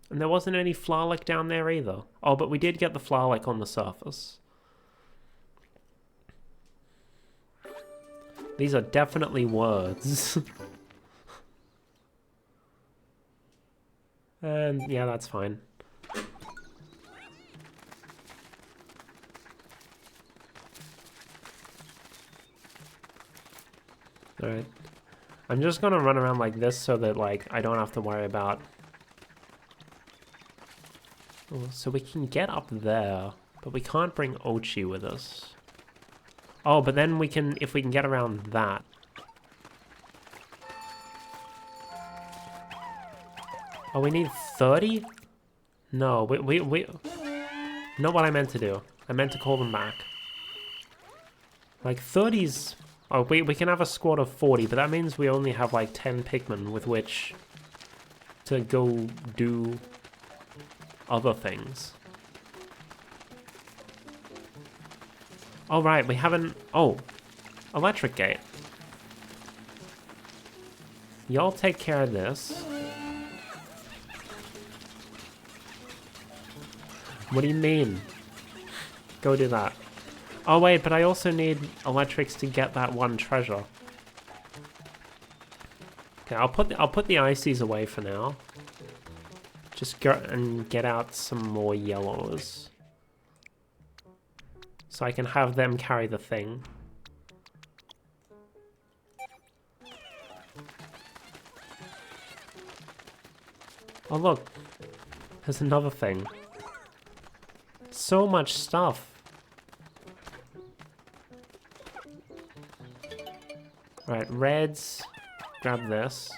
S1: And there wasn't any Flawlek down there either. Oh, but we did get the Flawlek on the surface. These are definitely words. And yeah, that's fine. Alright. I'm just gonna run around like this so that, like, I don't have to worry about... Oh, so we can get up there, but we can't bring Ochi with us. Oh, but then we can, if we can get around that. Oh, we need 30? No, we... Not what I meant to do. I meant to call them back. Like, 30's... Oh, we can have a squad of 40, but that means we only have, like, 10 Pikmin with which to go do other things. Oh, right, we haven't... Oh, electric gate. Y'all take care of this. What do you mean? Go do that. Oh wait, but I also need electrics to get that one treasure. Okay, I'll put the ices away for now. Just go and get out some more yellows. So I can have them carry the thing. Oh look, there's another thing. So much stuff. Right, reds, grab this.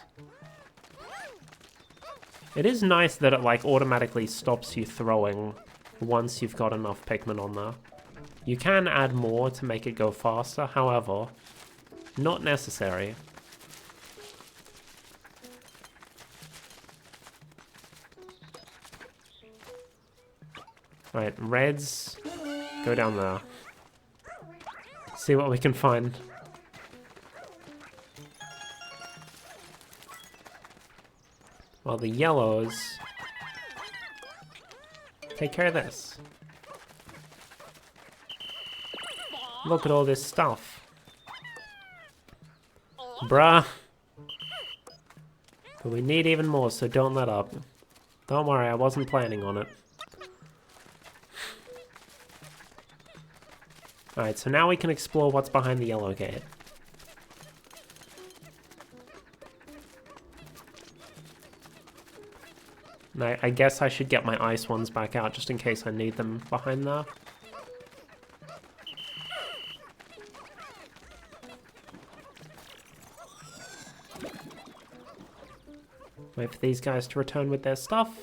S1: It is nice that it, like, automatically stops you throwing once you've got enough Pikmin on there. You can add more to make it go faster, however, not necessary. Right, reds, go down there. See what we can find. While the yellows take care of this. Look at all this stuff. Bruh. But we need even more, so don't let up. Don't worry, I wasn't planning on it. Alright, so now we can explore what's behind the yellow gate. I guess I should get my ice ones back out just in case I need them behind there. Wait for these guys to return with their stuff.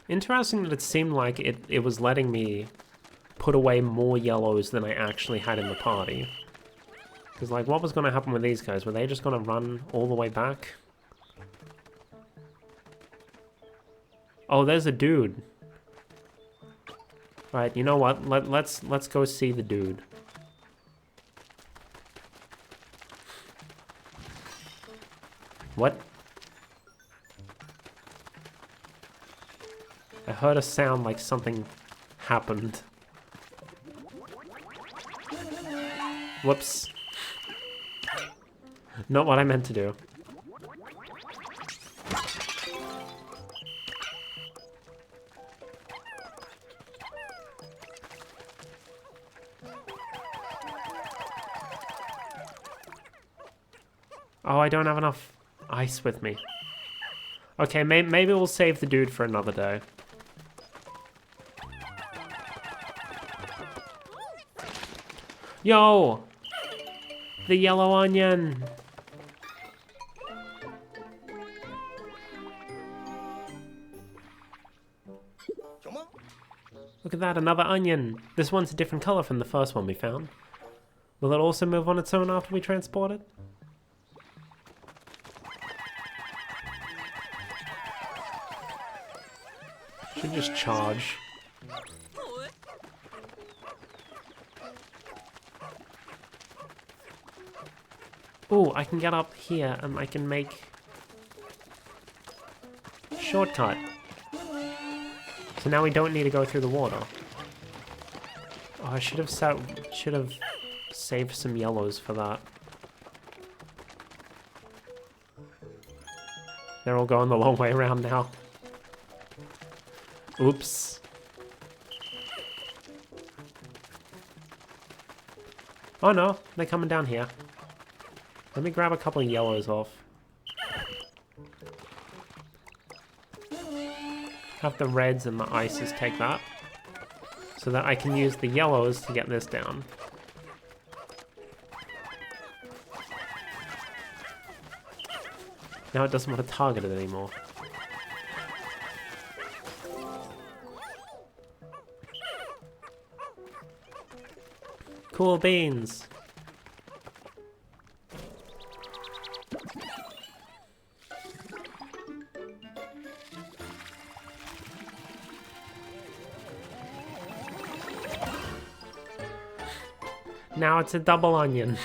S1: Interesting that it seemed like it was letting me put away more yellows than I actually had in the party. Because, like, what was going to happen with these guys? Were they just going to run all the way back? Oh, there's a dude. Right, you know what? Let's go see the dude. What? I heard a sound like something happened. Whoops. Not what I meant to do. Oh, I don't have enough ice with me. Okay, maybe we'll save the dude for another day. Yo! The yellow onion! Look at that, another onion! This one's a different color from the first one we found. Will it also move on its own after we transport it? Should just charge. Oh, I can get up here and I can make Shortcut. So now we don't need to go through the water. Oh, I should have saved some yellows for that. They're all going the long way around now. Oops. Oh no, they're coming down here. Let me grab a couple of yellows off. Have the reds and the ices take that. So that I can use the yellows to get this down. Now it doesn't want to target it anymore. Cool beans. Now it's a double onion.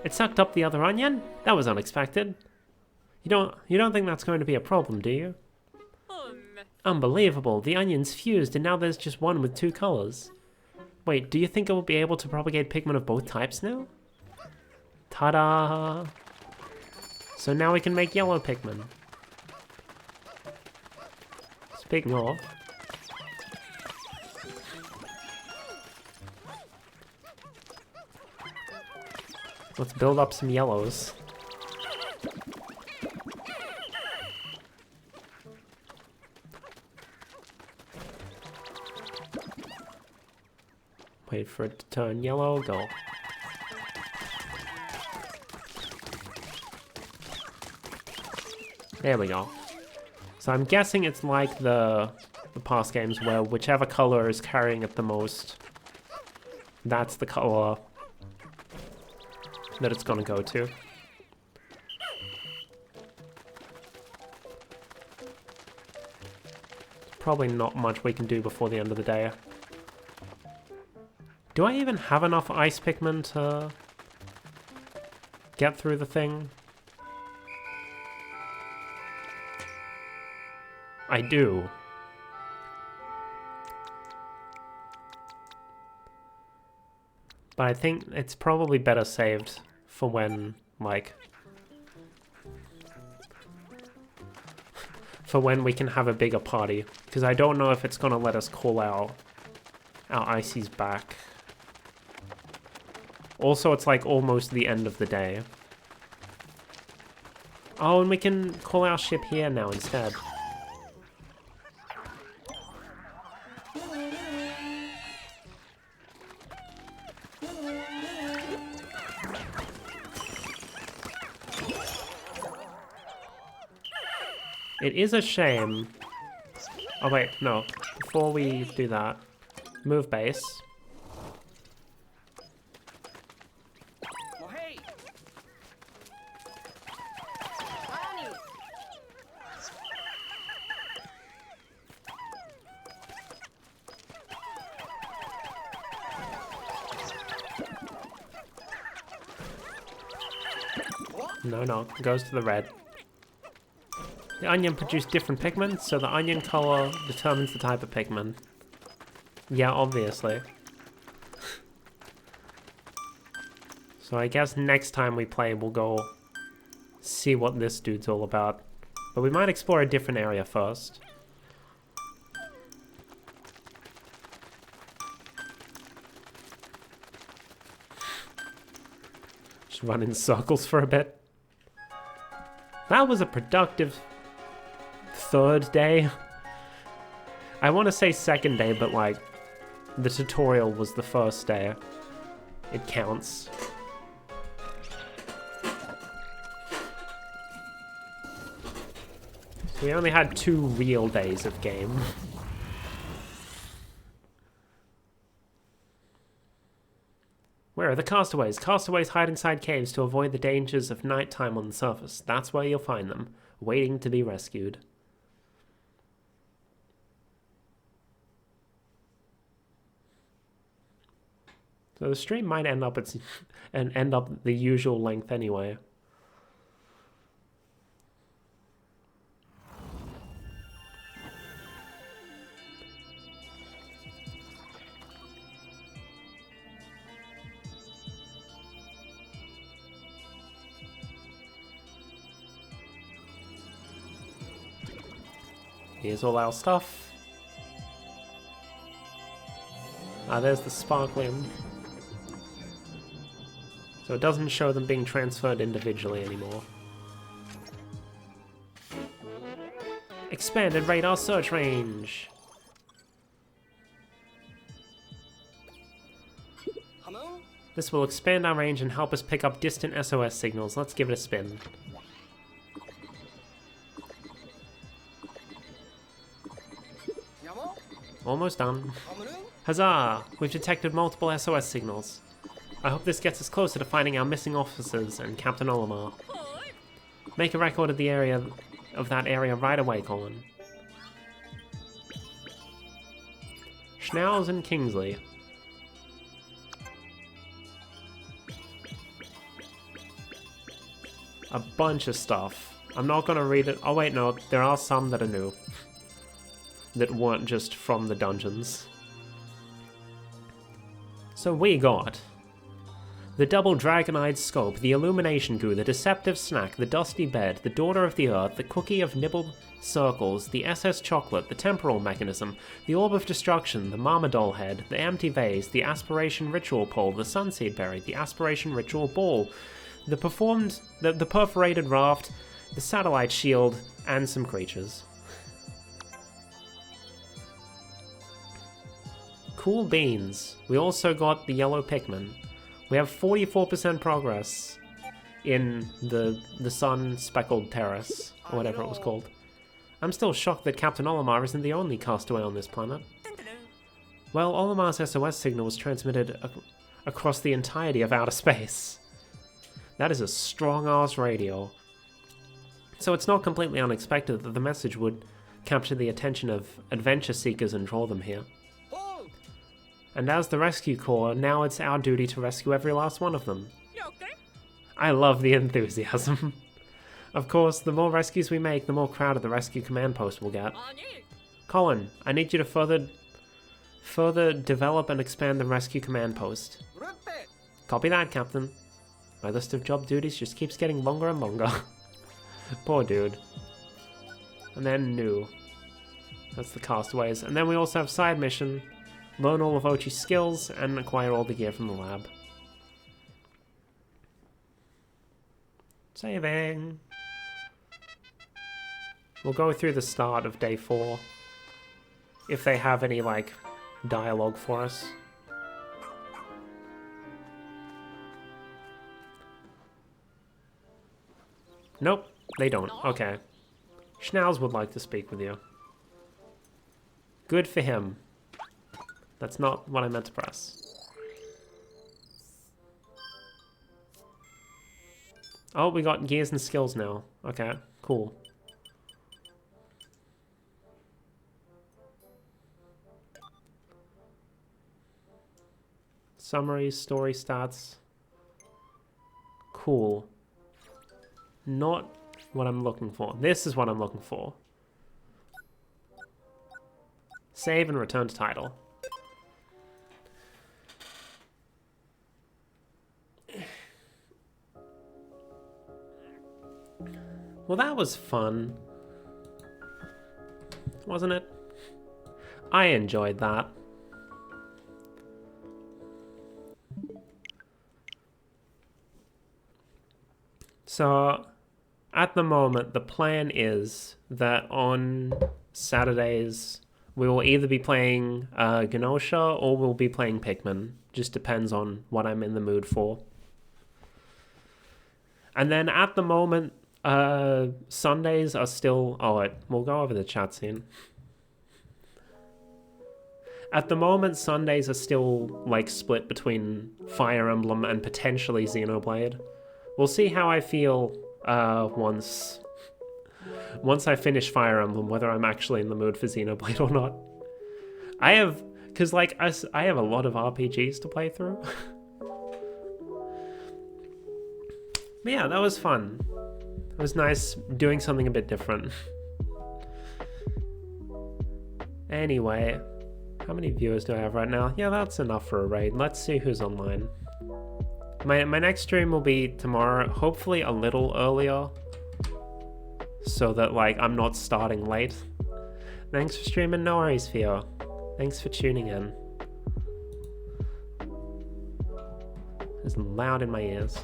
S1: It sucked up the other onion? That was unexpected. You don't think that's going to be a problem, do you? Unbelievable. The onions fused and now there's just one with two colors. Wait, do you think it will be able to propagate Pikmin of both types now? Ta-da! So now we can make yellow Pikmin. Speaking of... let's build up some yellows. Wait for it to turn yellow, go. There we go. So I'm guessing it's like the past games where whichever color is carrying it the most, that's the color that it's gonna go to. Probably not much we can do before the end of the day. Do I even have enough ice Pikmin to get through the thing? I do. But I think it's probably better saved for when, like... for when we can have a bigger party. Because I don't know if it's gonna let us call our ices back. Also, it's like almost the end of the day. Oh, and we can call our ship here now instead. It is a shame. Oh wait, no. Before we do that, move base. No, it goes to the red. The onion produced different Pikmin, so the onion color determines the type of Pikmin. Yeah, obviously. So I guess next time we play, we'll go see what this dude's all about. But we might explore a different area first. Just run in circles for a bit. That was a productive third day. I want to say second day, but like the tutorial was the first day. It counts. So we only had 2 real days of game. Where are the castaways? Castaways hide inside caves to avoid the dangers of nighttime on the surface. That's where you'll find them, waiting to be rescued. So the stream might end up the usual length anyway. Here's all our stuff. Ah, there's the sparkling. So it doesn't show them being transferred individually anymore. Expanded radar search range. This will expand our range and help us pick up distant SOS signals. Let's give it a spin. Almost done. Huzzah! We've detected multiple SOS signals. I hope this gets us closer to finding our missing officers and Captain Olimar. Make a record of that area right away, Colin. Schnauz and Kingsley. A bunch of stuff. I'm not gonna read it. Oh wait, no, there are some that are new. That weren't just from the dungeons. So we got the double dragon-eyed scope, the illumination goo, the deceptive snack, the dusty bed, the daughter of the earth, the cookie of nibbled circles, the SS chocolate, the temporal mechanism, the orb of destruction, the marmadol head, the empty vase, the aspiration ritual pole, the sunseed berry, the aspiration ritual ball, the perforated raft, the satellite shield, and some creatures. Cool beans. We also got the yellow Pikmin. We have 44% progress in the sun speckled terrace, or whatever it was called. I'm still shocked that Captain Olimar isn't the only castaway on this planet. Well, Olimar's SOS signal was transmitted across the entirety of outer space. That is a strong-ass radio. So it's not completely unexpected that the message would capture the attention of adventure seekers and draw them here. And as the rescue corps, now it's our duty to rescue every last one of them. I love the enthusiasm. Of course, the more rescues we make, the more crowded the rescue command post will get. Colin, I need you to further develop and expand the rescue command post. Copy that, Captain. My list of job duties just keeps getting longer and longer. Poor dude. And then new. That's the castaways. And then we also have side mission. Learn all of Ochi's skills and acquire all the gear from the lab. Saving. We'll go through the start of day 4. If they have any, like, dialogue for us. Nope, they don't. Okay. Schnauz would like to speak with you. Good for him. That's not what I meant to press. Oh, we got gears and skills now. Okay, cool. Summary, story stats. Cool. Not what I'm looking for. This is what I'm looking for. Save and return to title. Well, that was fun. Wasn't it? I enjoyed that. So, at the moment, the plan is that on Saturdays, we will either be playing Genosha or we'll be playing Pikmin. Just depends on what I'm in the mood for. And then at the moment, Sundays are still... Oh, wait, we'll go over the chat scene. At the moment, Sundays are still, like, split between Fire Emblem and potentially Xenoblade. We'll see how I feel once I finish Fire Emblem, whether I'm actually in the mood for Xenoblade or not. I have... Because, like, I have a lot of RPGs to play through. But yeah, that was fun. It was nice doing something a bit different. Anyway, how many viewers do I have right now? Yeah, that's enough for a raid. Let's see who's online. My next stream will be tomorrow, hopefully a little earlier, so that, like, I'm not starting late. Thanks for streaming, no worries, Theo. Thanks for tuning in. It's loud in my ears.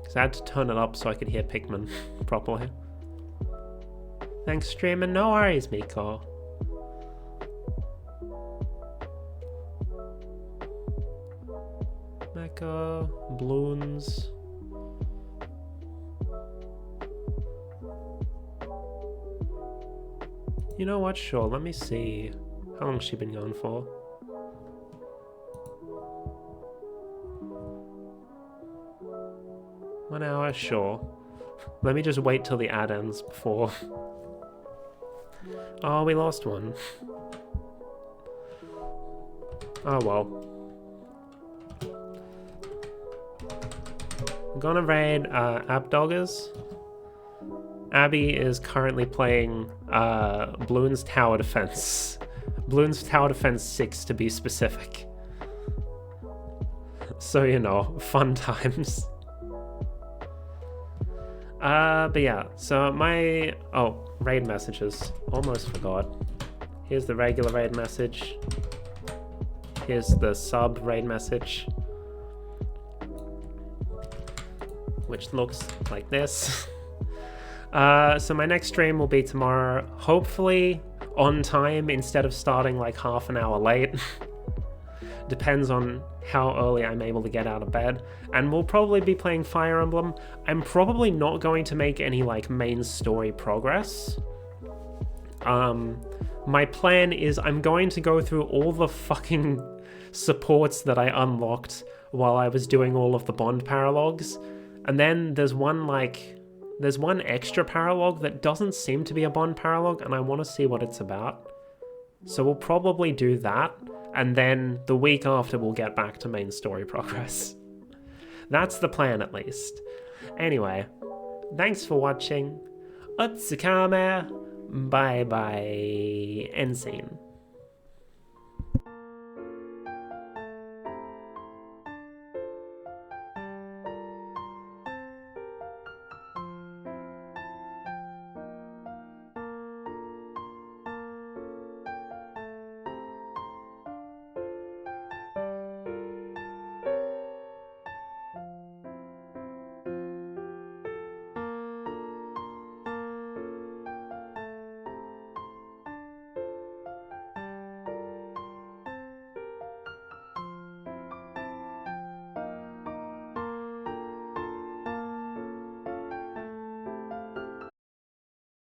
S1: Because I had to turn it up so I could hear Pikmin properly. Thanks for streaming, no worries, Miko. Mecha, balloons. You know what, sure, let me see. How long's she been going for? One hour, sure. Let me just wait till the ad ends before... Oh, we lost one. Oh well. I'm gonna raid Abdoggers. Abby is currently playing Bloons Tower Defense. Bloons Tower Defense 6 to be specific. So, you know, fun times. But yeah, so my... Oh, raid messages. Almost forgot. Here's the regular raid message. Here's the sub raid message. Which looks like this. So my next stream will be tomorrow, hopefully on time instead of starting like half an hour late. Depends on how early I'm able to get out of bed. And we'll probably be playing Fire Emblem. I'm probably not going to make any like main story progress. My plan is I'm going to go through all the fucking supports that I unlocked while I was doing all of the Bond paralogs. And then there's one extra paralog that doesn't seem to be a Bond paralog, and I want to see what it's about. So we'll probably do that, and then the week after we'll get back to main story progress. That's the plan, at least. Anyway, thanks for watching. Otsukame. Bye bye. End scene.